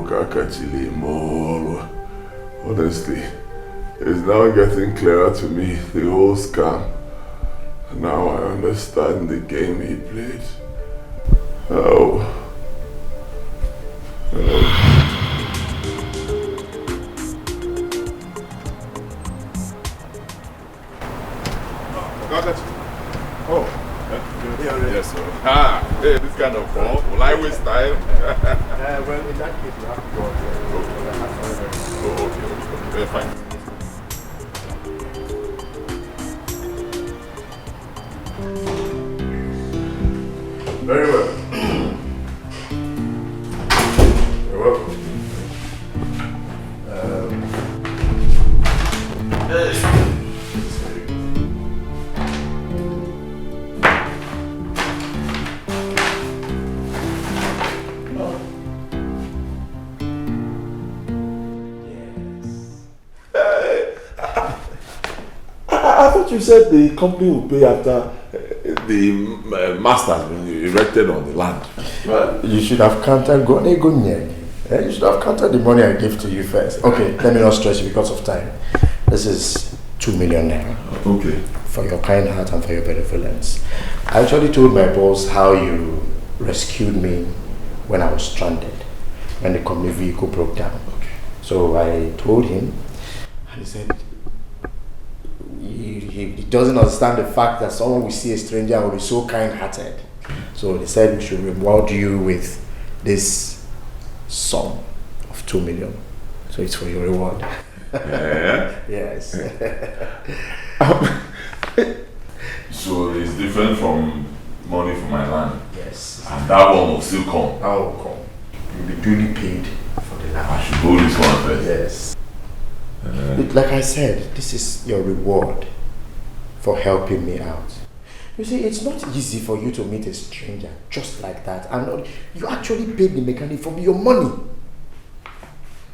kakachili mo. Honestly, it's now getting clearer to me, the whole scam. Now I understand the game he played. Yes, sir. Hey, this kind of ball. Will I waste time? Well, in that case, you have to go out there. Okay, fine. Very well. You're welcome. I thought you said the company will pay after the master has been erected on the land. Well, you should have counted you should have counted the money I gave to you first. Okay, let me not stress you because of time. This is 2 million naira. Okay. For your kind heart and for your benevolence. I actually told my boss how you rescued me when I was stranded, when the company vehicle broke down. Okay. So I told him, and he said he doesn't understand the fact that someone will see a stranger and will be so kind-hearted. So they said we should reward you with this sum of 2 million. So it's for your reward. Yeah? Yes. So it's different from money for my land? Yes. And that one will still come? That will come. You'll be duly paid for the land. I should hold this one first? Yes. Like I said, this is your reward for helping me out. You see, it's not easy for you to meet a stranger just like that. And you actually paid the mechanic for your money.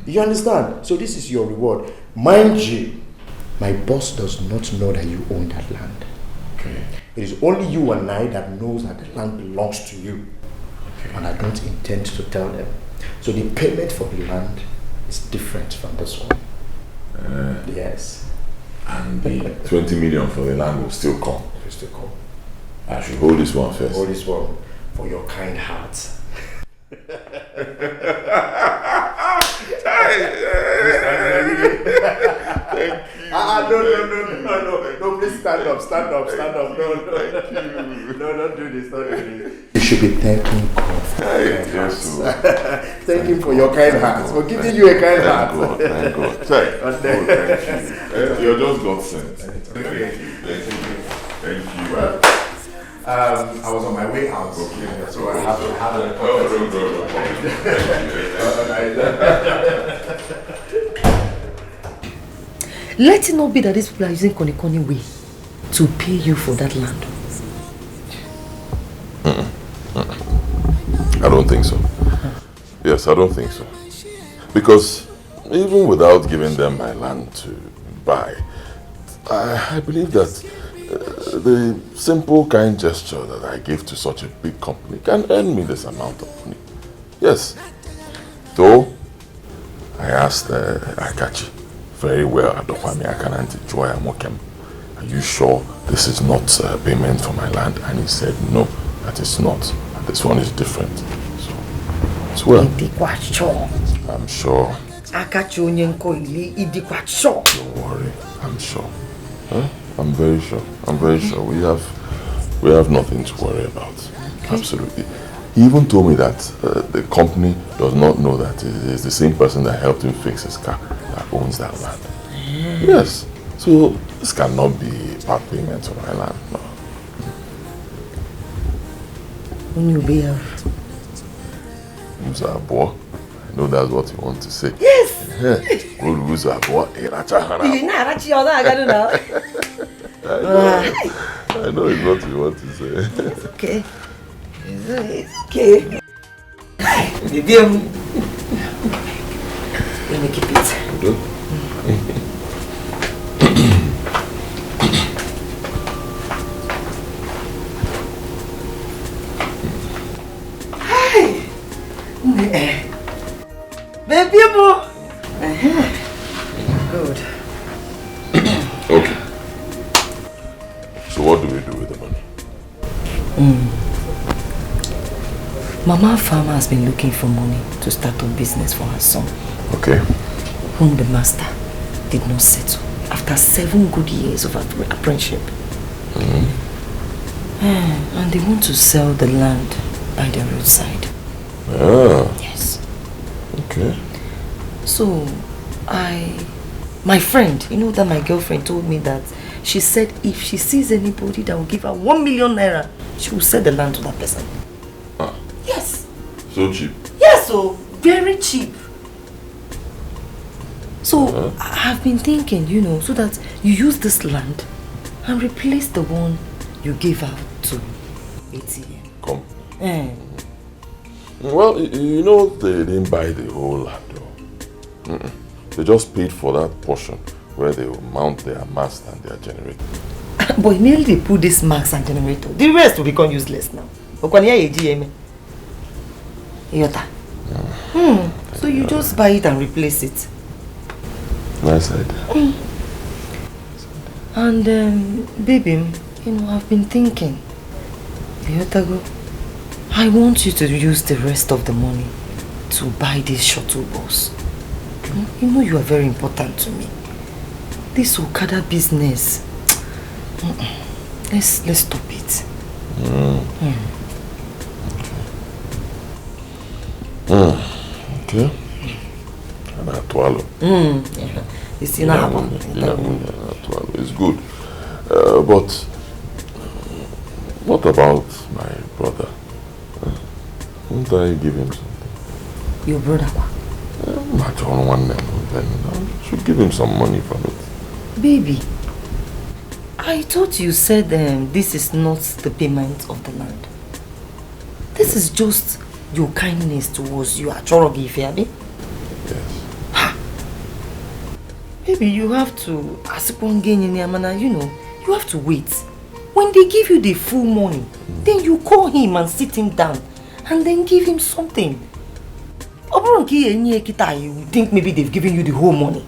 You understand? So this is your reward. Mind you, my boss does not know that you own that land. Okay. It is only you and I that knows that the land belongs to you. Okay. And I don't intend to tell them. So the payment for the land is different from this one. Yes. And the 20 million for the land will still come? It will still come. I should hold this one first? Hold this one for your kind heart. Thank you. No, please stand up. No, Thank you. No, don't do this. You should be thanking God for your kind heart. Thank him for your kind heart, for giving you a kind heart. Thank God. Thank you. You're just God sent. Thank you. I was on my way out, so I have a Let it not be that these people are using Koni way to pay you for that land. I don't think so. Yes, I don't think so. Because even without giving them my land to buy, I believe that the simple kind gesture that I give to such a big company can earn me this amount of money. Yes. Though, I asked Akachi very well, Adokwami Akananti Joy Amokem, are you sure this is not payment for my land? And he said, no, that is not. And this one is different. So, it's well. I'm sure. Akachi sure. Don't worry, I'm sure. Huh? I'm very sure. We have nothing to worry about. Okay. Absolutely. He even told me that the company does not know that it is the same person that helped him fix his car that owns that land. Yes. So this cannot be part payment on my land. No. When you be out. Boy. I know that's what you want to say. Yes. Good boy. I know it's what you want to say. It's okay. It's okay. Baby, let me keep it. Hi. Baby, good. Okay. So what do we do with the money? Mama Farmer has been looking for money to start a business for her son. Okay. Whom the master did not settle after 7 good years of apprenticeship. And they want to sell the land by the roadside. Yes. Okay. So, my friend, you know that my girlfriend told me that she said if she sees anybody that will give her 1 million naira, she will sell the land to that person. Yes. So cheap? Yes, so very cheap. So I have been thinking, you know, so that you use this land and replace the one you gave out to ATM. Come. Well, you know, they didn't buy the whole land though. They just paid for that portion where they will mount their mast and their generator. But immediately they put this mast and generator, the rest will become useless now. So you just buy it and replace it. Nice idea. And baby, you know, I've been thinking, I want you to use the rest of the money to buy this shuttle bus. You know you are very important to me. This Okada business, let's stop it. Okay. It's enough. It's good. But what about my brother? Won't I give him something? Your brother? I should give him some money from it. Baby, I thought you said this is not the payment of the land. This is just your kindness towards you. Yes. Baby, you have to, you know, you have to wait. When they give you the full money, then you call him and sit him down and then give him something. You think maybe they've given you the whole money.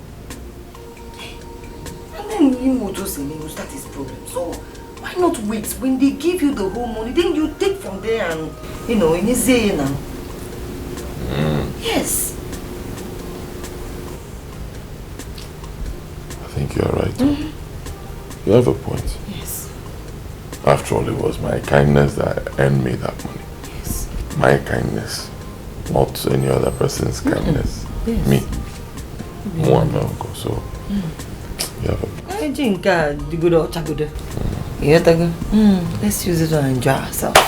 And then he will just start his problem. So why not wait? When they give you the whole money, then you take from there and, you know, in his say now. Yes. I think you're right. You have a point. Yes. After all, it was my kindness that earned me that money. Yes. My kindness. Not any other person's kindness. Yes. Me. One uncle. So you have a let's use it to enjoy ourselves.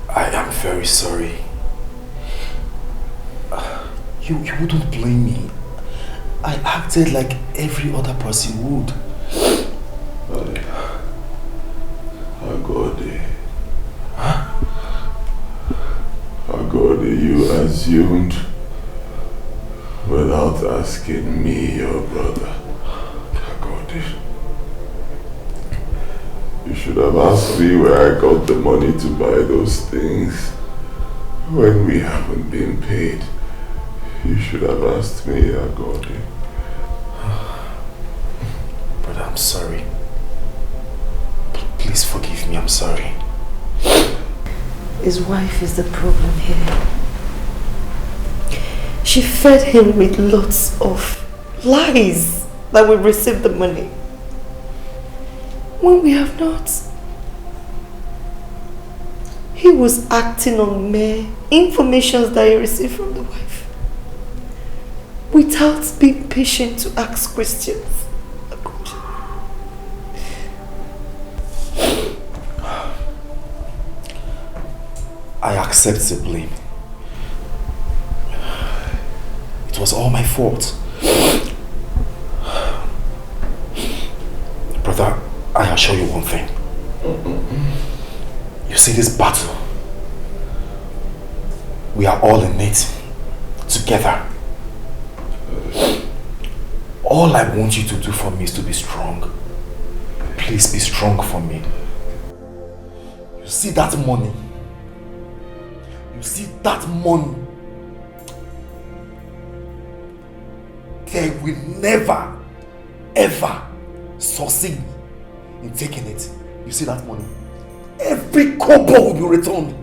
I am very sorry. You wouldn't blame me. I acted like every other person would. Agode, you assumed without asking me, your brother. Agode. You should have asked me where I got the money to buy those things when we haven't been paid. You should have asked me, Agode. Brother, I'm sorry. Please forgive me, I'm sorry. His wife is the problem here. She fed him with lots of lies that we received the money when we have not. He was acting on mere information that he received from the wife without being patient to ask questions. I accept the blame. It was all my fault. Brother, I assure you one thing. You see this battle? We are all in it together. All I want you to do for me is to be strong. Please be strong for me. You see that money? You see that money? They will never, ever succeed in taking it. You see that money? Every kobo will be returned.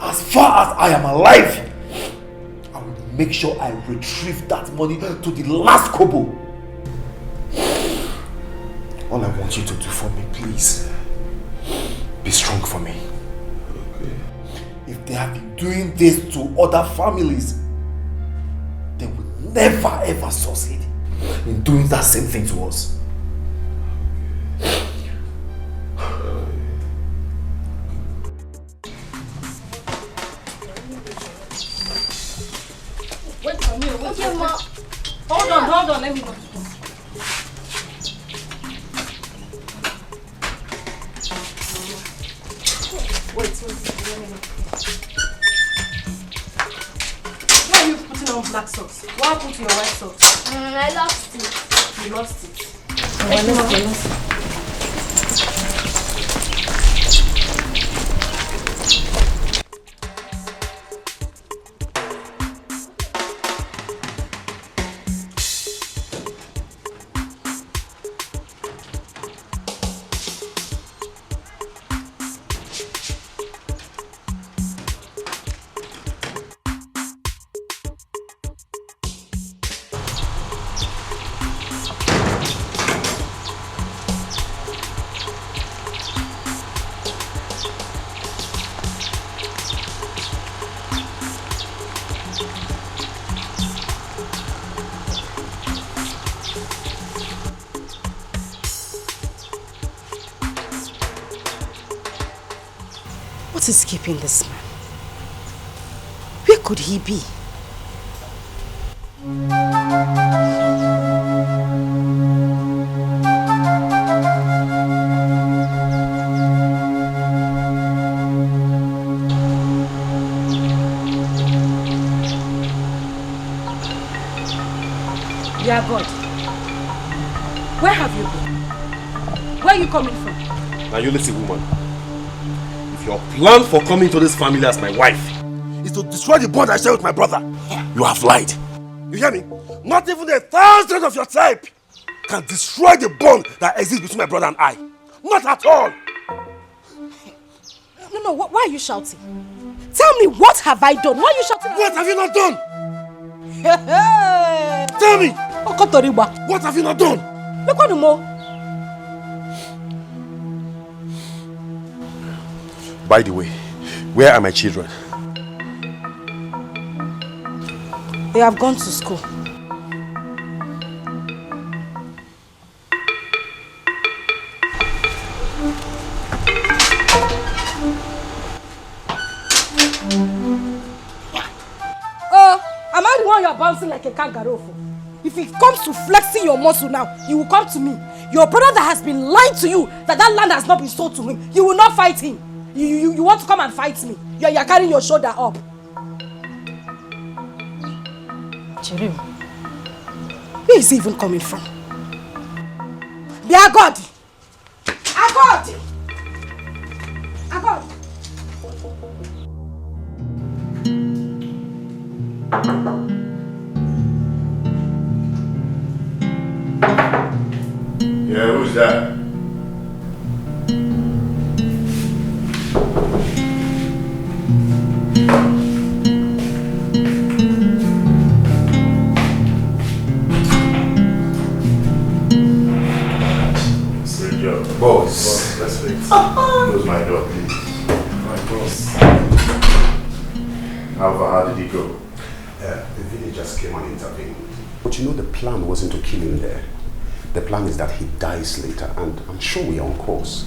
As far as I am alive, I will make sure I retrieve that money to the last kobo. All I want you to do for me, please, be strong for me. Okay. If they have been doing this to other families, they will never ever succeed in doing that same thing to us. Wait for me. Okay, ma. Hold on, let me go. Wait. Why are you putting on black socks? What happened to your white socks? I lost it. You lost it. What is keeping this man? Where could he be? Dear God, where have you been? Where are you coming from? Now you listen, woman. Your plan for coming to this family as my wife is to destroy the bond I share with my brother. You have lied. You hear me? Not even the 1,000 of your type can destroy the bond that exists between my brother and I. Not at all. No, why are you shouting? Tell me, what have I done? Why are you shouting? What have you not done? Tell me. What have you not done? Look what more. By the way, where are my children? They have gone to school. Oh, am I the one you are bouncing like a kangaroo for? If it comes to flexing your muscle now, you will come to me. Your brother that has been lying to you that land has not been sold to him. You will not fight him. You want to come and fight me. You're carrying your shoulder up. Cherim, where is he even coming from? Agodi! Agodi! Agodi! Yeah, who's that? Close my door, please. My boss. How did he go? The villagers came and intervened. But you know the plan wasn't to kill him there. The plan is that he dies later, and I'm sure we are on course.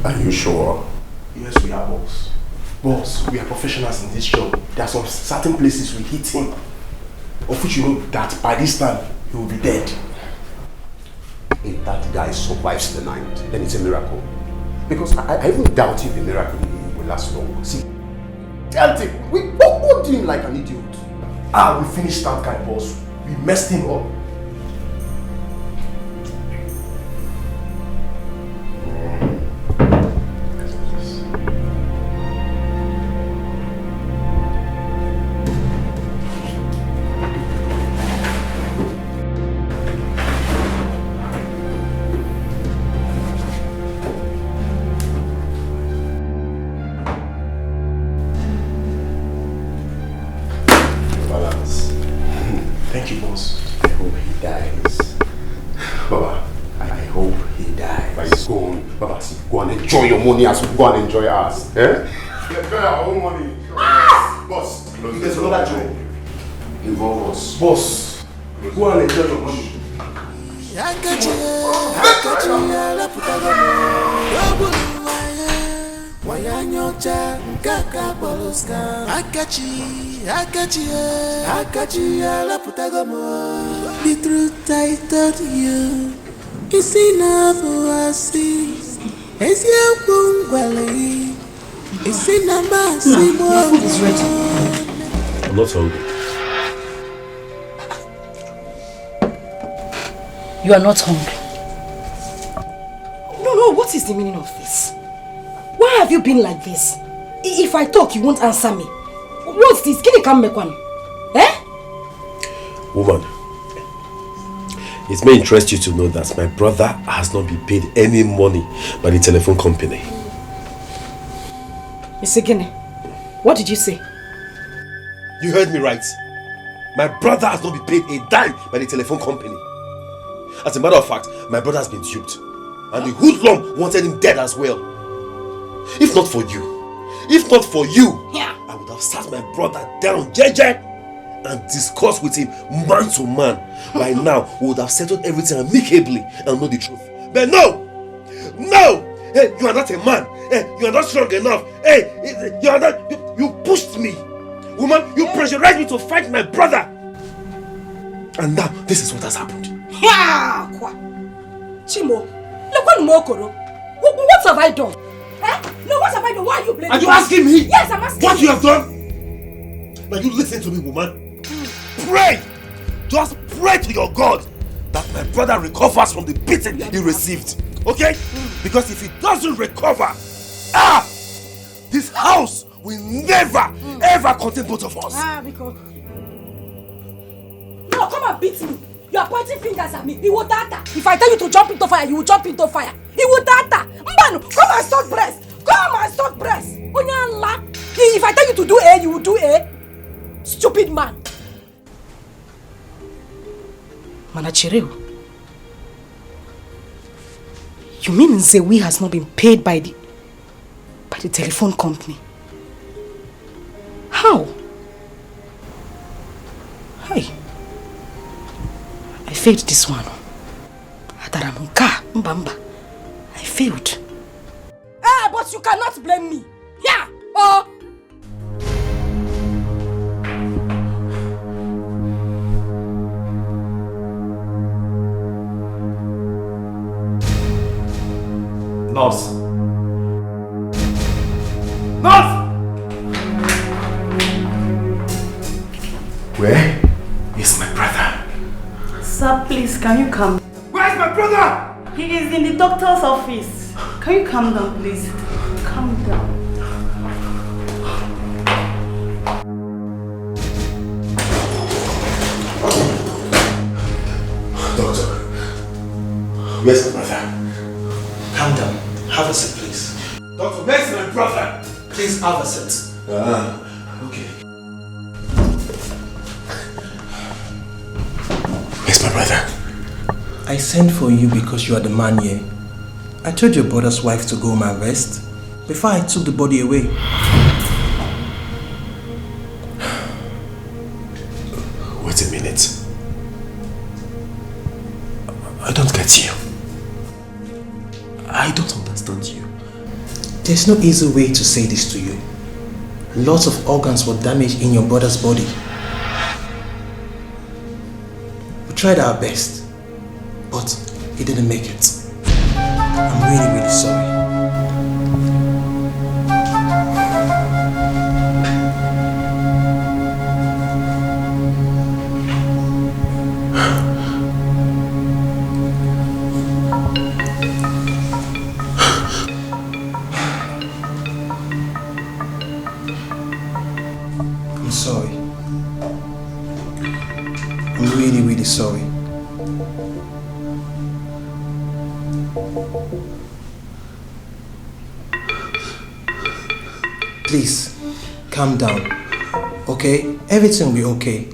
Are you sure? Yes, we are, boss. Boss, we are professionals in this job. There are some certain places we hit him, of which you know that by this time he will be dead. If that guy survives the night, then it's a miracle. Because I even doubt if the miracle will last long. See, tell him, we poked him like an idiot. We finished that guy, boss. We messed him up. Enjoy your money as we go and enjoy ours. Eh? We enjoy our own money. Ah! Boss, there's another job. Involve us. Boss, go and enjoy your money. The truth I told you is enough for us. Is ready. I'm not hungry. You are not hungry. No, what is the meaning of this? Why have you been like this? If I talk, you won't answer me. What's this? Can you come back one? Eh? Woman, it may interest you to know that my brother has not been paid any money by the telephone company. Mr. Gine, what did you say? You heard me right. My brother has not been paid a dime by the telephone company. As a matter of fact, my brother has been duped. And the hoodlum wanted him dead as well. If not for you, I would have sat my brother down, JJ, and discussed with him man to man. By now, we would have settled everything amicably and know the truth. But no! Hey, you are not a man. Hey, you are not strong enough. Hey, you are not. You pushed me. Woman, you pressurized me to fight my brother. And now, this is what has happened. Chimo, what have I done? No, what have I done? Why are you blaming me? Are you asking me? Yes, I'm asking what you have done? Now you listen to me, woman. Pray! Just pray to your God that my brother recovers from the beating he received. Okay? Because if he doesn't recover, this house will never, ever contain both of us. Because... No, come and beat me. You are pointing fingers at me. He will data. If I tell you to jump into fire, you will jump into fire. He will data. Mbano, come and stop breast. Come and stop breast. If I tell you to do A, you will do A. Stupid man. Manachireo. You mean Nzewi has not been paid by the telephone company? How? Hi. I failed this one. I failed. But you cannot blame me. Yeah. Oh. Nurse! Nurse! Where is my brother? Sir, please, can you come? Where is my brother? He is in the doctor's office. Can you calm down, please? Calm down. Doctor, where's my brother? Calm down. Have a seat, please. Doctor, where's my brother? Please have a seat. Okay. your brother? I sent for you because you are the man here. I told your brother's wife to go home and rest before I took the body away. Wait a minute. I don't get you. I don't understand you. There's no easy way to say this to you. Lots of organs were damaged in your brother's body. We tried our best, but he didn't make it. I'm really, really sorry. I'm sorry. I'm really, really sorry. Please, calm down, okay? Everything will be okay.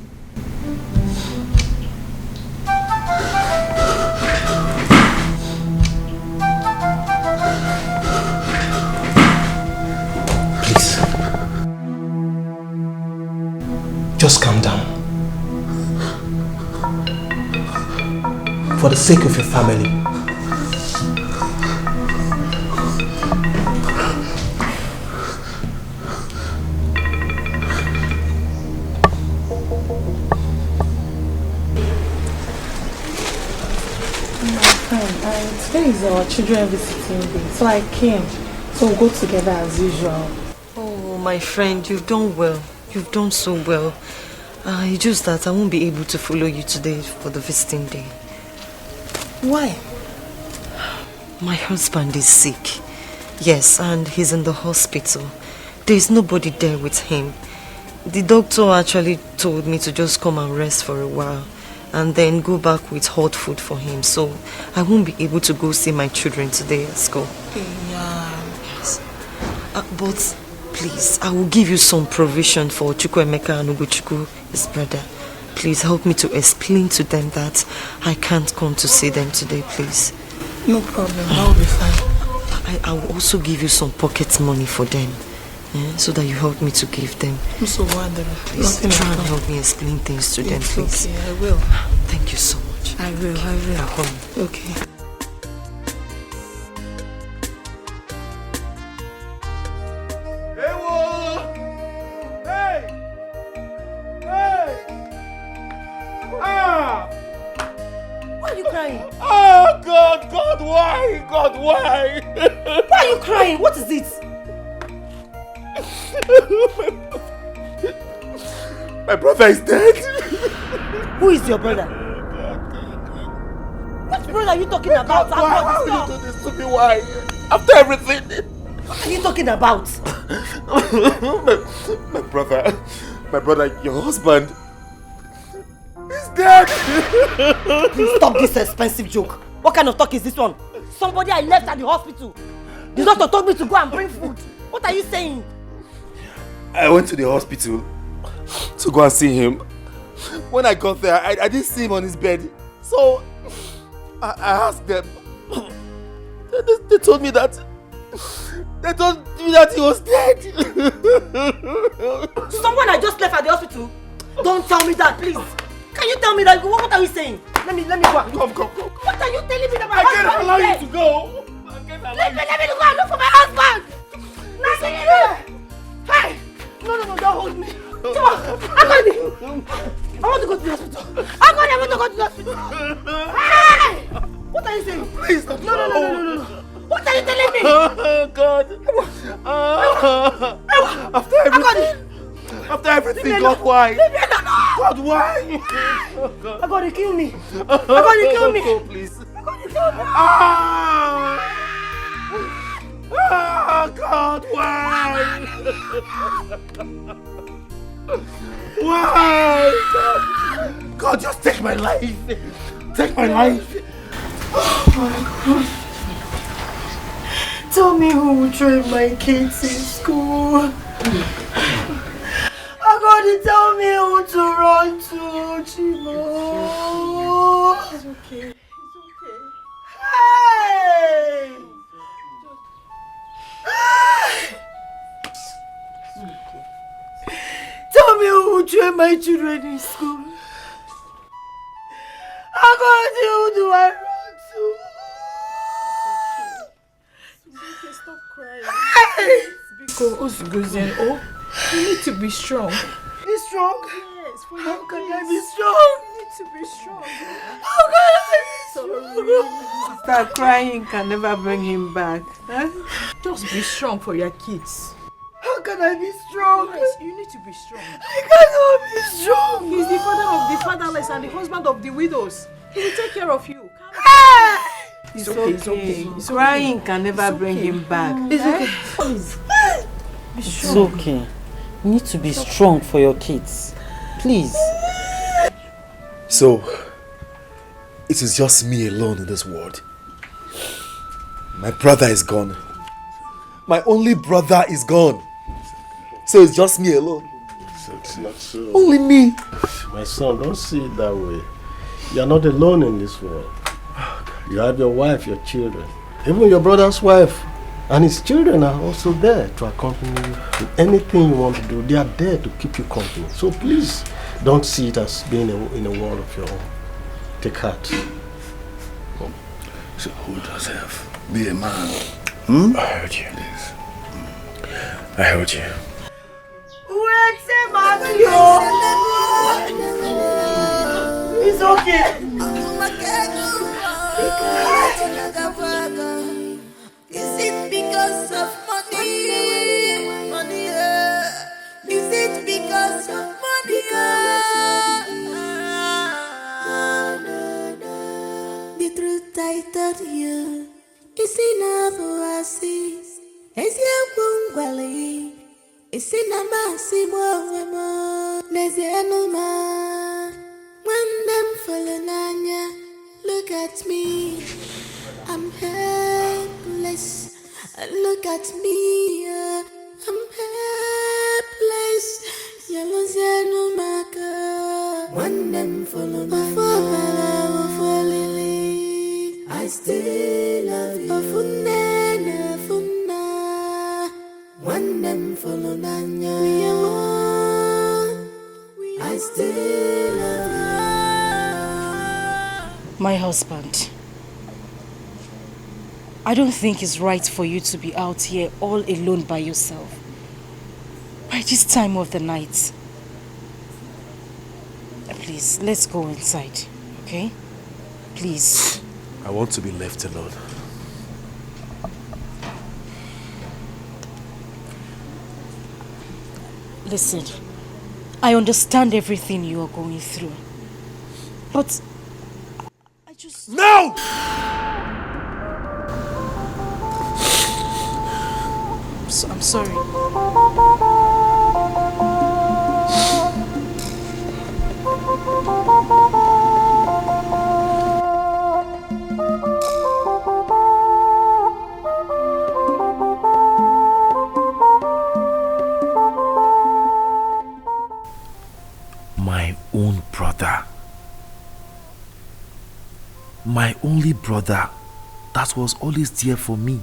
Please. Just calm down. For the sake of your family. Today is our children visiting day, so I came. So we'll go together as usual. Oh, my friend, you've done well. You've done so well. It's just that I won't be able to follow you today for the visiting day. Why? My husband is sick. Yes, and he's in the hospital. There's nobody there with him. The doctor actually told me to just come and rest for a while and then go back with hot food for him. So I won't be able to go see my children today at school. Yeah. Yes. But please, I will give you some provision for Chukwuemeka and Ugochukwu, his brother. Please help me to explain to them that I can't come to see them today, please. No problem, that will be fine. I will also give you some pocket money for them, so that you help me to give them. I'm so wonderful. Please try and help me explain things to them, please. Okay, I will. Thank you so much. I will. Okay. Why are you crying? Oh, God, why? God, why? Why are you crying? What is it? My brother is dead. Who is your brother? What brother are you talking about? Why will you do this to me? Why? After everything. What are you talking about? my brother, your husband, is dead. Please stop this expensive joke. What kind of talk is this one? Somebody I left at the hospital. The doctor told me to go and bring food. What are you saying? I went to the hospital to go and see him. When I got there, I didn't see him on his bed. So I asked them. They told me that he was dead. Someone I just left at the hospital? Don't tell me that, please. Can you tell me that? What are you saying? Let me go. Come. What are you telling me that my I husband can't allow is dead? you to go. Let me go and look for my husband. Hey! No, don't hold me. Come on, I want to go to the hospital. I want to go to the hospital. Hey! What are you saying? Please don't. No. What are you telling me? Oh, God. After everything, God, why? God, why? I'm gonna kill me. Go, please. God, why? Why? God, just take my life. Take my life. Oh my God. Tell me who will train my kids in school. I'm gonna tell me who to run to, Chimo. It's okay. Hey! Tell me who will train my children in school. Who do I run to? Stop crying. Hey! Because you need to be strong. Be strong? Yes, for how your can kids. I be strong? You need to be strong. How can I be strong? Start crying can never bring him back. Huh? Just be strong for your kids. How can I be strong? Yes, you need to be strong. I cannot be strong. He's the father of the fatherless and the husband of the widows. He will take care of you. It's okay. It's okay. It's crying can never bring him back. It's okay. Please. Be It's strong. okay. You need to be strong for your kids. Please. So, it is just me alone in this world. My brother is gone. My only brother is gone. So it's just me alone. Only me. My son, don't see it that way. You are not alone in this world. You have your wife, your children. Even your brother's wife and his children are also there to accompany you with anything you want to do. They are there to keep you company. So please, don't see it as being in a world of your own. Take heart. So who does have? Be a man. I heard you. I heard you. It's okay. Is it because of money? Is it because of money? The truth I told you is enough oasis. Is your wungwali? Is in a massive woman. There's no man. When them fallen on ya, look at me. I'm helpless. Look at me. I'm helpless. Yellow no maka. When them fallen on ya, I still love you. When them fallen on ya, I still love you. My husband, I don't think it's right for you to be out here all alone by yourself by this time of the night. Please, let's go inside, okay? Please. I want to be left alone. Listen, I understand everything you are going through, but I just... No! I'm sorry. My own brother. My only brother that was always there for me.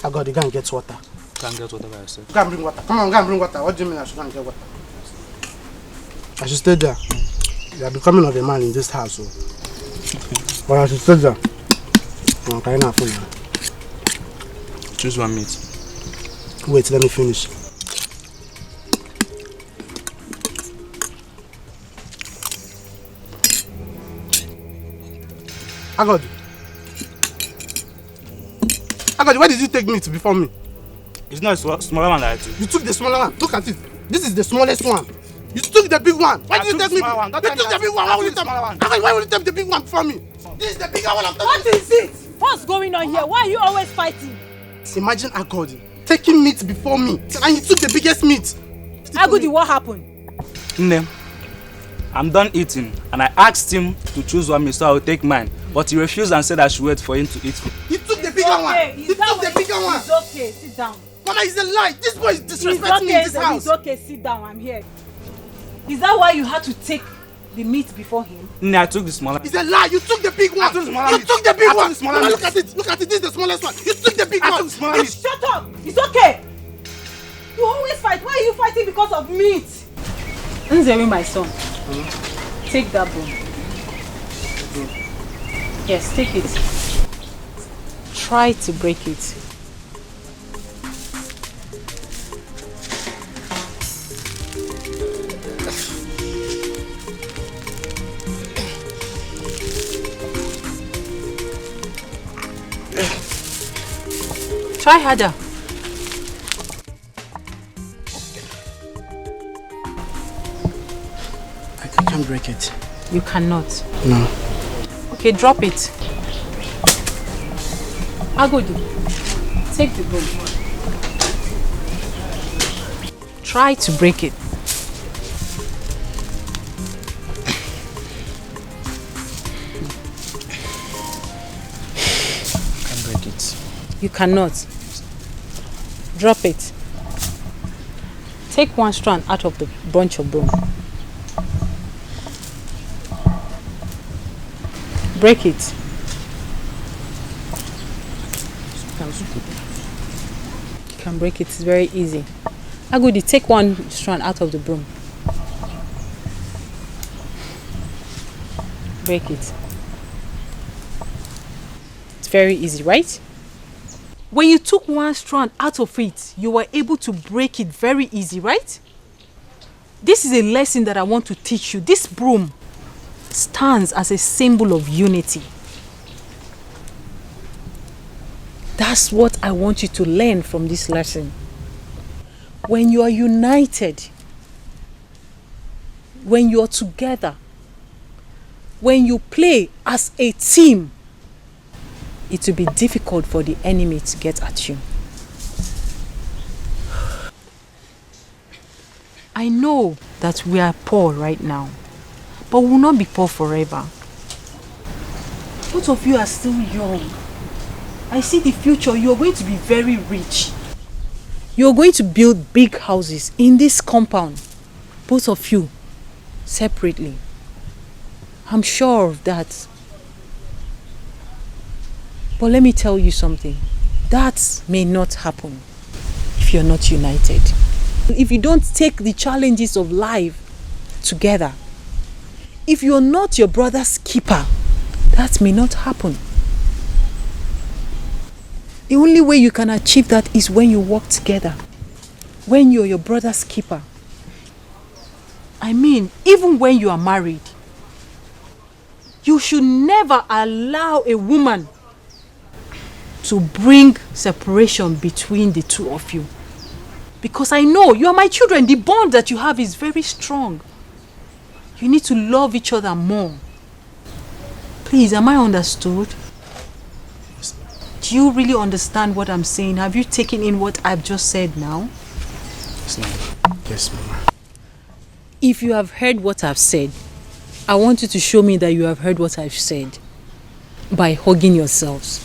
I got to go and get water. Go and get water by yourself. Go and bring water. Come on, go and bring water. What do you mean I should go and get water? I should stay there. You are becoming of a man in this house. So. But I should stay there. I'm carrying a phone. Choose one meat. Wait, let me finish. Agodi, where did you take meat before me? It's not a smaller one that I took. You took the smaller one. Look at it. This is the smallest one. You took the big one. Why did you take me? You took the big one. Why would you take the big one before me? This is the bigger one I'm taking. What is it? What's going on here? Why are you always fighting? Imagine Agodi taking meat before me and he took the biggest meat. Agodi, what happened? Nne, I'm done eating and I asked him to choose one meat so I will take mine. But he refused and said I should wait for him to eat. He took the bigger one. He took the bigger one. It's okay. Sit down. Mama, it's a lie. This boy is disrespecting me in this house. It's okay, sit down. I'm here. Is that why you had to take the meat before him? No, I took the smaller. It's a lie. You took the big one. You took the big one. Mama, look at it. Look at it. This is the smallest one. You took the big one. Shut up. It's okay. You always fight. Why are you fighting because of meat? Nzemi, my son. Take that bone. Yes, take it. Try to break it. Try harder. I can't break it. You cannot. No. Okay, drop it. Agodu, take the bone. Try to break it. I can't break it. You cannot. Drop it. Take one strand out of the bunch of bone. Break it. You can break it. It's very easy. Agudi, take one strand out of the broom. Break it. It's very easy, right? When you took one strand out of it, you were able to break it very easy, right? This is a lesson that I want to teach you. This broom stands as a symbol of unity. That's what I want you to learn from this lesson. When you are united, when you are together, when you play as a team, it will be difficult for the enemy to get at you. I know that we are poor right now, but we will not be poor forever. Both of you are still young. I see the future. You are going to be very rich. You are going to build big houses in this compound. Both of you, separately. I'm sure of that. But let me tell you something. That may not happen if you're not united. If you don't take the challenges of life together, if you're not your brother's keeper, that may not happen. The only way you can achieve that is when you work together. When you're your brother's keeper. I mean, even when you are married, you should never allow a woman to bring separation between the two of you. Because I know you are my children. The bond that you have is very strong. You need to love each other more. Please, am I understood? Do you really understand what I'm saying? Have you taken in what I've just said now? Yes, Mama. Yes, Mama. If you have heard what I've said, I want you to show me that you have heard what I've said by hugging yourselves.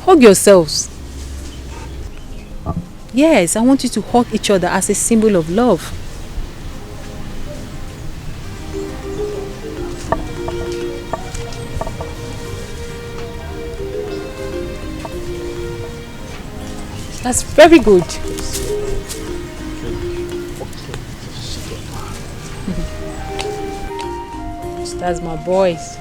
Hug yourselves. Yes, I want you to hug each other as a symbol of love. That's very good. That's my boys.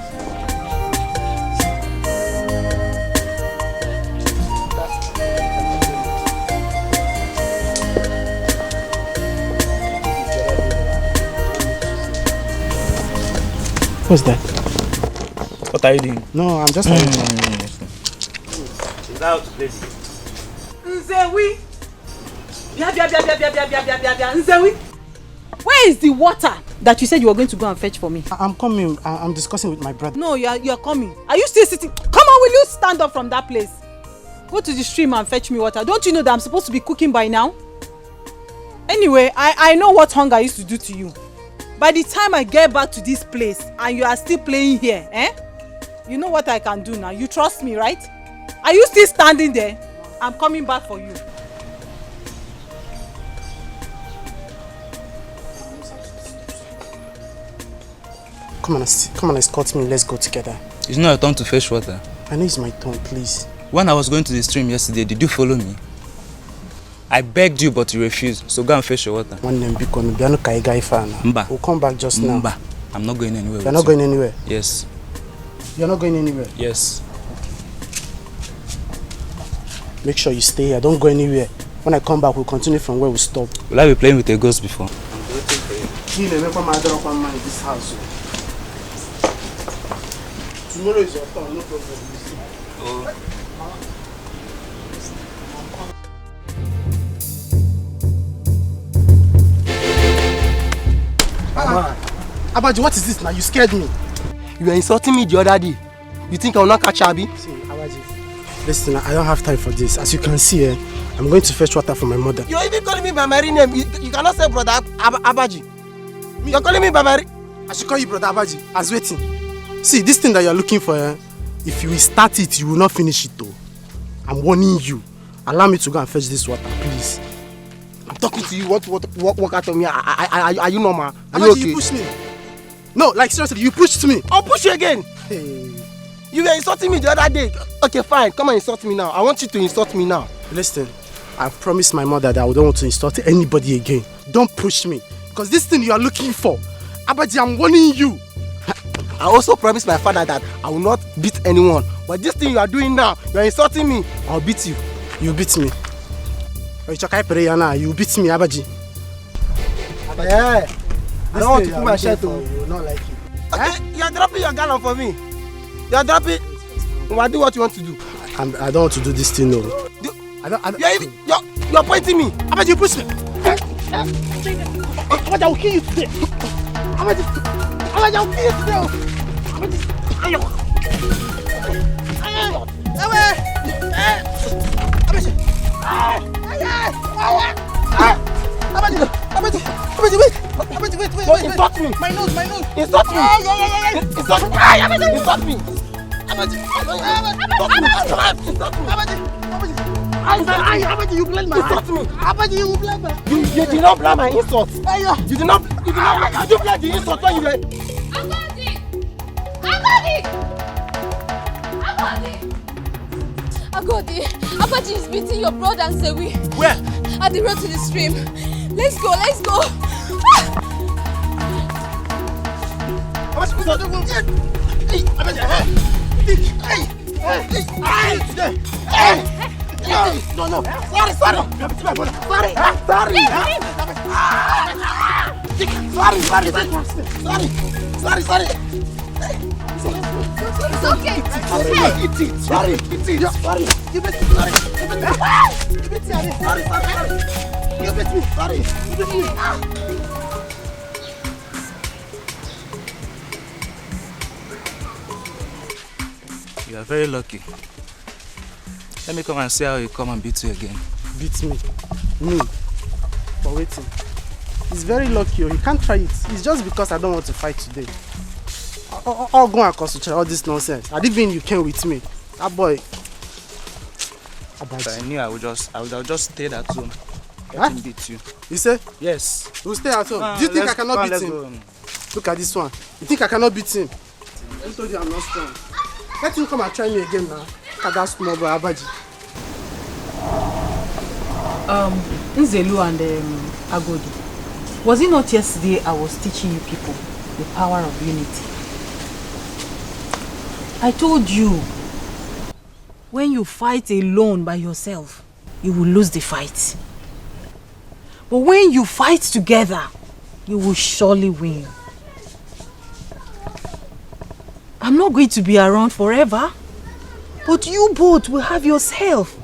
What's that? What are you doing? No, I'm just Nzewi! Nzewi! Where is the water that you said you were going to go and fetch for me? I'm coming. I'm discussing with my brother. No, you are coming. Are you still sitting? Come on, will you stand up from that place? Go to the stream and fetch me water. Don't you know that I'm supposed to be cooking by now? Anyway, I know what hunger used to do to you. By the time I get back to this place and you are still playing here, you know what I can do now. You trust me, right? Are you still standing there? I'm coming back for you. Come on, escort me. Let's go together. It's not your turn to fetch water. I know it's my turn, please. When I was going to the stream yesterday, did you follow me? I begged you, but you refused. So go and fetch your water. Mba. We'll come back just now. Mba. I'm not going anywhere. You're not going anywhere? Yes. You're not going anywhere? Yes. Make sure you stay here. Don't go anywhere. When I come back, we'll continue from where we stopped. Will I be playing with a ghost before? I'm waiting for you. In this house. Tomorrow is your turn, no problem. Oh. Abaji, what is this now? You scared me. You were insulting me the other day. You think I will not catch Abi? See, Abaji, listen, I don't have time for this. As you can see, I'm going to fetch water for my mother. You're even calling me by my real name. You cannot say brother Abaji. You're calling me by my... I should call you brother Abaji. I was waiting. See, this thing that you're looking for, if you will start it, you will not finish it though. I'm warning you. Allow me to go and fetch this water, please. I'm talking to you. What walk out of me? Are you normal? Are you okay? You pushed me. No, like seriously, you pushed me. I'll push you again. Hey. You were insulting me the other day. Okay, fine. Come and insult me now. I want you to insult me now. Listen, I've promised my mother that I don't want to insult anybody again. Don't push me. Because this thing you are looking for, Abaji, I'm warning you. I also promised my father that I will not beat anyone. But this thing you are doing now, you are insulting me. I'll beat you. You beat me. You beat me, Abaji. Yeah. I don't want to put my shirt on. You will not like it. Okay, you are dropping your gallon for me. You are dropping. Well, do what you want to do. I don't want to do this thing, no. You're pointing me. Abaji, you push me. Abaji, I will kill you today. Abaji, I will kill you today. Abaji, wait. Insult me. My nose. Insult me. Insult me. Insult me. Abaji, you blame my insult me. Abaji, you blame my. You did not blame my insult. You did not blame the insult when you were. Agodi, Abaji is beating your brother and Zewi. Where? At the road to the stream. Let's go. No. Sorry. It's okay. Sorry. You beat me. Sorry. You are very lucky. Let me come and see how you come and beat you again. Beat me? Me? For waiting. He's very lucky. He can't try it. It's just because I don't want to fight today. I'll go and concentrate all this nonsense. I didn't even you came with me. That boy. So I knew I would just stay at home. Let him beat you. You say? Yes. We'll stay at home. Do you think I cannot beat him? Look at this one. You think I cannot beat him? I told you I'm not strong. Let him come and try me again now. Look at that small boy, Abaji. Nzelu and Agodi. Was it not yesterday I was teaching you people the power of unity? I told you, when you fight alone by yourself, you will lose the fight. But when you fight together, you will surely win. I'm not going to be around forever, but you both will have yourself.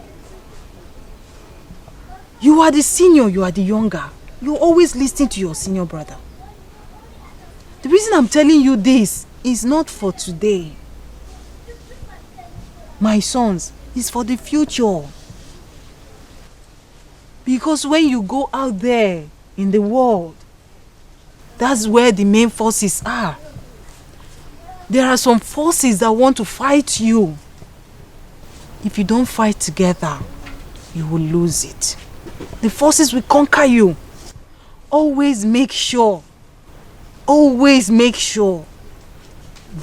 You are the senior, you are the younger. You always listen to your senior brother. The reason I'm telling you this is not for today. My sons, it's for the future. Because when you go out there in the world, that's where the main forces are. There are some forces that want to fight you. If you don't fight together, you will lose it. The forces will conquer you. Always make sure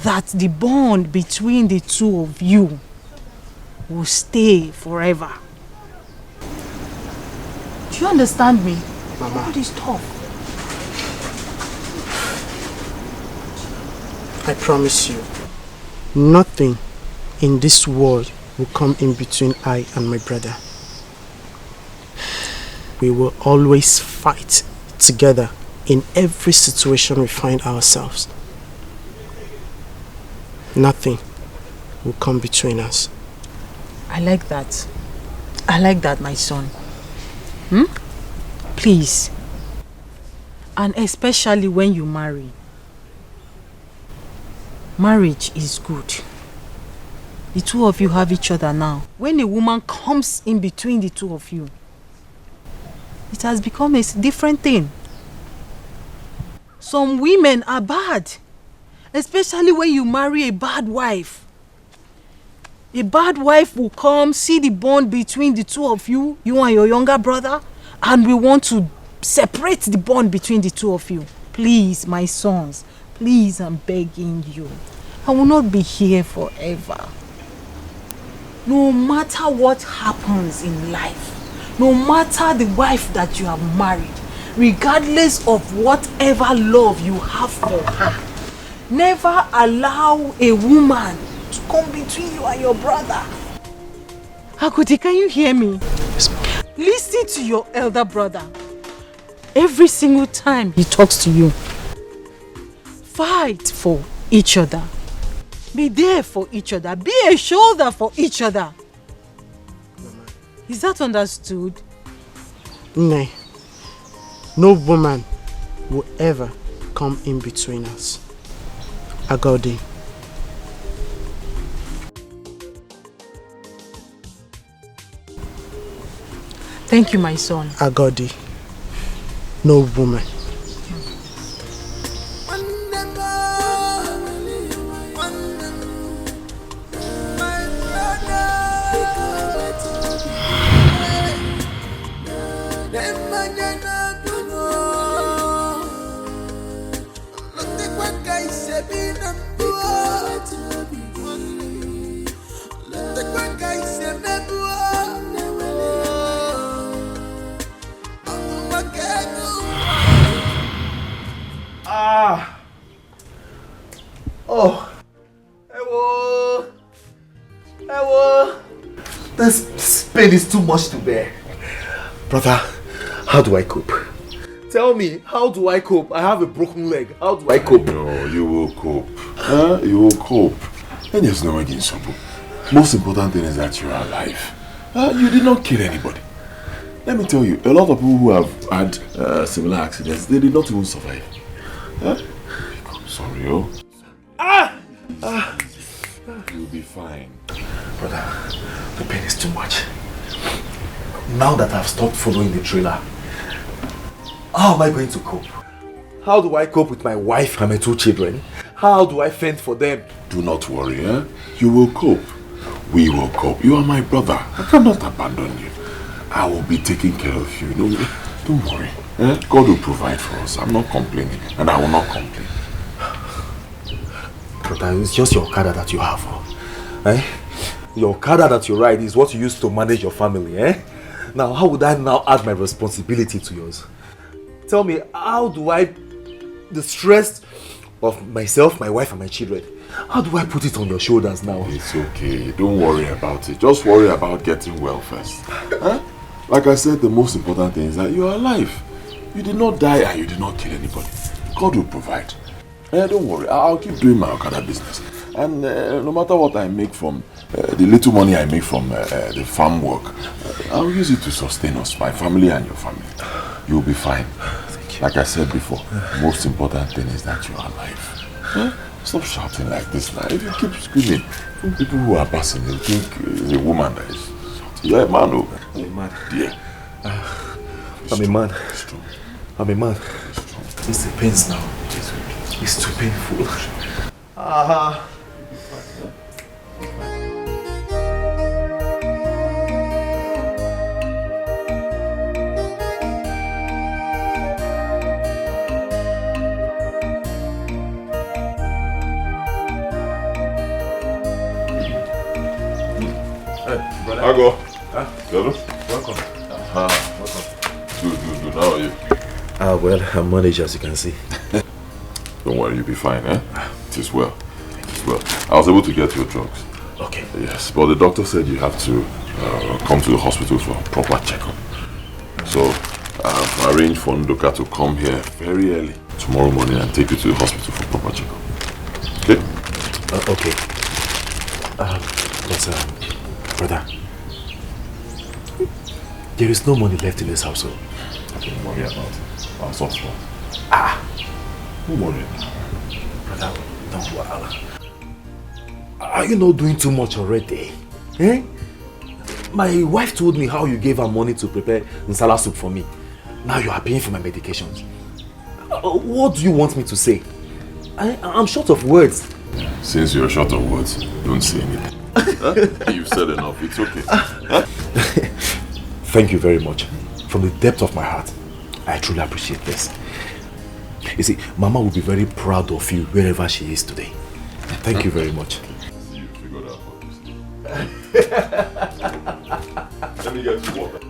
that the bond between the two of you will stay forever. Do you understand me? Mama. All this tough. I promise you, nothing in this world will come in between I and my brother. We will always fight together in every situation we find ourselves. Nothing will come between us. I like that. I like that, my son. Please. And especially when you marry. Marriage is good. The two of you have each other now. When a woman comes in between the two of you, it has become a different thing. Some women are bad. Especially when you marry a bad wife. A bad wife will come, see the bond between the two of you, you and your younger brother, and we want to separate the bond between the two of you. Please, my sons, please, I'm begging you. I will not be here forever. No matter what happens in life, no matter the wife that you have married, regardless of whatever love you have for her, never allow a woman to come between you and your brother. Akuti, can you hear me? Yes, ma'am. Listen to your elder brother. Every single time he talks to you, fight for each other. Be there for each other. Be a shoulder for each other. Is that understood? Nay, no woman will ever come in between us. Agodi. Thank you, my son. Agodi. No woman. Oh. Ewo. Ewo. This pain is too much to bear. Brother, how do I cope? Tell me, how do I cope? I have a broken leg. How do I cope? No, you will cope. You will cope. And there's no way in trouble. Most important thing is that you are alive. You did not kill anybody. Let me tell you, a lot of people who have had similar accidents, they did not even survive. Sorry, oh. You'll be fine. Brother, the pain is too much. Now that I've stopped following the trailer, how am I going to cope? How do I cope with my wife and my 2 children? How do I fend for them? Do not worry, You will cope. We will cope. You are my brother. I cannot abandon you. I will be taking care of you. Don't worry. God will provide for us. I'm not complaining, and I will not complain. Brother, it's just your Okada that you have. Your Okada that you ride is what you use to manage your family. Now, how would I now add my responsibility to yours? Tell me, how do I, the stress of myself, my wife and my children, how do I put it on your shoulders now? It's okay. Don't worry about it. Just worry about getting well first. Like I said, the most important thing is that you are alive. You did not die and you did not kill anybody. God will provide. Don't worry. I'll keep doing my Okada business. And no matter what I make from, the little money I make from the farm work, I'll use it to sustain us, my family and your family. You'll be fine. Thank you. Like I said before, the most important thing is that you're alive. Stop shouting like this now. If you keep screaming, people who are passing, they'll think it's a woman that is shouting. You're a man, oh. I'm a man. Yeah. I'm a man. I'm a man. It's the pains now. It's too painful. Ago. Hello? Welcome. Welcome. Good. How are you? Well, I'm managed as you can see. Don't worry, you'll be fine, eh? It is well. I was able to get your drugs. Okay. Yes, but the doctor said you have to come to the hospital for a proper checkup. So, I've arranged for Ndoka to come here very early tomorrow morning and take you to the hospital for proper checkup. Okay? Okay. Brother, there is no money left in this household. Don't worry about it. I'll sort it Don't worry. Brother, don't worry. Are you not doing too much already? Eh? My wife told me how you gave her money to prepare nsala soup for me. Now you are paying for my medications. What do you want me to say? I'm short of words. Since you're short of words, don't say anything. You've said enough, it's okay. Thank you very much. From the depth of my heart, I truly appreciate this. You see, Mama will be very proud of you wherever she is today. Thank you very much. You figured out what Let me get you water.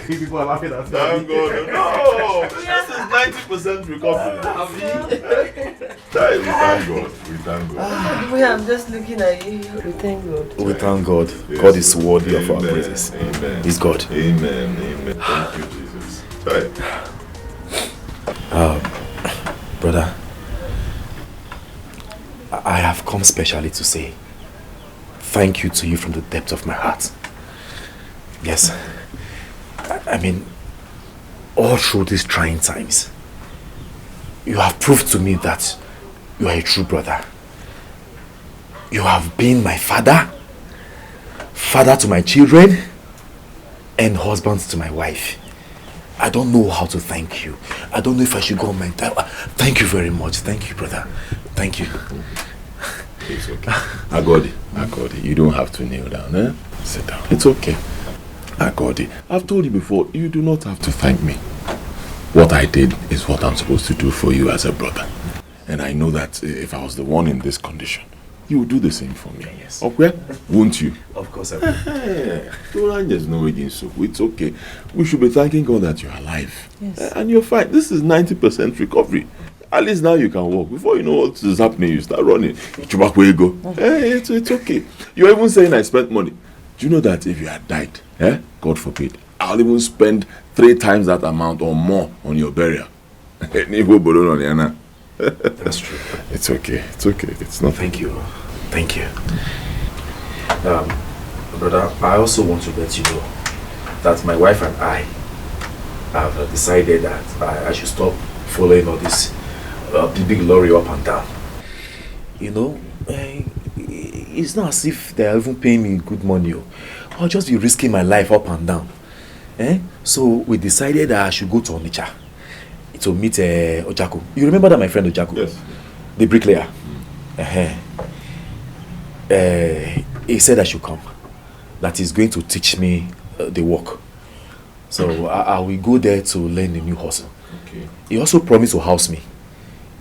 People are laughing at Thank God. No! This is 90% recovery. We thank God. I'm just looking at you. We thank God. We thank God. Yes. God is worthy of our praises. Amen. He's God. Amen. Thank you, Jesus. Right. Brother, I have come specially to say thank you to you from the depth of my heart. Yes. I mean, all through these trying times, you have proved to me that you are a true brother. You have been my father to my children, and husband to my wife. I don't know how to thank you. I don't know if I should go on my time. Thank you very much. Thank you, brother. Thank you. It's okay. I got it. You don't have to kneel down, eh? Sit down. It's okay. I got it. I've told you before, you do not have to thank me. What I did is what I'm supposed to do for you as a brother. And I know that if I was the one in this condition, you would do the same for me. Yes. Okay? Won't you? Of course I will. There's no way so it's okay. We should be thanking God that you're alive. Yes. And you're fine. This is 90% recovery. At least now you can walk. Before you know what is happening, you start running. Where you go? It's okay. You're even saying I spent money. Do you know that if you had died, God forbid, I'll even spend 3 times that amount or more on your burial? That's true. It's okay. It's not. Thank you. Brother, I also want to let you know that my wife and I have decided that I should stop following all this big lorry up and down. You know, it's not as if they are even paying me good money. I'll just be risking my life up and down. So we decided that I should go to Onitsha to meet Ojako. You remember that my friend Ojako? Yes. The bricklayer. He said I should come. That he's going to teach me the work. So I will go there to learn the new hustle. Okay. He also promised to house me.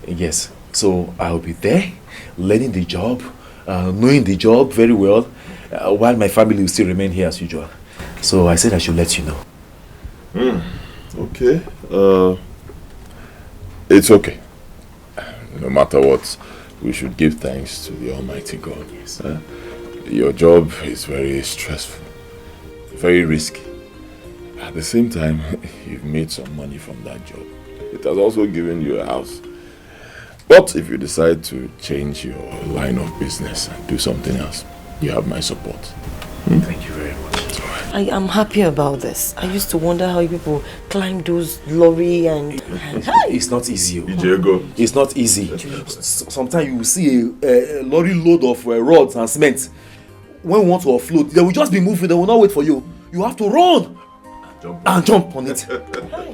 Yes. So I will be there, learning the job, knowing the job very well, while my family will still remain here as usual. So I said I should let you know. Okay. It's okay. No matter what, we should give thanks to the Almighty God. Yes. Your job is very stressful, very risky. At the same time, you've made some money from that job. It has also given you a house. But if you decide to change your line of business and do something else, you have my support. Thank you very much. It's all right. I am happy about this. I used to wonder how people climb those lorry and... It's not easy. It's not easy. Sometimes you will see a lorry load of rods and cement. When we want to offload, they will just be moving. They will not wait for you. You have to run and jump on it.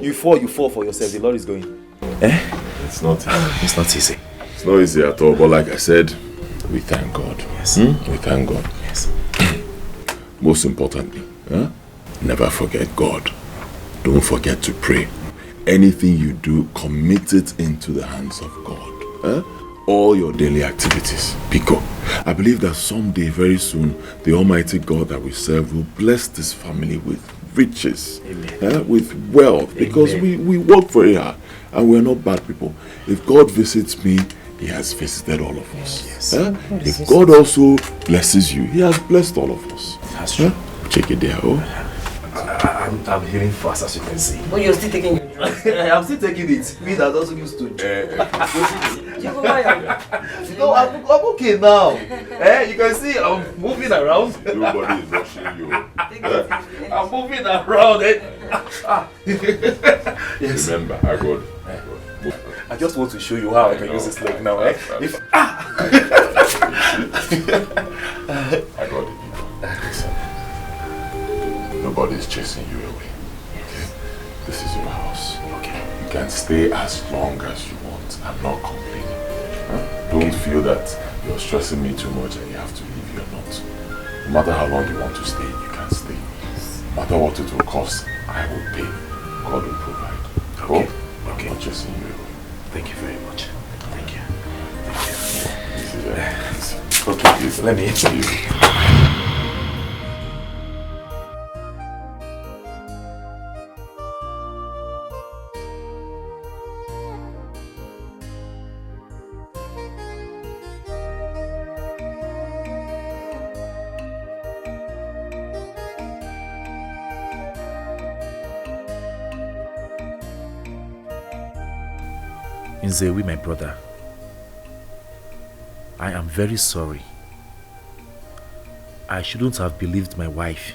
You fall for yourself. The lorry is going. It's not easy. It's not easy. It's not easy at all. But like I said, we thank God. Yes. We thank God. Yes. Most importantly, never forget God. Don't forget to pray. Anything you do, commit it into the hands of God. All your daily activities. Because I believe that someday, very soon, the Almighty God that we serve will bless this family with riches, with wealth, because we work very hard and we're not bad people. If God visits me, He has visited all of us. Yes. If God also blesses you, He has blessed all of us. That's true. Check it there. I'm healing fast, as you can see. Oh, you're still taking your drugs? I'm still taking it. Me that doesn't used to. No, I'm okay now. You can see I'm moving around. Nobody is rushing you. I'm moving around. Yes. Remember, I got. I just want to show you how I can use this leg now. I got it. Listen. Nobody is chasing you away. Okay? This is your house. Okay. You can stay as long as you want. I'm not complaining. Don't feel that you're stressing me too much and you have to leave. You're not. No matter how long you want to stay, you can stay. No matter what it will cost, I will pay. God will provide. Okay. I'm not chasing you away. Thank you very much. Thank you. This is okay, please, let me hit you. Nzewi, my brother, I am very sorry. I shouldn't have believed my wife.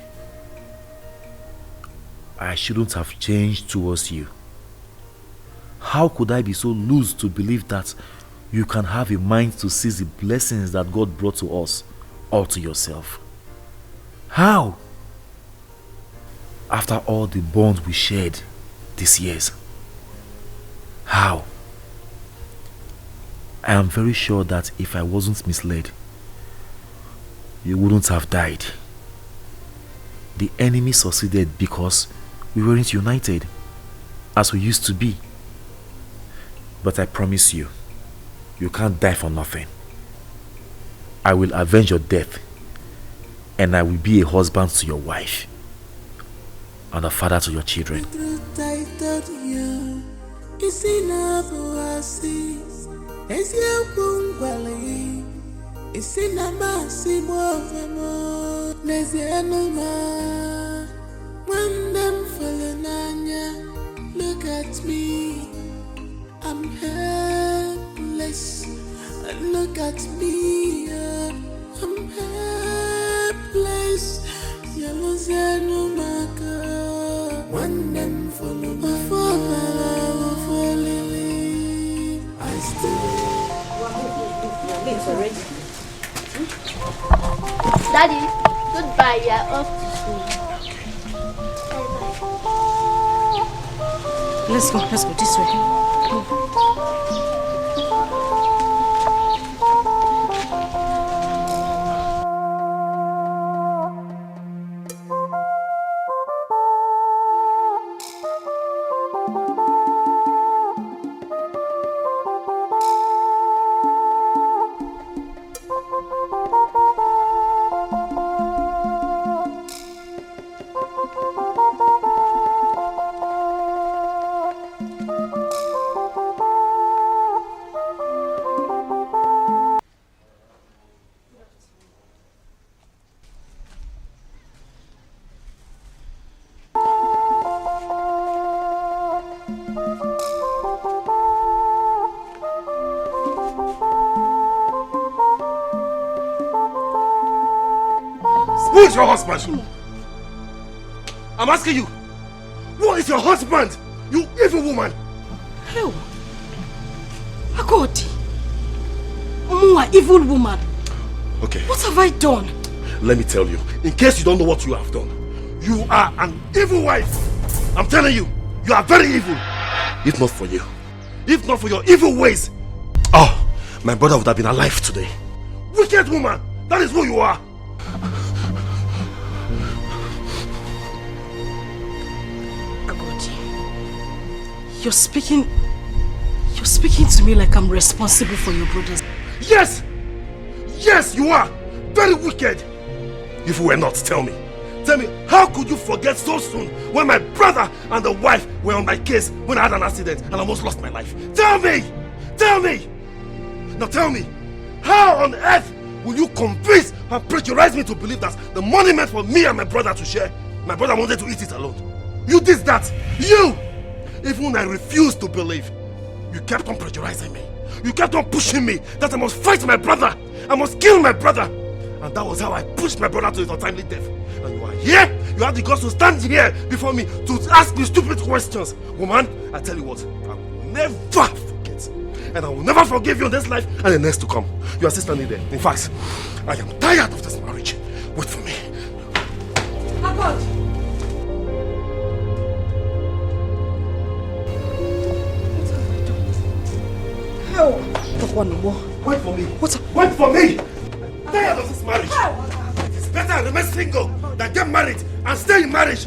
I shouldn't have changed towards you. How could I be so loose to believe that you can have a mind to seize the blessings that God brought to us all to yourself? How? After all the bonds we shared these years. How? I am very sure that if I wasn't misled, you wouldn't have died. The enemy succeeded because we weren't united as we used to be. But I promise you, you can't die for nothing. I will avenge your death, and I will be a husband to your wife and a father to your children. Look at me, I'm helpless. Look at me, I'm helpless. Yellow Zanumaka, one them follow my father, I still. Daddy, goodbye, we are off to school. Let's go this way. Who is your husband? I'm asking you. What is your husband? You evil woman. Hell. Agodi. Mua, evil woman. Okay. What have I done? Let me tell you, in case you don't know what you have done, you are an evil wife. I'm telling you, you are very evil. If not for you, if not for your evil ways, oh, my brother would have been alive today. Wicked woman, that is who you are. Agodi, you're speaking to me like I'm responsible for your brothers. Yes! Yes, you are! Very wicked! If you were not, tell me, how could you forget so soon when my brother and the wife were on my case when I had an accident and almost lost my life? Tell me! Tell me! Now tell me, how on earth will you convince and pressurize me to believe that the money meant for me and my brother to share, my brother wanted to eat it alone? You did that! You! Even when I refused to believe, you kept on pressurizing me. You kept on pushing me that I must fight my brother. I must kill my brother. And that was how I pushed my brother to his untimely death. And you are here. You have the guts to stand here before me to ask me stupid questions. Woman, I tell you what, I will never forget. And I will never forgive you in this life and the next to come. You are still standing there. In fact, I am tired of this marriage. Wait for me. Agodi. Wait for me. Wait for me. I'm tired of this marriage. It is better I remain single than get married and stay in marriage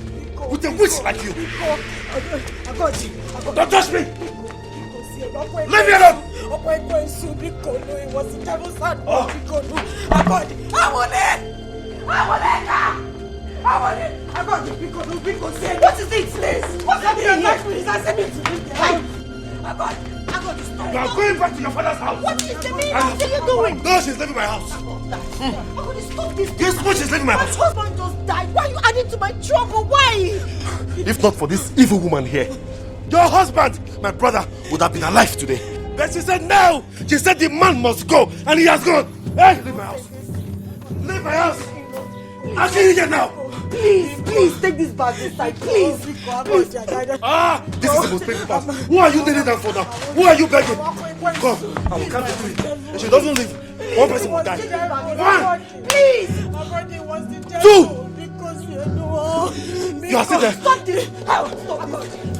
with a witch like you. Don't touch me. Leave me alone. What is it, please? What's happening here? You are going back to your father's house. What is the meaning? What are you doing? No, she's leaving my house. Stop this. This witch is leaving my house. My husband just died. Why are you adding to my trouble? Why? If not for this evil woman here, your husband, my brother, would have been alive today. But she said no. She said the man must go, and he has gone. Hey, leave my house. Leave my house. I'll kill you here now. Please, take this bag inside. Please. This is the most painful part. Who are you kneeling down for now? Who are you begging? Come, I will count to 3. If she doesn't leave, one person will die. 1, please. 2. You are still there. Stop this. Stop this.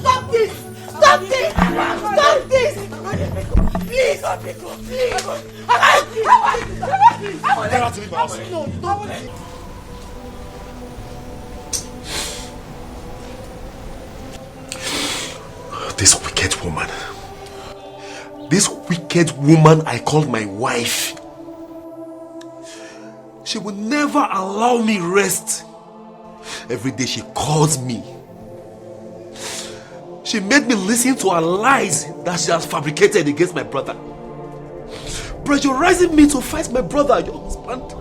Stop this. Stop this. Please. Please. I want to leave my house. No, stop it. This wicked woman I called my wife, she will never allow me rest. Every day she calls me. She made me listen to her lies that she has fabricated against my brother, pressurizing me to fight my brother, your husband.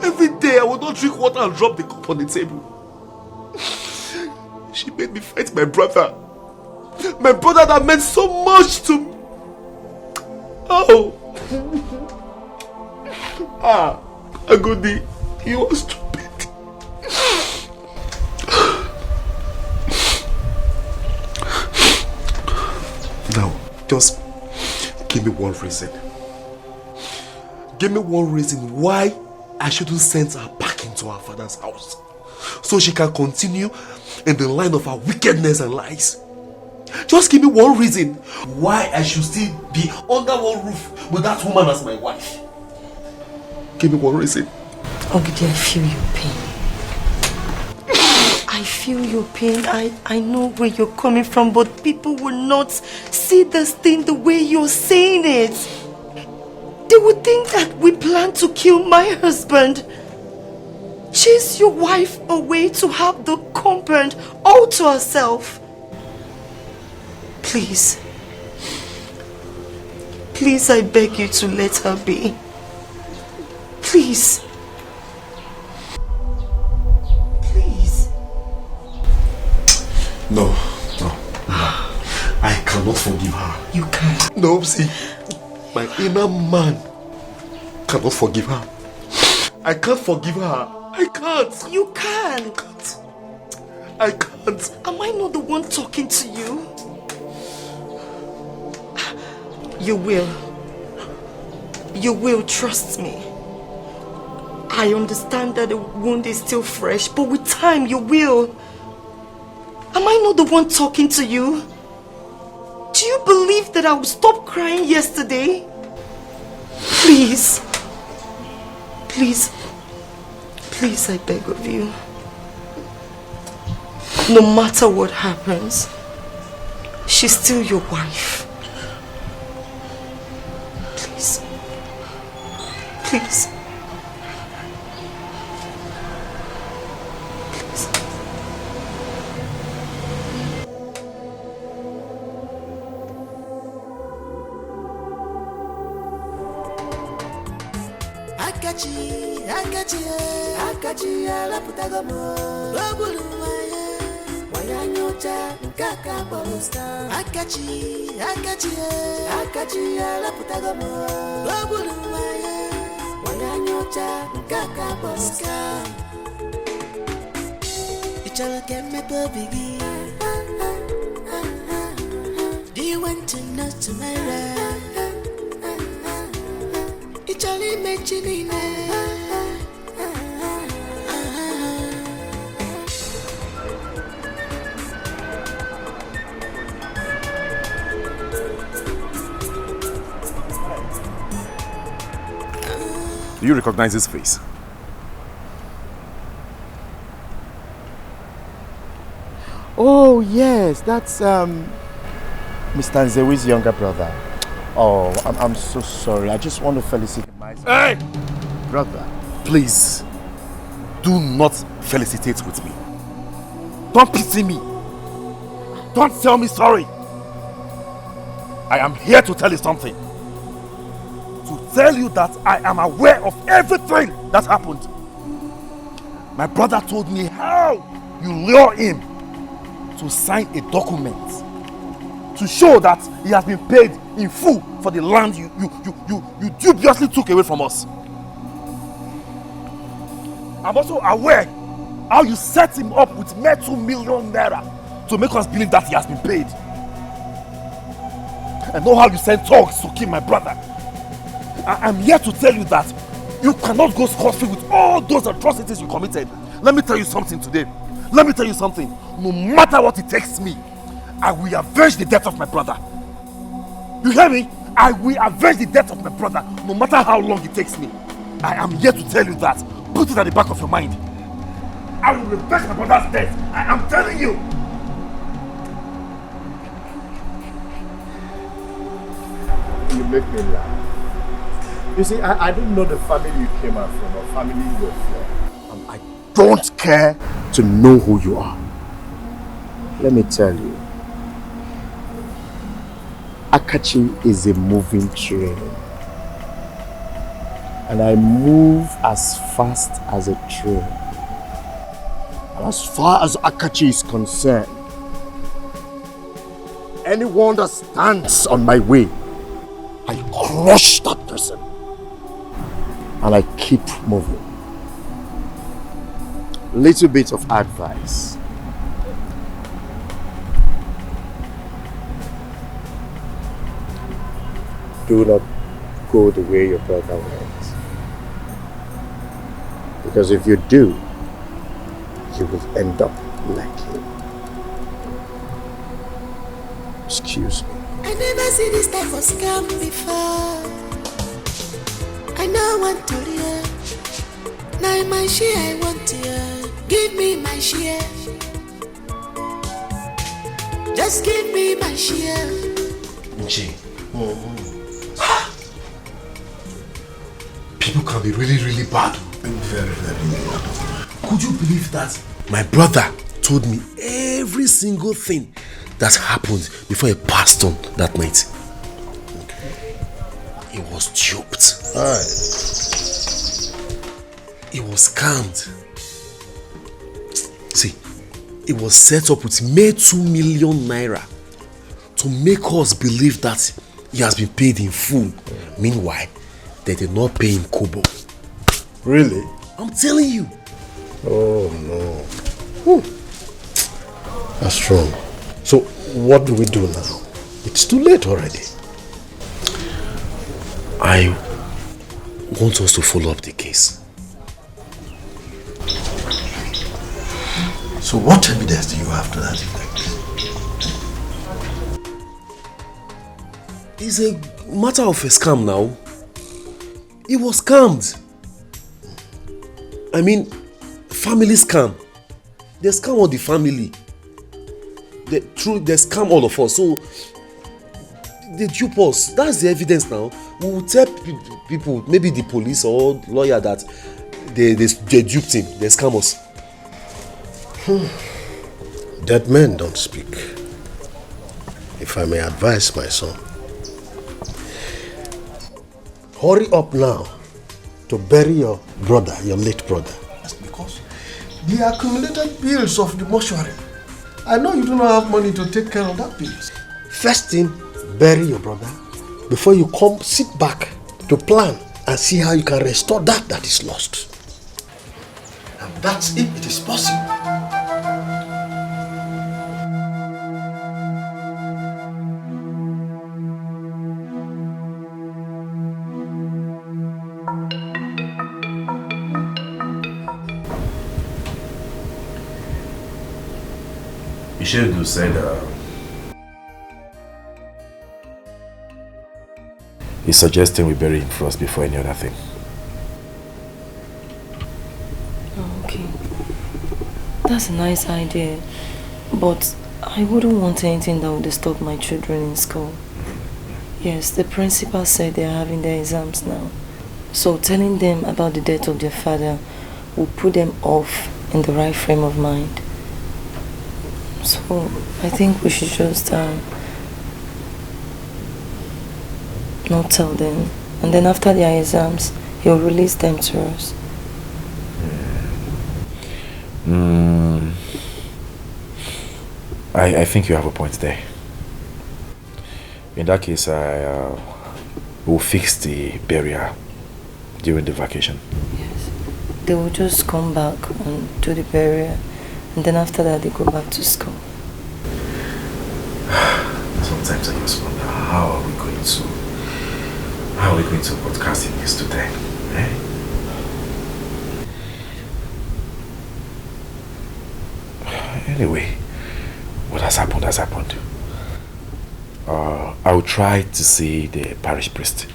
Every day I will not drink water and drop the cup on the table. She made me fight my brother. My brother that meant so much to me. Oh. Agodi, you are stupid. Now, just give me one reason. Give me one reason why I shouldn't send her back into her father's house, so she can continue in the line of her wickedness and lies. Just give me one reason why I should still be under one roof with that woman as my wife. Give me one reason. Ogidi, I feel your pain. I feel your pain. I know where you're coming from, but people will not see this thing the way you're saying it. They would think that we plan to kill my husband. Chase your wife away to have the compound all to herself. Please. Please, I beg you to let her be. Please. Please. No. I cannot forgive her. You can't. No, see, my inner man cannot forgive her. I can't forgive her. I can't. You can. I can't. Am I not the one talking to you? You will. You will, trust me. I understand that the wound is still fresh, but with time you will. Am I not the one talking to you? Do you believe that I will stop crying yesterday? Please. Please. Please, I beg of you. No matter what happens, she's still your wife. Please. Please. Akachi ala putagomo Lobulu Wayanyocha Nkaka Polosta Akachi ala putagomo Lobulu Wayanyocha Nkaka Polosta Ichala keme bobigi Do you want to know tomorrow? Ichali mechinine Do you recognize his face? Oh yes, that's Mr. Nzewi's younger brother. Oh, I'm so sorry. I just want to felicitate my brother. Please, do not felicitate with me. Don't pity me. Don't tell me sorry. I am here to tell you something. To tell you that I am aware of everything that happened. My brother told me how you lure him to sign a document to show that he has been paid in full for the land you dubiously took away from us. I'm also aware how you set him up with mere 2 million naira to make us believe that he has been paid. I know how you sent thugs to kill my brother. I'm here to tell you that you cannot go scot-free with all those atrocities you committed. Let me tell you something today. Let me tell you something. No matter what it takes me, I will avenge the death of my brother. You hear me? I will avenge the death of my brother, no matter how long it takes me. I am here to tell you that. Put it at the back of your mind. I will revenge my brother's death. I am telling you. You make me laugh. You see, I don't know the family you came out from or family you're from. I don't care to know who you are. Let me tell you, Akachi is a moving train. And I move as fast as a train. And as far as Akachi is concerned, anyone that stands on my way, I crush that person. And I keep moving. Little bit of advice. Do not go the way your brother went. Because if you do, you will end up like him. Excuse me. I never see this type of scam before. I know want to hear. Now my share I want to hear. Give me my share. Just give me my share. Nji. People can be really, really bad. Very, very bad. Could you believe that? My brother told me every single thing that happened before he passed on that night. He was duped. He was scammed. See, it was set up with mere 2 million naira to make us believe that he has been paid in full. Meanwhile, they did not pay him kobo. Really? I'm telling you. Oh no. That's true. So what do we do now? It's too late already. I want us to follow up the case. So what evidence do you have to that effect? It's a matter of a scam now. He was scammed. I mean, family scam. They scam all the family. They scam all of us. So they dupe us. That's the evidence now. We will tell people, maybe the police or lawyer, that they duped him. They scam us. Dead men don't speak. If I may advise my son, hurry up now to bury your brother, your late brother. That's because the accumulated bills of the mortuary. I know you do not have money to take care of that bills. First thing, bury your brother before you come sit back to plan and see how you can restore that is lost. And that's if it is possible. Ishedu said he's suggesting we bury him first before any other thing. Oh, okay. That's a nice idea. But I wouldn't want anything that would disturb my children in school. Yes, the principal said they're having their exams now. So telling them about the death of their father will put them off in the right frame of mind. So I think we should just not tell them. And then after their exams, he'll release them to us. I think you have a point there. In that case, I will fix the burial during the vacation. Yes. They will just come back and do the burial. And then after that, they go back to school. Sometimes I just wonder, how are we going to broadcast this to them? Anyway, what has happened has happened. I will try to see the parish priest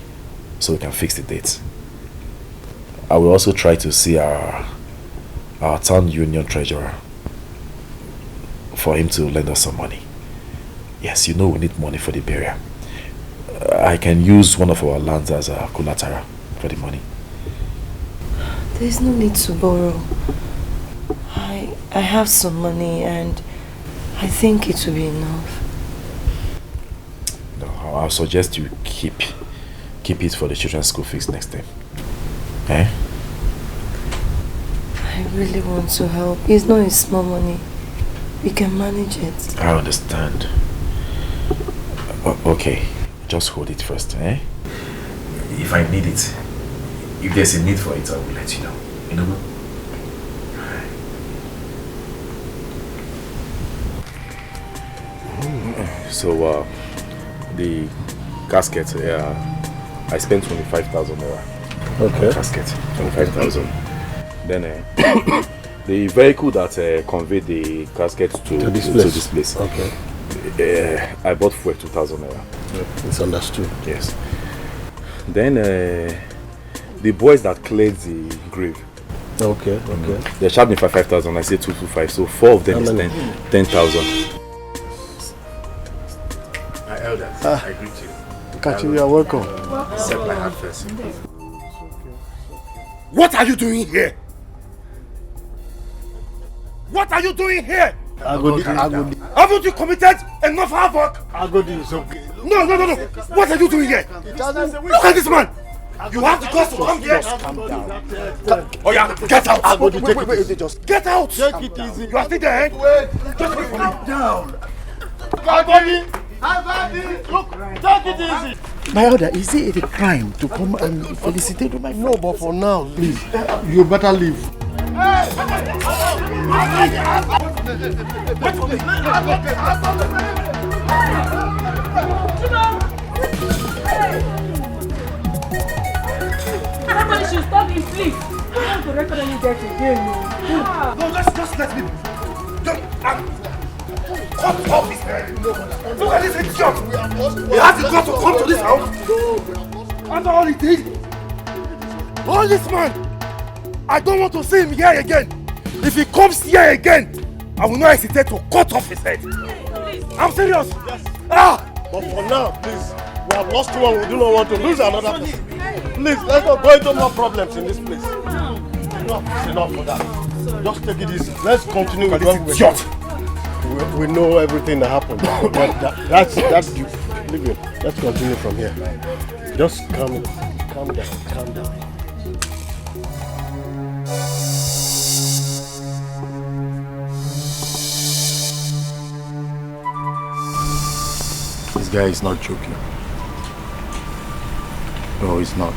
so we can fix the dates. I will also try to see our town union treasurer for him to lend us some money. Yes, you know we need money for the burial. I can use one of our lands as a collateral for the money. There's no need to borrow. I have some money and I think it will be enough. No, I'll suggest you keep it for the children's school fees next time. Eh? I really want to help. It's not a small money. We can manage it. I understand. Okay, just hold it first, eh? If I need it, if there's a need for it, I will let you know. You know? So, the casket, I spent 25,000 naira. Okay. On casket, 25,000. Then, the vehicle that conveyed the casket to this place. Okay. I bought for 2,000 naira. It's understood. Yes. Then the boys that cleared the grave. Okay. They charged me for 5,000. I said 225. So 4 of them is 10,000. My elders, I greet you. Kachi, you are welcome. Accept my hand first. What are you doing here? What are you doing here? Agodi. Haven't you committed enough havoc? Agodi is okay. No. What are you doing here? Look at this man. You have the guts to come here. Calm down. Oh yeah, get out. Agodi, Wait, just get out. Take it easy. You are still there, eh? Just calm down. Agodi, look, take it easy. My elder, is it a crime to come and felicitate my friend? No, but for now, please, you better leave. Wait for me. Somebody should stop him, please. I want to record any death again. No, just let me. Cut off his head. Look at this idiot. He has the guts to come to this house. After all he did. All this man. I don't want to see him here again. If he comes here again, I will not hesitate to cut off his head. I'm serious. Yes. But for now, please, we have lost one. We do not want to lose another person. Please, let's not go into more problems in this place. Enough is enough for that. Just take it easy. Let's continue with what we're doing. We know everything that happened. That's leave it. Let's continue from here. Just calm down. This guy is not joking. No, he's not.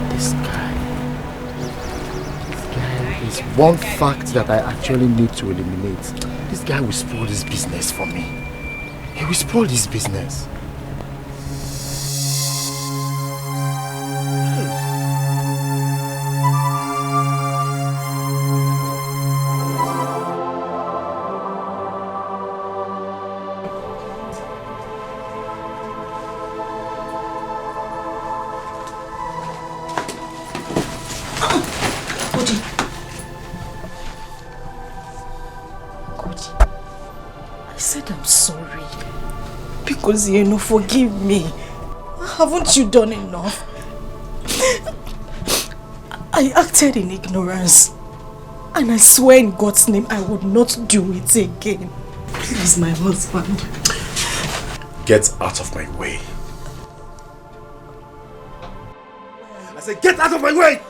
This guy is one fact that I actually need to eliminate. This guy will spoil this business for me. He will spoil this business. You forgive me. Haven't you done enough? I acted in ignorance, and I swear in God's name I would not do it again. Please, my husband. Get out of my way. I said, get out of my way!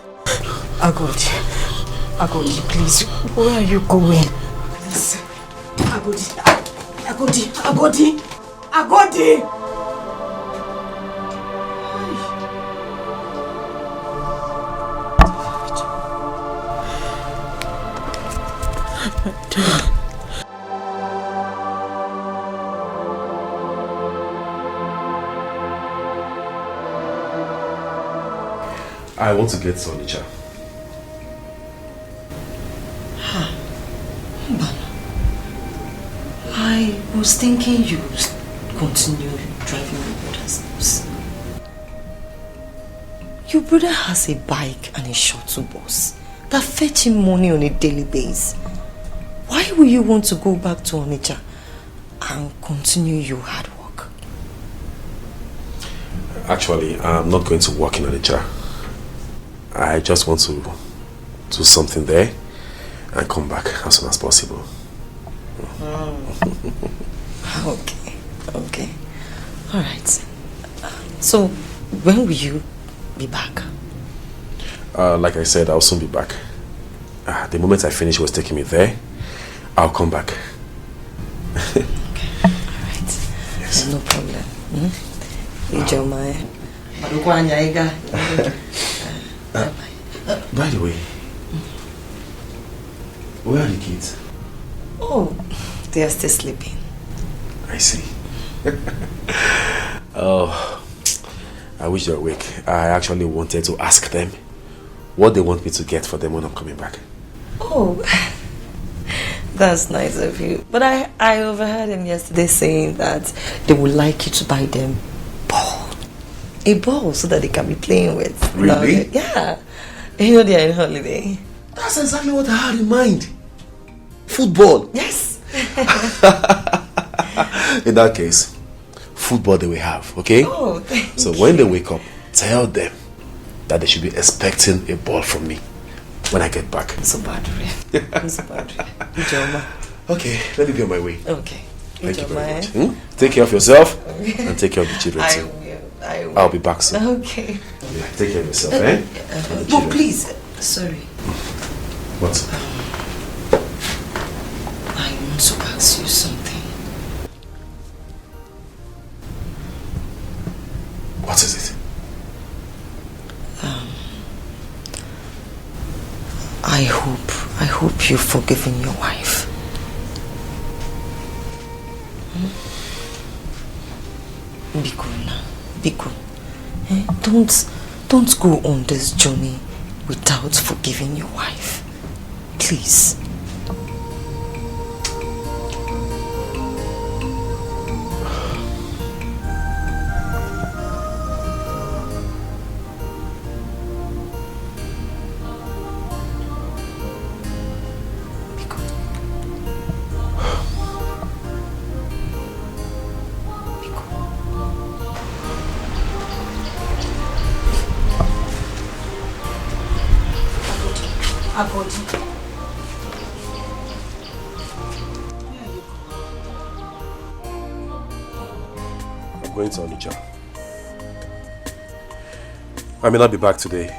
Agodi, please, where are you going? Please. Agodi! I want to get Sonicha. I was thinking you continue driving your brother's bus. Your brother has a bike and a shuttle bus that fetch him money on a daily basis. Why will you want to go back to Onitsha and continue your hard work? Actually, I'm not going to work in Onitsha. I just want to do something there and come back as soon as possible. Okay. All right. So, when will you be back? Like I said, I'll soon be back. The moment I finish what's taking me there, I'll come back. Okay. All right. Yes. No problem. By the way, where are the kids? Oh, they are still sleeping. I see. Oh, I wish they were awake. I actually wanted to ask them what they want me to get for them when I'm coming back. Oh, that's nice of you. But I overheard him yesterday saying that they would like you to buy them a ball so that they can be playing with. Really? Yeah. You know they are on holiday. That's exactly what I had in mind. Football. Yes. In that case, football they will have, okay? Oh, thank So you. when they wake up, tell them that they should be expecting a ball from me when I get back. So bad, Okay, let me be on my way. Okay. Thank you very much. Take care of yourself and take care of the children too. I will. I'll be back soon. Okay. Yeah, take care of yourself, eh? But please, sorry. What? I want to ask you something. What is it? if you've forgiven your wife. Biko now, Biko. Don't go on this journey without forgiving your wife. Please. I'm going to Onitsha. I may not be back today.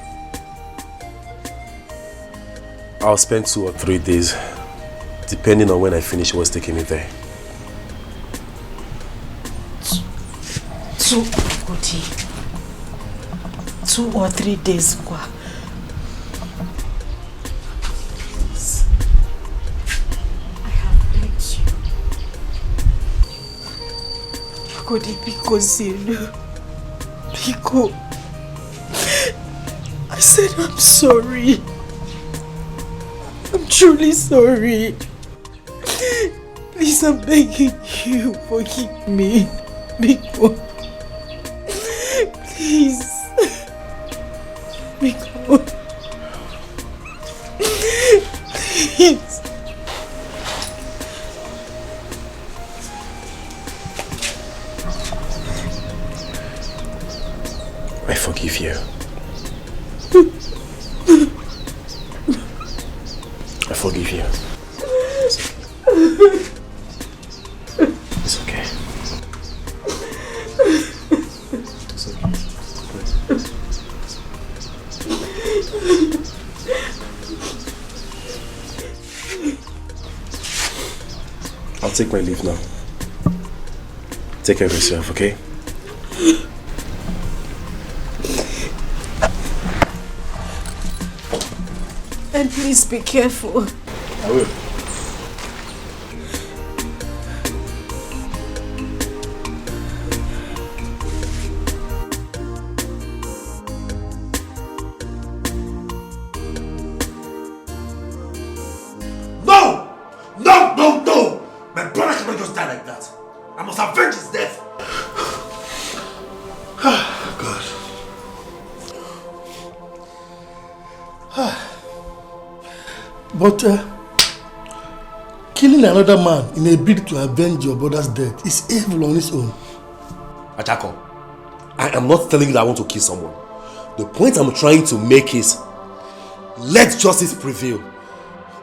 I'll spend 2 or 3 days, depending on when I finish what's taking me there. 2 or 3 days, Kwa. Biko, I said I'm sorry. I'm truly sorry. Please, I'm begging you, forgive me, Biko. Please, Biko. Please. I forgive you. I forgive you. It's okay. It's okay. I'll take my leave now. Take care of yourself, okay? And please be careful. I will. No! No, no, no! My brother cannot just die like that. I must avenge his death. God. But killing another man in a bid to avenge your brother's death is evil on its own. Achako, I am not telling you that I want to kill someone. The point I'm trying to make is, let justice prevail.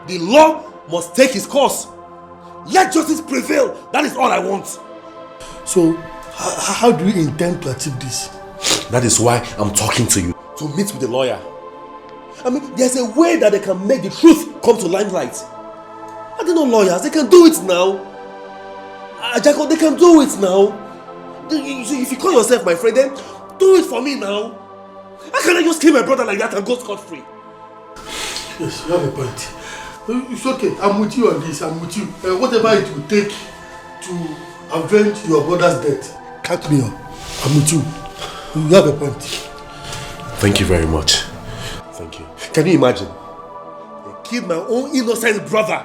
The law must take its course. Let justice prevail. That is all I want. So, how do you intend to achieve this? That is why I'm talking to you. To meet with the lawyer. I mean, there's a way that they can make the truth come to limelight. Are they not lawyers? They can do it now. Jacob, they can do it now. If you call yourself my friend, then do it for me now. How can I just kill my brother like that and go scot-free? Yes, you have a point. It's okay. I'm with you on this. I'm with you. Whatever it will take to avenge your brother's death, count me on. I'm with you. You have a point. Thank you very much. Thank you. Can you imagine? They killed my own innocent brother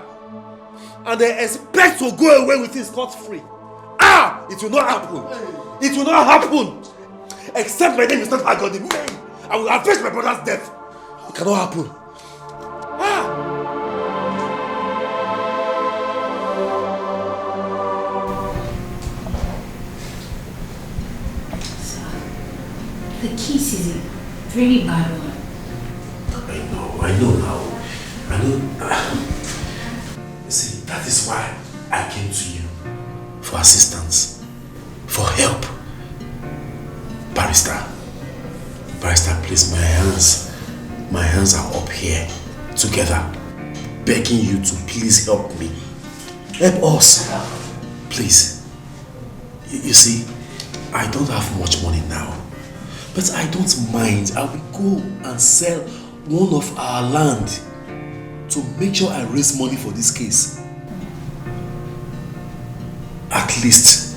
and they expect to go away with his scot-free. Ah! It will not happen. It will not happen. Except my name is not Agodi. I will avenge my brother's death. It cannot happen. The kiss is a very bad one. I know now. See, that is why I came to you. For assistance. For help. Barrister, please, my hands are up here. Together. Begging you to please help me. Help us. Please. You see, I don't have much money now. But I don't mind. I will go and sell one of our land to make sure I raise money for this case. At least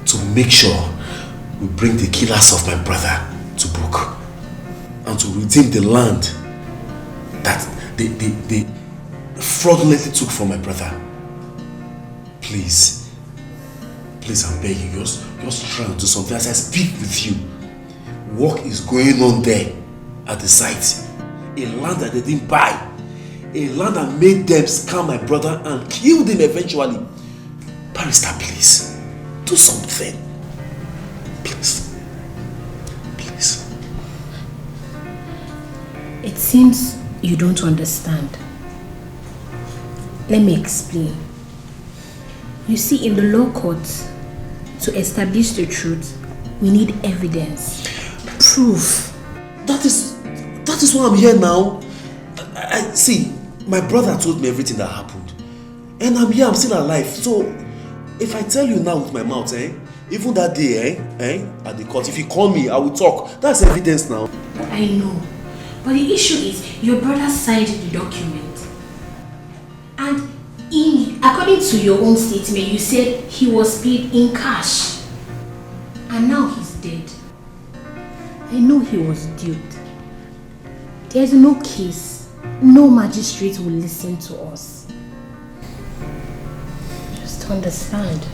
to make sure we bring the killers of my brother to book and to redeem the land that they fraudulently took from my brother. Please, I'm begging you, just try to do something as I speak with you. Work is going on there at the site. A land that they didn't buy. A land that made them scam my brother and kill him eventually. Barrister, please, do something. Please. It seems you don't understand. Let me explain. You see, in the law courts, to establish the truth, we need evidence. Proof. That is why I'm here now. I see, my brother told me everything that happened. And I'm here, I'm still alive. So, if I tell you now with my mouth, even that day, at the court, if you call me, I will talk. That's evidence now. I know. But the issue is, your brother signed the document. And according to your own statement, you said he was paid in cash. And now he's dead. I know he was duped. There's no case. No magistrate will listen to us. Just understand.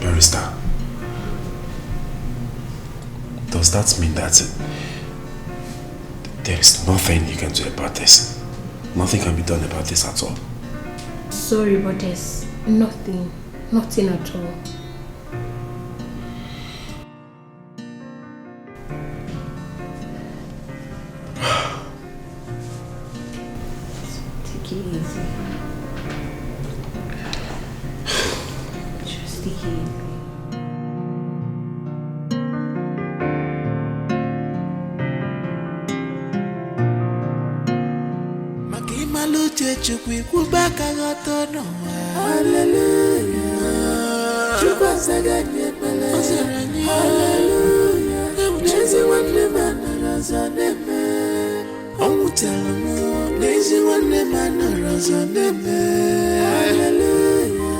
Barrister, does that mean that there is nothing you can do about this? Nothing can be done about this at all? Sorry, but there's nothing at all. Take it easy. Just take it easy. Chukwi kubaka gotono. Hallelujah. Chukwa saganye mele. Hallelujah. Nezi wane manaraza neme. Omutelamu. Nezi wane manaraza neme. Hallelujah.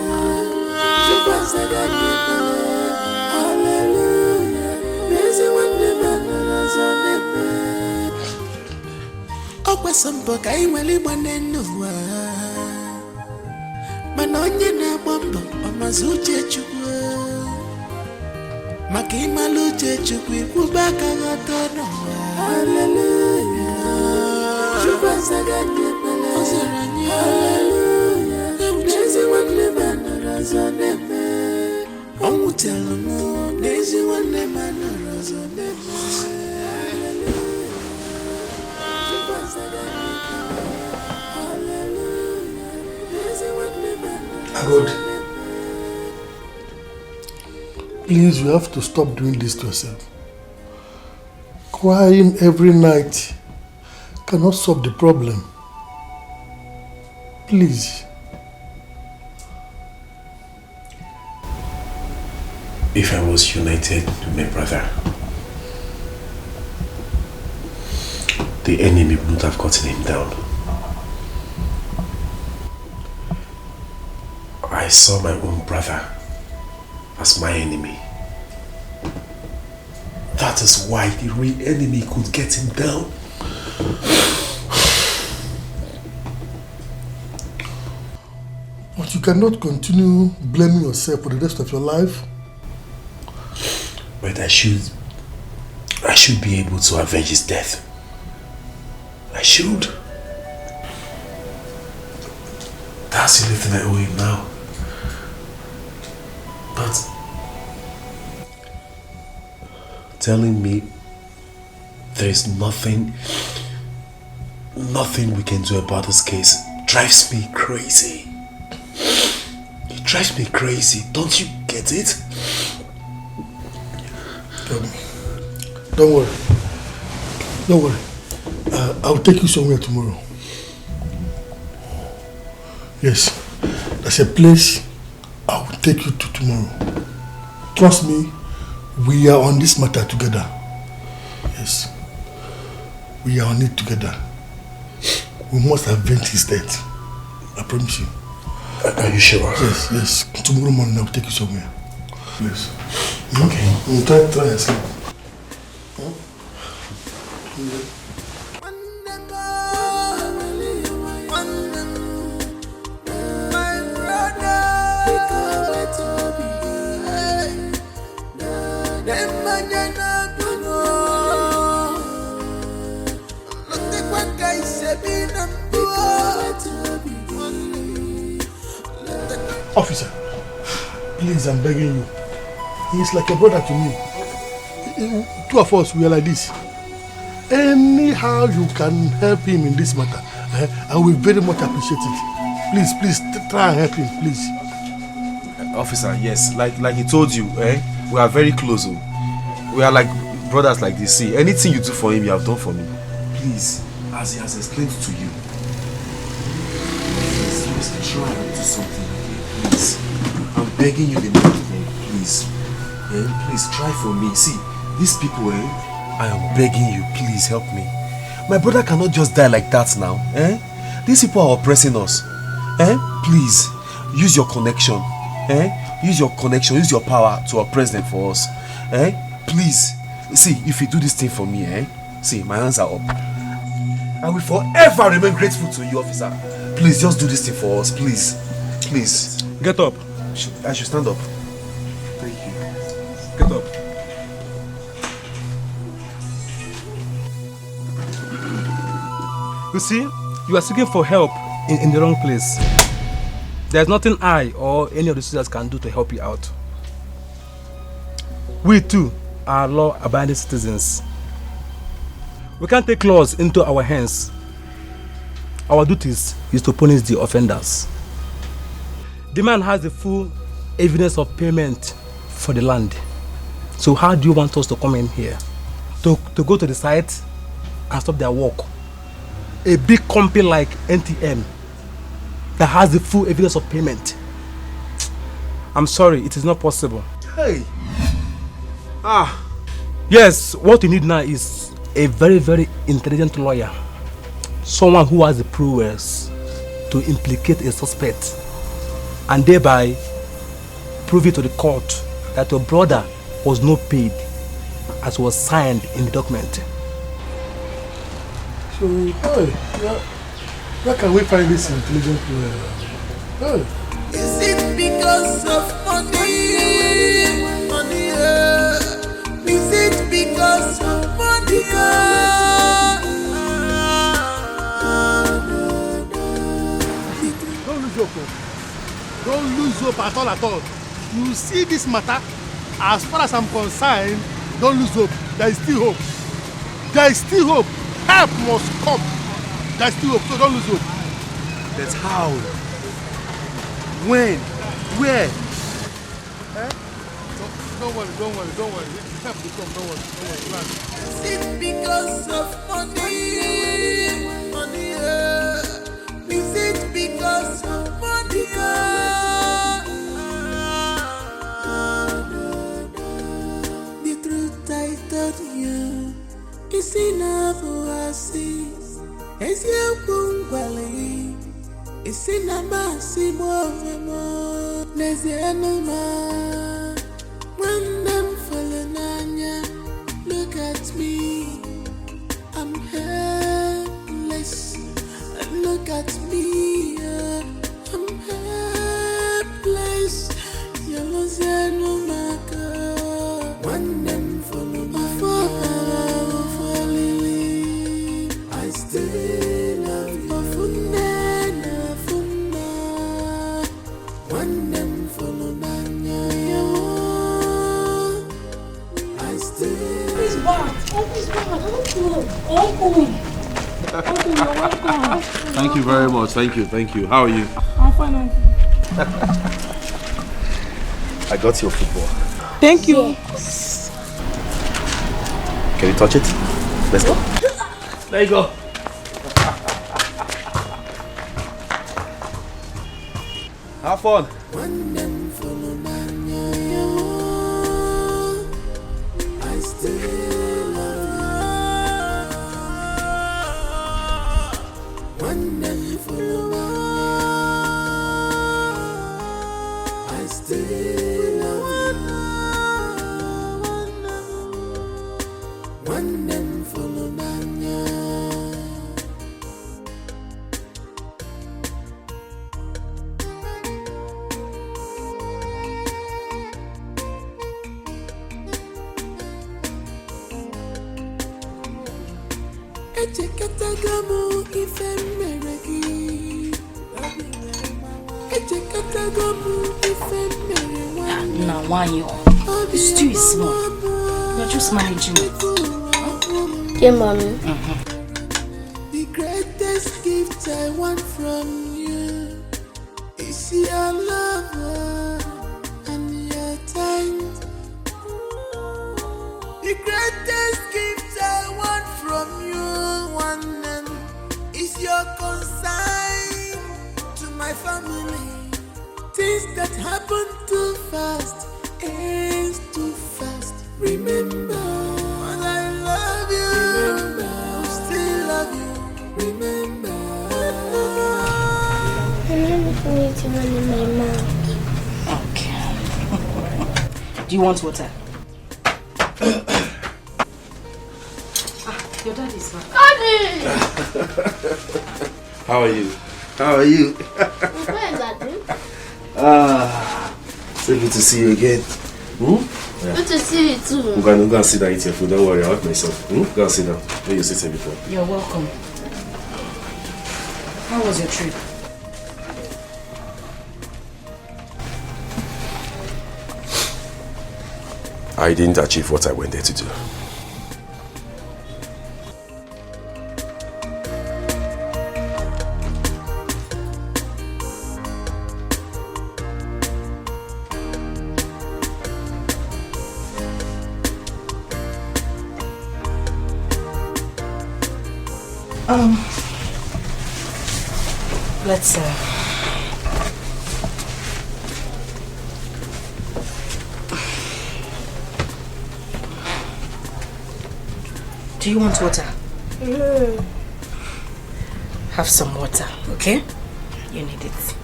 Chukwa saganye mele. Hallelujah. Nezi wane manaraza neme. Okwa sampo kai wali mwanenua. Manonye na bombo omazuche chukwa. Makima luche chukwi kubaka gotono. Hallelujah. Chukwa saganye mele. Hallelujah. Nezi wane manaraza neme. Omutelamu. Nezi wane manaraza neme. Good. Please, you have to stop doing this to yourself. Crying every night cannot solve the problem. Please. If I was united with my brother, the enemy would not have gotten him down. I saw my own brother as my enemy. That is why the real enemy could get him down. But you cannot continue blaming yourself for the rest of your life. But I should be able to avenge his death. I should. That's the only thing I owe him now. But telling me there is nothing we can do about this case drives me crazy. It drives me crazy. Don't you get it? Don't worry. Don't worry. I'll take you somewhere tomorrow. Yes, there's a place I will take you to tomorrow. Trust me, We are on this matter together. Yes. We are on it together. We must avenge his death. I promise you. Are you sure? Yes, yes. Tomorrow morning I'll take you somewhere. Please. Okay. Try and sleep. Officer, please, I'm begging you. He's like a brother to me. Two of us, we are like this. Anyhow you can help him in this matter, I will very much appreciate it. Please, try and help him, please. Officer, yes, like he told you, we are very close. We are like brothers like this. See, anything you do for him, you have done for me. Please, as he has explained to you, please, just try and do something, okay? Please, I'm begging you the name of him, please. Please try for me. See, these people, I am begging you, please help me. My brother cannot just die like that now. These people are oppressing us. Please, use your connection. Use your connection, use your power to oppress them for us. Please, see, if you do this thing for me, see, my hands are up. I will forever remain grateful to you, officer. Please, just do this thing for us, please. Please. Get up. I should stand up. Thank you. Get up. You see, you are seeking for help in the wrong place. There's nothing I or any of the sisters can do to help you out. We too are law-abiding citizens. We can't take laws into our hands. Our duties is to punish the offenders. The man has the full evidence of payment for the land. So how do you want us to come in here? To go to the site and stop their work? A big company like NTM that has the full evidence of payment. I'm sorry, it is not possible. Hey! Yes, what you need now is a very, very intelligent lawyer. Someone who has the prowess to implicate a suspect and thereby prove it to the court that your brother was not paid as was signed in the document. So, where can we find this intelligent lawyer? Is it because of money? Money, is it because of money? Don't lose hope. Don't lose hope at all. You see this matter, as far as I'm concerned, don't lose hope. There is still hope. There is still hope. Help must come. There is still hope, so don't lose hope. That's how. When? Where? Don't worry. Help will come, don't worry. Is it because of money? Money, is it because of money? The truth I told you is enough for us. It's your bungalow. It's in a massive more. There's the animal. When them falling on ya, look at me. I'm helpless. And look at me. I'm helpless. You lose your no marker. When them falling on ya, I still love you. When them falling on ya, I still. Please, Bart. Please, Bart. Uncle, you're welcome. Thank you very much. Thank you. How are you? I'm fine, Uncle. I got your football. Thank you. Yes. Can you touch it? Let's go. There you go. Have fun. When them falling on ya, Now, why you? It's too small. You're just managing it. Yeah, mommy. The greatest gift I want from you is your love and your time. The greatest gift I want from you, one name, is your consign to my family. Things that happen too fast, ends too fast. Remember, when I love you, remember, still love you. Remember. I'm not putting one in my mouth. Okay. Do you want water? Your dad is back. Daddy! How are you? How are you? Where is Daddy? So good to see you again. Yeah. Good to see you too. Go and sit down, eat your food. Don't worry, I'll help myself. Go and sit down. Where you sit here before. You're welcome. How was your trip? I didn't achieve what I went there to do. Let's do you want water? Have some water, okay? You need it.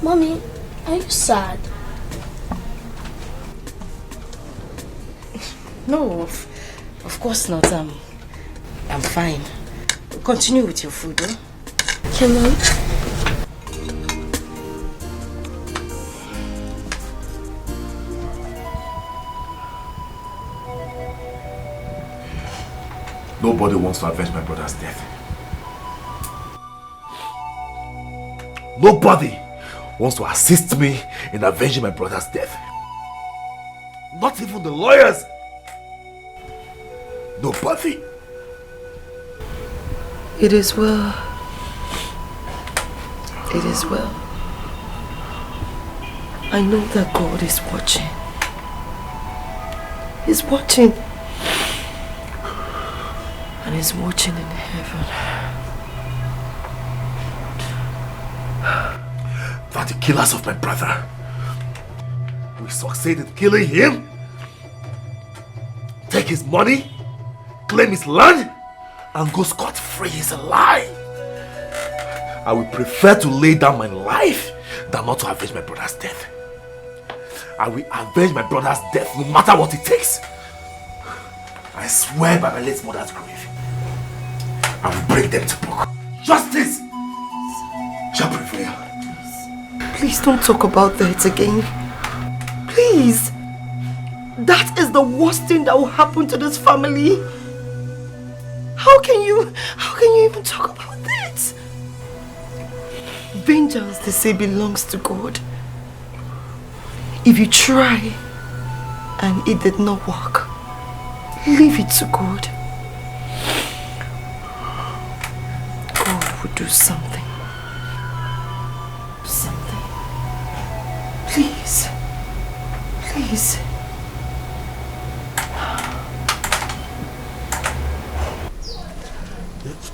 Mommy, are you sad? No, of course not. I'm fine. Continue with your food, huh? Okay, Mom. Nobody wants to avenge my brother's death. Nobody wants to assist me in avenging my brother's death. Not even the lawyers. Nobody. It is well. It is well. I know that God is watching. He's watching. And He's watching in heaven. That the killers of my brother will succeed in killing him, take his money, claim his land, and go scot-free is a lie. I would prefer to lay down my life than not to avenge my brother's death. I will avenge my brother's death no matter what it takes. I swear by my late mother's grave, I will bring them to book. Justice shall prevail. Please don't talk about that again. Please. That is the worst thing that will happen to this family. How can you even talk about that? Vengeance, they say, belongs to God. If you try and it did not work, leave it to God. God will do something. Something. Please. Please.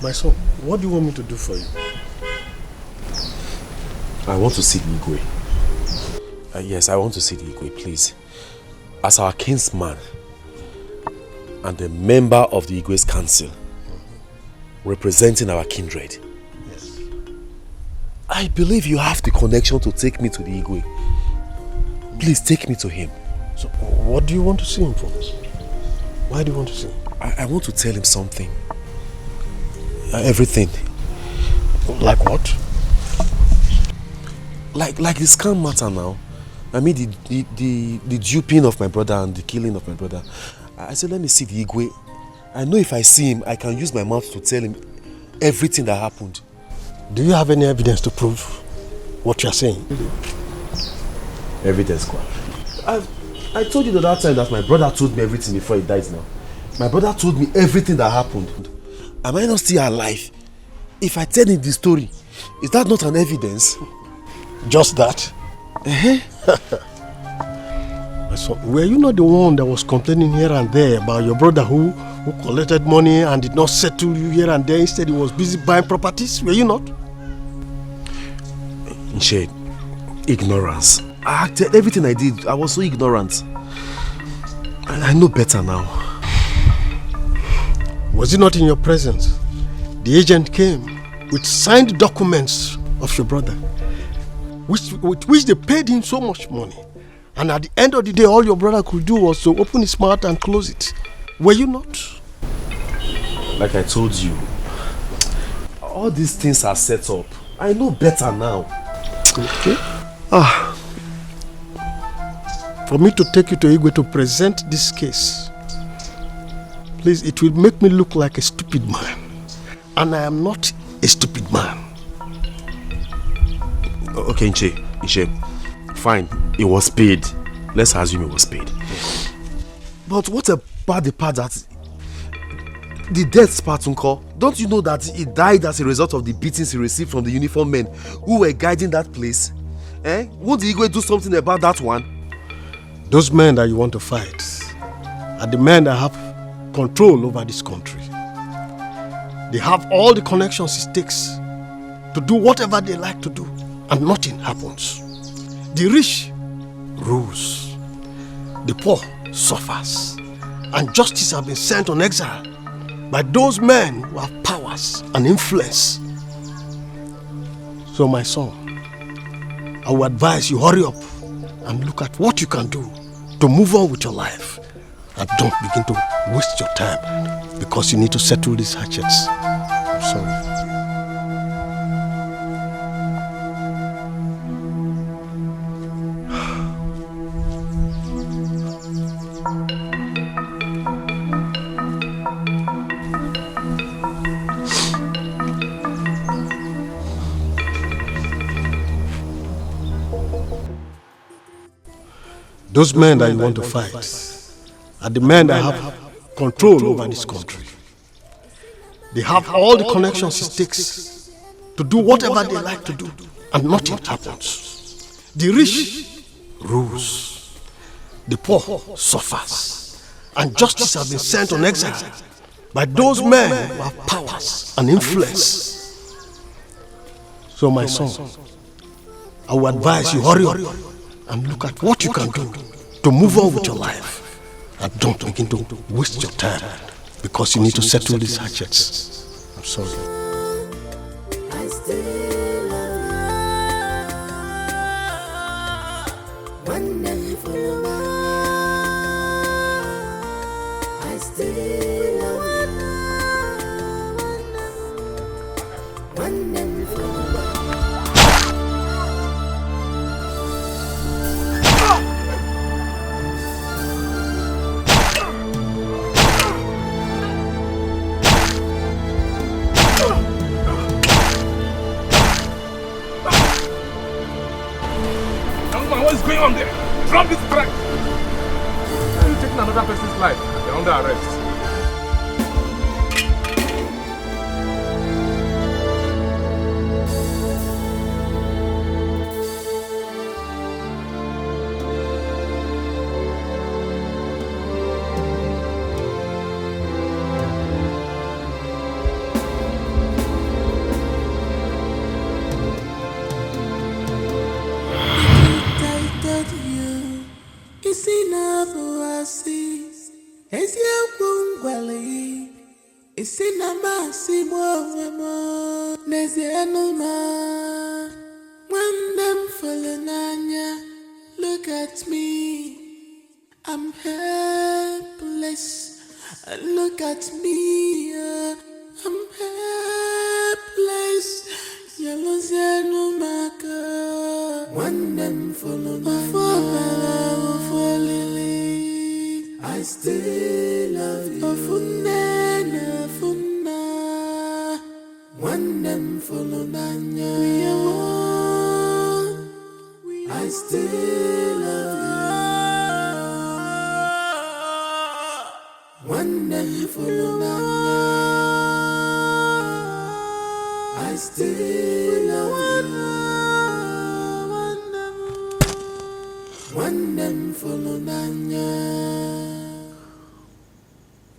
My son, what do you want me to do for you? I want to see the Igwe. Yes, I want to see the Igwe, please. As our kinsman and a member of the Igwe's council, representing our kindred. Yes. I believe you have the connection to take me to the Igwe. Please take me to him. So, what do you want to see him for? Why do you want to see him? I want to tell him something. Everything. Like what? Like the scam matter now. I mean the duping of my brother and the killing of my brother. I said, let me see the Igwe. I know if I see him, I can use my mouth to tell him everything that happened. Do you have any evidence to prove what you are saying? Evidence, quoi? I told you the other time that my brother told me everything before he died now. My brother told me everything that happened. Am I not still alive? If I tell him the story, is that not an evidence? Just that? So, were you not the one that was complaining here and there about your brother who collected money and did not settle you here and there? Instead, he was busy buying properties. Were you not? In shade, ignorance. I acted everything I did. I was so ignorant. And I know better now. Was it not in your presence? The agent came with signed documents of your brother, with which they paid him so much money. And at the end of the day, all your brother could do was to open his mouth and close it. Were you not? Like I told you, all these things are set up. I know better now. Okay. For me to take you to Igwe to present this case, please, it will make me look like a stupid man. And I am not a stupid man. Okay, Nche. Fine, it was paid. Let's assume it was paid. But what about the part that... the death part, Uncle? Don't you know that he died as a result of the beatings he received from the uniformed men who were guiding that place? Won't the Igwe do something about that one? Those men that you want to fight are the men that have control over this country. They have all the connections it takes to do whatever they like to do, and nothing happens. The rich rules, the poor suffers, and justice has been sent on exile by those men who have powers and influence. So my son, I would advise you hurry up and look at what you can do to move on with your life. And don't begin to waste your time because you need to settle these hatchets. I'm sorry. Those men that you want to fight are the men that have control over this country. They have all the connections it takes to do whatever they like to do, and nothing happens. The rich rules, the poor suffers, and justice has been sent on exile by those men who have powers and influence. So my son, I would advise you hurry up and look at what you can do to move on with your life. And don't begin to waste your time because you need to settle these hatchets. I'm sorry. I still wonderful. I still wonderful. What is going on there? Drop this track! You're taking another person's life. You're under arrest. Look at me, I'm helpless. Look at me, I'm helpless. Yellow no maka. One them follow my for Lily. I still love you. Funena, funa. One them follow Nanya. I still love you. One them follow Nanya. I still love you. One them follow Nanya.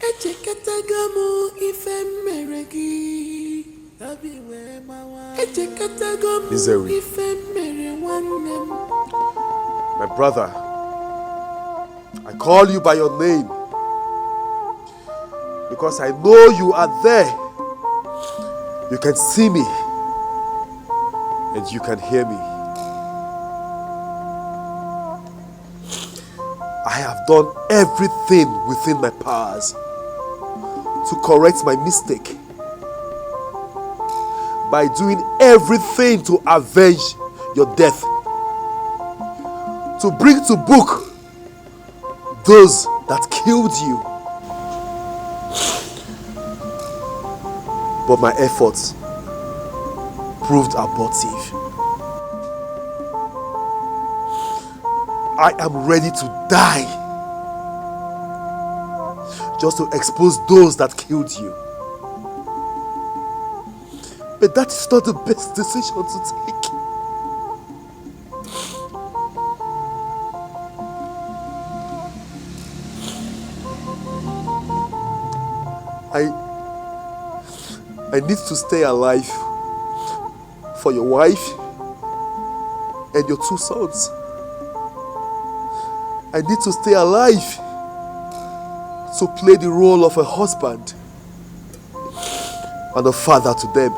Echekatagamu ife meregi. Tabi we mawa. Echekatagamu ife mere one them. My brother, I call you by your name because I know you are there. You can see me and you can hear me. I have done everything within my powers to correct my mistake by doing everything to avenge your death, to bring to book those that killed you. But my efforts proved abortive. I am ready to die just to expose those that killed you. But that is not the best decision to take. I need to stay alive for your wife and your 2 sons. I need to stay alive to play the role of a husband and a father to them.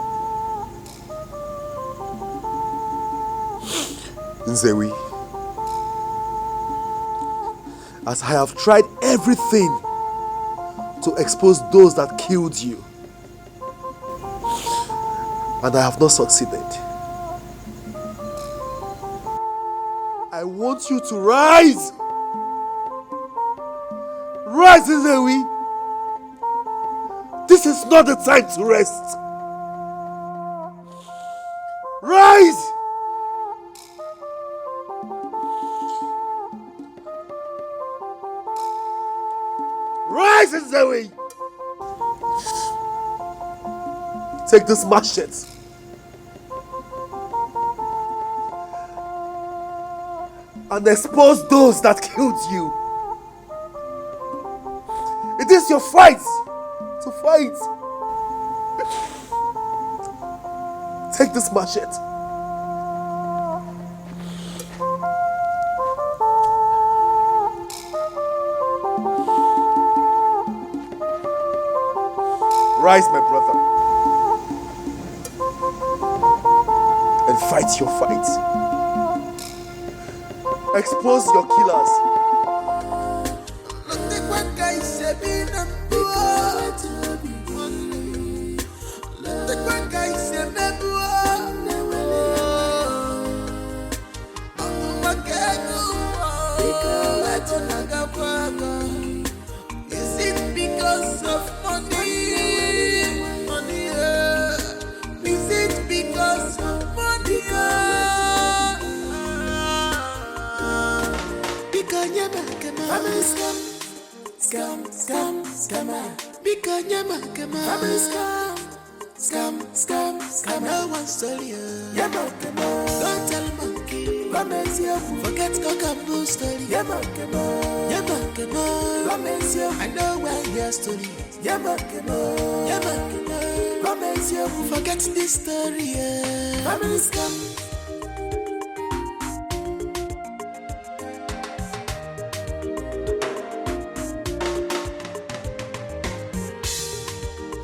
Nzewi, as I have tried everything to expose those that killed you, and I have not succeeded, I want you to rise. Rise, Nzewi. This is not the time to rest. Rise. Rise, Nzewi. Take this machete and expose those that killed you. It is your fight to fight. Take this machete. Rise, my brother, and fight your fight. Expose your killers. Is it because of money? Is it because of money? Because you're back, family scam. Because you're back, family scam. No one stole you. You're back, don't tell monkey. Promise you, forget cock and bull story. You're back, promise you, I know where your story. You're back, promise you, forget this story. Family scam.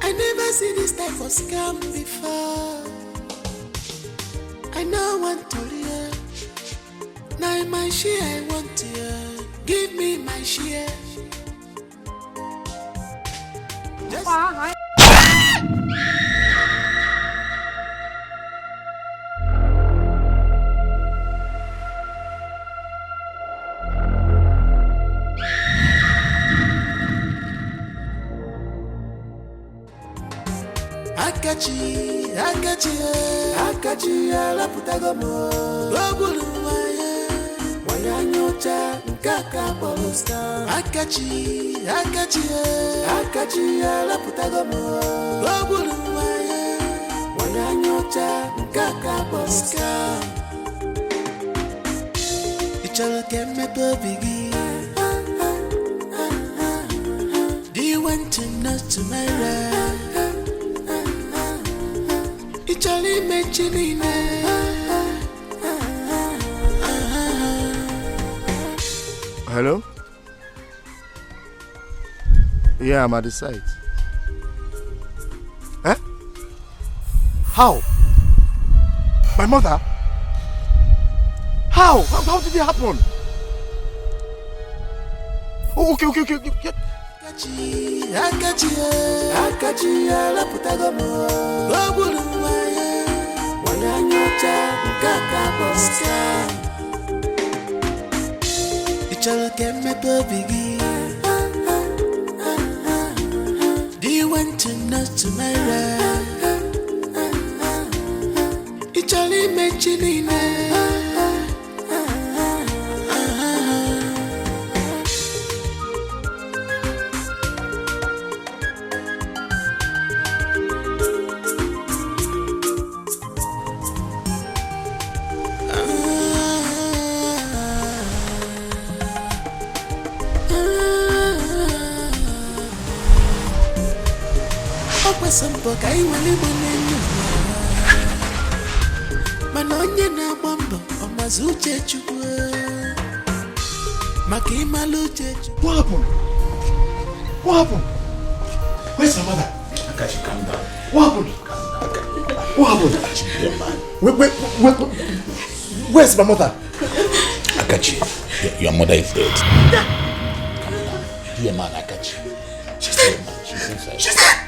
I never see this type of scam before. I know one to hear. Now my share I want to hear. Give me my share. Akachi, ala putagomo. Ogulu waya nyocha nkaka polusta. Akachi, ala putagomo. Ogulu waya nyocha nkaka polusta. Ichalo keme bobigi. Do you want to know tomorrow? Charlie mentioning Hello? Yeah, I'm at the site. Eh? How? My mother? How? How did it happen? Oh, okay. Akachi, ala putagomo. Ogulu waya nyocha nkaka polusta. Ichalo keme bobigi. Do you want to know tomorrow? Ichalo mentioning Sampo kai wale bonenu Manonye na mambo Omazuche chukwe Makima luche chukwe. What happened? Where's my mother? Akachi, calm down. What happened? Wait. Where's my mother? Akachi, your mother is dead. Calm down. Dear man, Akachi. She's dead, man. She's inside. She's dead!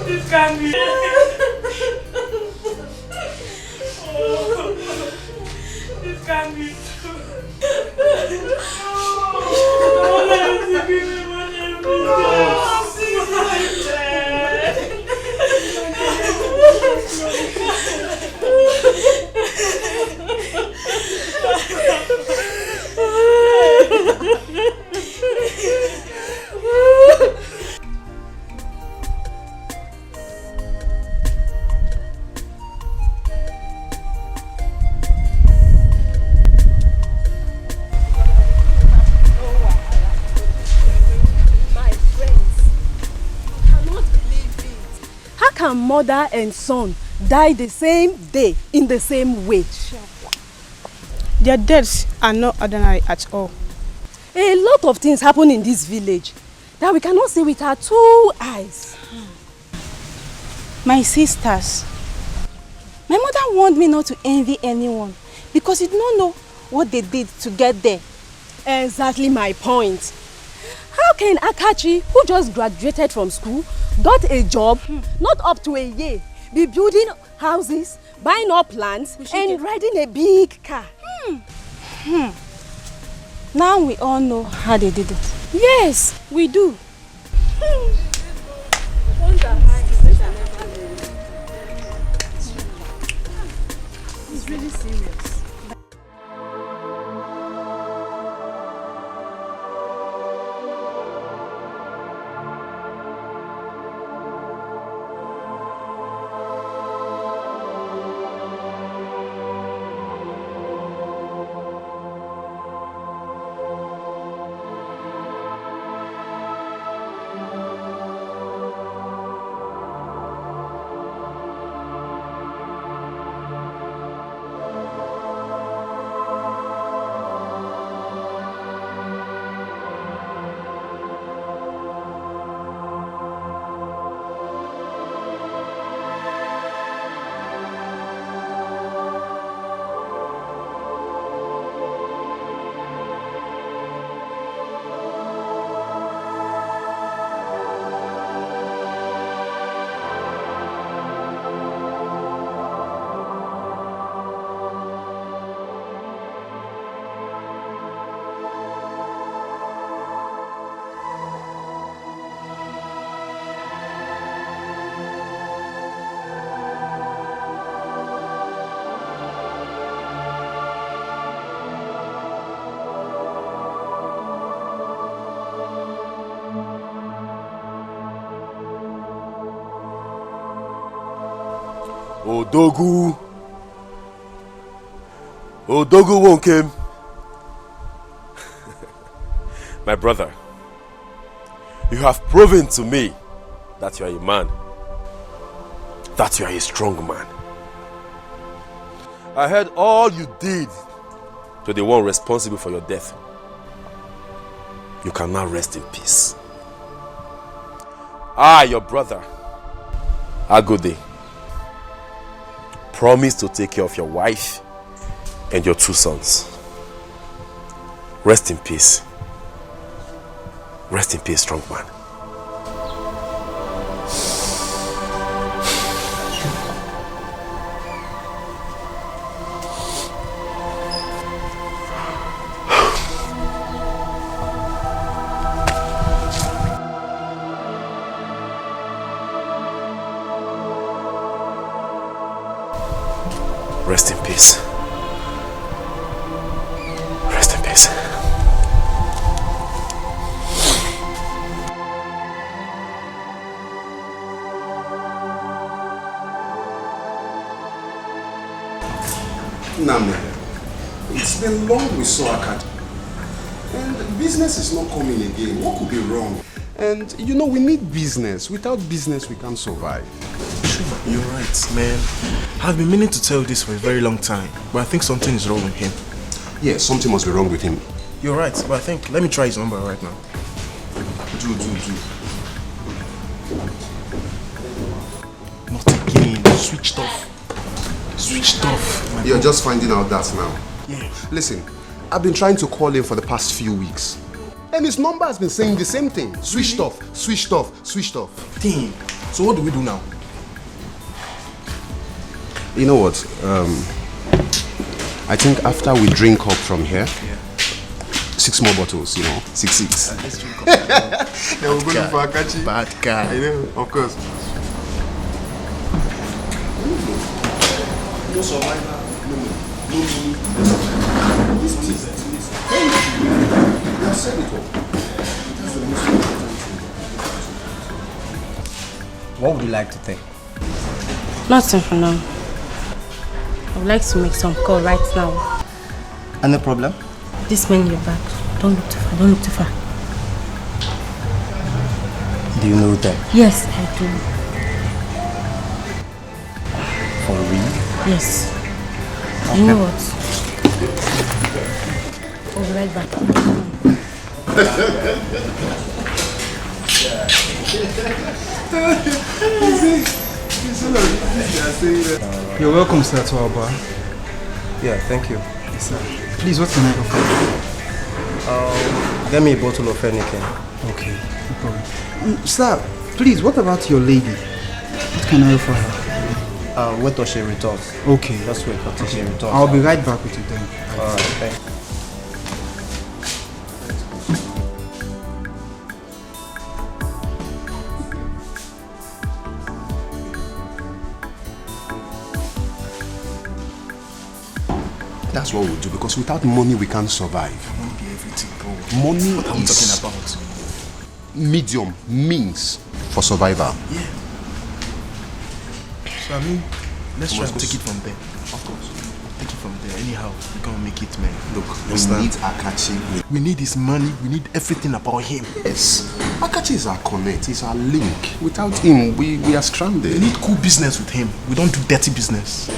This can't be. This can't be true. Mother and son die the same day in the same way. Their deaths are not ordinary at all. A lot of things happen in this village that we cannot see with our 2 eyes. My sisters, my mother warned me not to envy anyone because you don't know what they did to get there. Exactly my point. How can Akachi, who just graduated from school, got a job, not up to a year, be building houses, buying up lands, and riding a big car? Now we all know how they did it. Yes, we do. It's really serious. Odogu. Odogu won't come. My brother, you have proven to me that you are a man. That you are a strong man. I heard all you did to the one responsible for your death. You can now rest in peace. I, your brother, Agode, promise to take care of your wife and your 2 sons. Rest in peace. Rest in peace, strong man. Rest in peace. Rest in peace. Name, it's been long we saw Akachi. And business is not coming again. What could be wrong? And you know, we need business. Without business, we can't survive. You're right, man. I've been meaning to tell you this for a very long time, but I think something is wrong with him. Yeah, something must be wrong with him. You're right, but I think, let me try his number right now. Do. Not again. Switched off. Switched off. You're just finding out that now. Yeah. Listen, I've been trying to call him for the past few weeks. And his number has been saying the same thing. Switched off, switched off, switched off. Dang. So what do we do now? You know what? I think after we drink up from here, 6 more bottles, you know, 6. Let's drink up. Yeah, we're going for Akachi. Bad guy. I know, of course. No survivor. No. This is it. Thank you. You have said it all. That's the most important thing. What would you like to think? Nothing for now. I would like to make some call right now. Any problem? This man in your back. Don't look too far. Don't look too far. Do you know them? Yes, I do. For real? Yes. Okay. You know what? I'll be right back. You're welcome, sir, to our bar. Yeah, thank you. Yes, sir. Please, what can I offer you? Get me a bottle of anything. Okay, no problem. Sir, please, what about your lady? What can I offer her? Wait till she returns. Okay. Just wait until she returns. I'll be right back with you then. Alright, thanks. That's what we'll do, because without money we can't survive. Money be everything, bro. Money What are we is talking about? medium, means for survival. Yeah. So I mean, let's try Must and go take it from there. Of course. Take it from there. Anyhow, we're gonna make it, man. Look, we Understand? need Akachi. We need his money. We need everything about him. Yes. Akachi is our connect. He's our link. Without him, we are stranded. We need cool business with him. We don't do dirty business.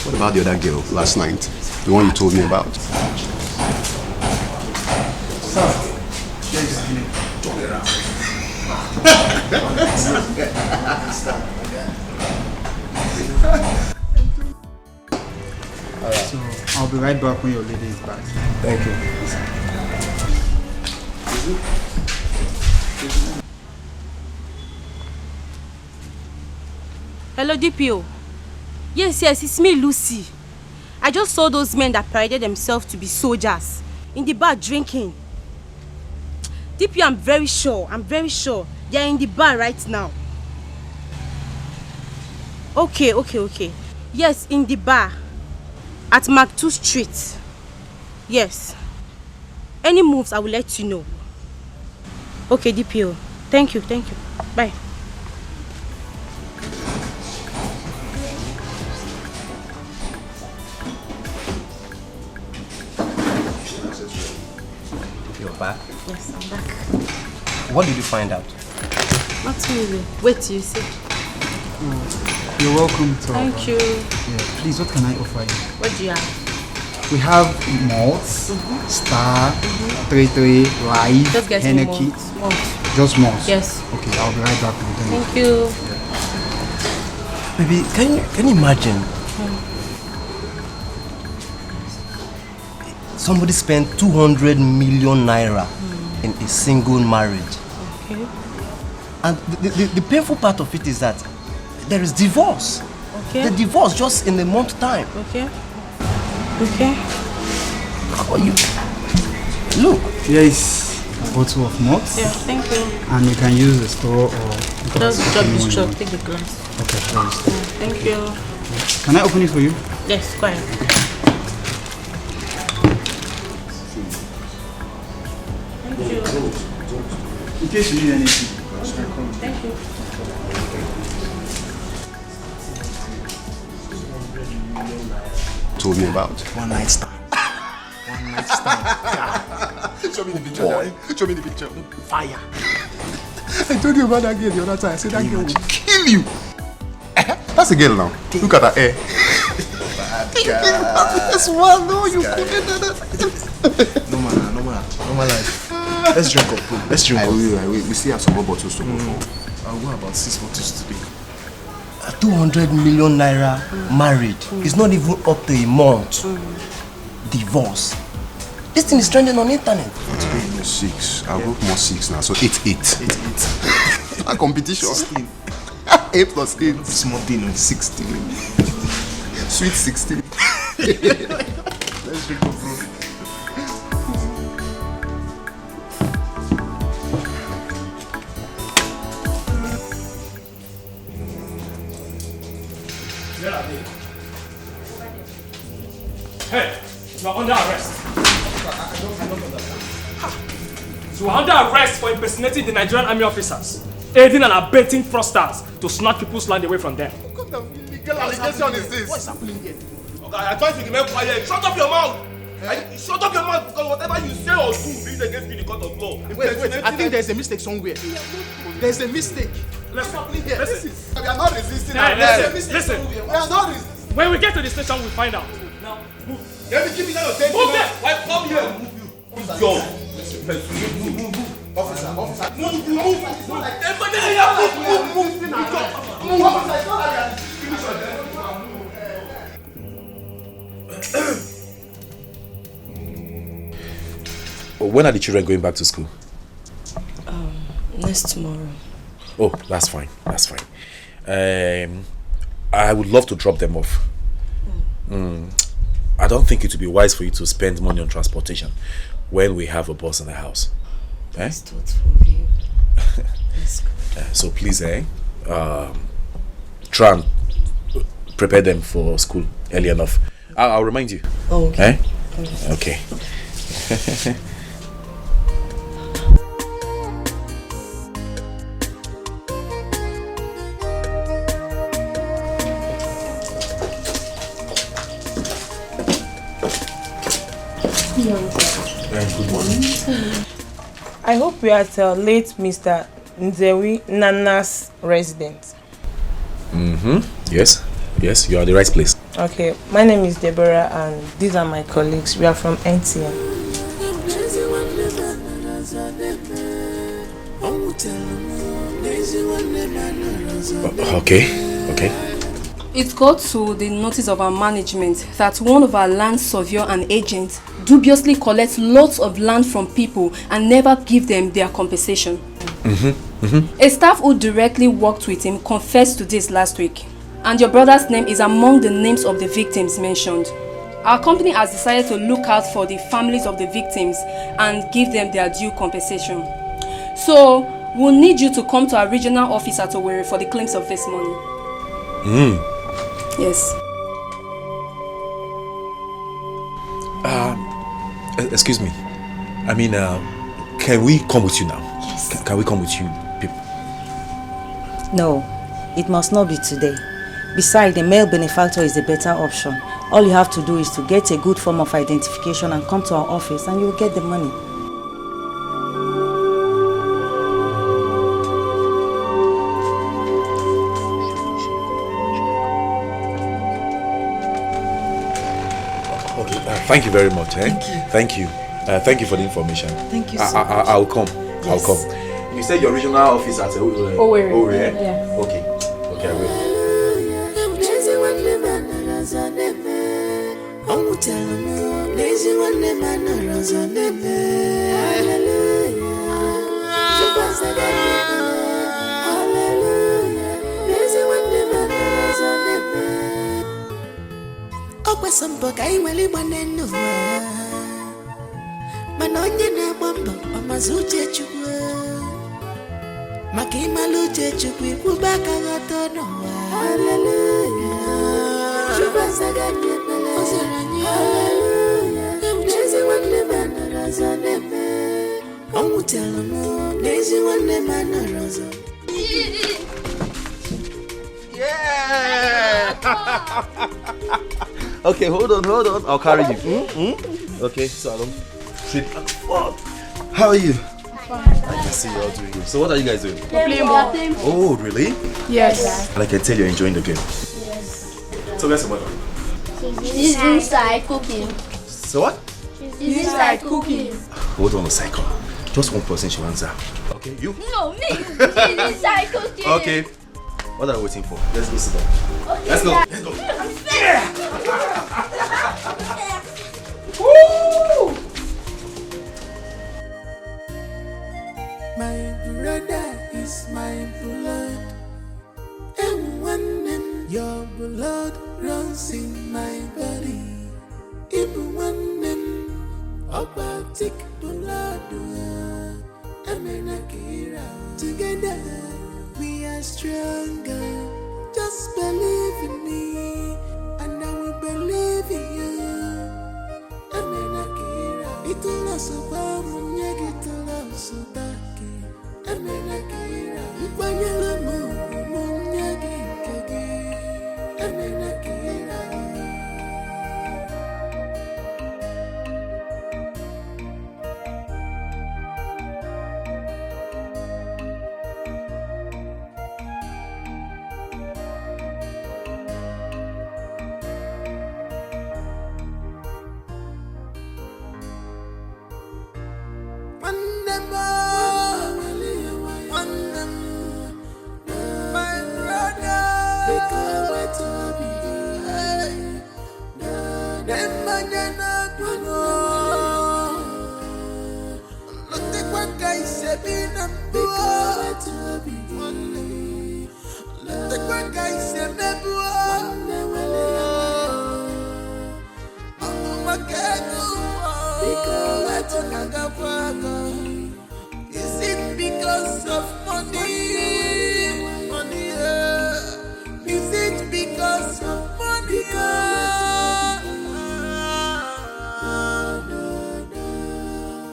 What about the other girl last night? The one you told me about? So I'll be right back when your lady is back. Thank you. Hello, DPO. Yes, it's me, Lucy. I just saw those men that paraded themselves to be soldiers in the bar drinking. DPO, I'm very sure. They are in the bar right now. Okay. Yes, in the bar at Mark 2 Street. Yes. Any moves, I will let you know. Okay, DPO. Thank you. Bye. You're back? Yes, I'm back. What did you find out? Not really. Wait till you see. You're welcome to. Thank you. Yeah, please, what can I offer you? What do you have? We have malts, Star, 33, Life, Just get me Henneke. malts. Just malts? Yes. Okay, I'll be right back with them. Thank you. Baby, can you imagine? Somebody spent 200 million naira in a single marriage. Okay. And the painful part of it is that there is divorce. Okay. The divorce just in a month's time. Okay. Okay. How are you? Look. Here is a bottle of malts. Yeah, thank you. And you can use the straw or... Just drop this truck, take the glass. Okay, please. Thank you. Can I open it for you? Yes, go ahead. Thank you. In case you need anything. Thank you. Told me about. One night stand. One night stand. Show me the picture. Boy. Show me the picture. Fire. I told you about that girl the other time. I said that girl will kill you. That's a girl now. Look at her hair. That's one. No, you couldn't. No man, life. Let's drink up, bro. Let's drink up. We still have some more bottles to go for. I'll go about 6 bottles today. 200 million naira married. It's not even up to a month. Divorce. This thing is trending on internet. Today is 6. I'll go more 6 now. So 8. A competition. 16. 8 plus 8. Small thing, 16. Sweet 16. Let's drink up, bro. Where are they? Hey, you are under arrest. I don't understand. So you are under arrest for impersonating the Nigerian army officers, aiding and abetting fraudsters to snatch people's land away from them. What kind of illegal allegation is this? What's happening here? Okay, I told you to remain quiet. Shut up your mouth! Shut up your mouth because whatever you say or do is against you in the court of law. Wait, I think there's a mistake somewhere. There's a mistake. What's happening here? Listen. We are not resisting. Listen. We are not resisting. When we get to the station, we'll find out. Now, move. Let me give me that attention. Move there. Why come here and move you? Yo. Move. Officer. Move. When are the children going back to school? Next tomorrow. Oh, that's fine. That's fine. I would love to drop them off. I don't think it would be wise for you to spend money on transportation when we have a bus in the house. That's thoughtful, you. So please, try and prepare them for school early enough. I'll remind you. Oh, okay. Okay. Good morning. I hope we are at late Mr. Nzewi Nana's residence. Yes, you are at the right place. Okay, my name is Deborah and these are my colleagues. We are from NTM. Okay. It got to the notice of our management that one of our land surveyor and agents dubiously collects lots of land from people and never give them their compensation. A staff who directly worked with him confessed to this last week, and your brother's name is among the names of the victims mentioned. Our company has decided to look out for the families of the victims and give them their due compensation. So we'll need you to come to our regional office at Owerri for the claims of this money. Yes. Excuse me. I mean, can we come with you now? Yes. Can we come with you, people? No, it must not be today. Besides, the male benefactor is a better option. All you have to do is to get a good form of identification and come to our office and you'll get the money. Thank you very much. Eh? Thank you. Thank you for the information. Thank you so much. I'll come. Yes. I'll come. You said your regional office at Owerri. Owerri, eh? Yeah. Okay, I will. maka ịmalụ uche Chukwu ikwuba aka ghọta n'ụwa. Hallelujah. Chukwu azaga ndị ekpere. Ọ zara anyị. Hallelujah. N'ezi nwanne m anọrọ ọzọ n'ebe. Ọ nwụtara m n'ezi nwanne m anọrọ ọzọ. Yeah! Okay, hold on. I'll carry you. Okay, so I don't trip. How are you? I can see you're all doing good. So what are you guys doing? Playing ball. Oh, really? Yes. And I can tell you're enjoying the game. Yes. So where's the mother? She's inside cooking. So what? She's inside cooking. Hold on a second. Just one person should answer. Okay, you? No, me. She's inside cooking. Okay. What are we waiting for? Let's go sit down. Okay, Let's go. Dad. Let's go. Woo! My brother is my blood, and when your blood runs in my body, even when aquatic blood, together we are stronger. Just believe in me, and I will believe in you. It'll also come, it'll also back. Amenakira, Ipanyala Munyagi Kagi, Amenakira. Is it because of money? Money, is it because of money?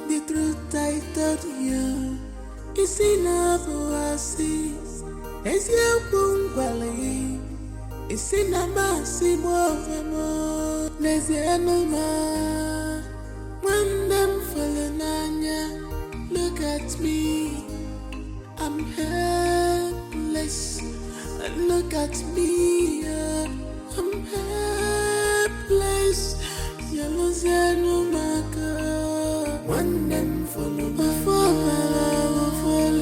The truth I told you is enough oasis. Is your bungwali? Is in a massive movement. There's the animal. When them falling on ya, look at me. I'm helpless. And look at me, I'm helpless. Yellow no maker. When them follow my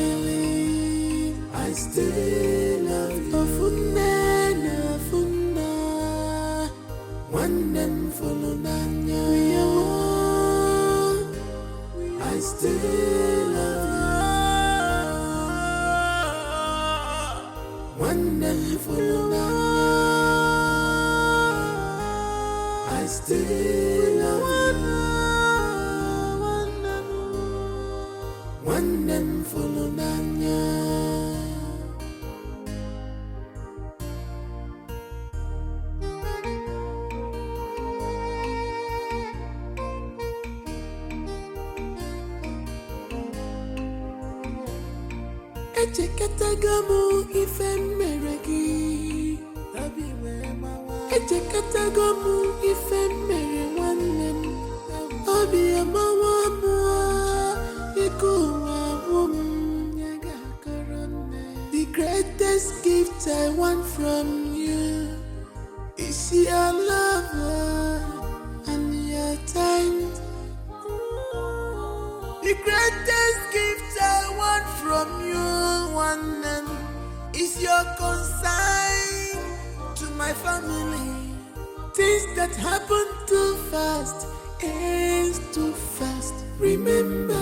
lily, I still love you. When them follow Nanya, I still love you. When them follow Nanya, I still love you. When them follow Nanya. Echekatagamu ife meregi Echekatagamu ife mere nwannem Obi amawa mua Ikuwa wum The greatest gift I want from you is your love and your The greatest gift I want from you, one name, is your consign to my family. Things that happen too fast is too fast. Remember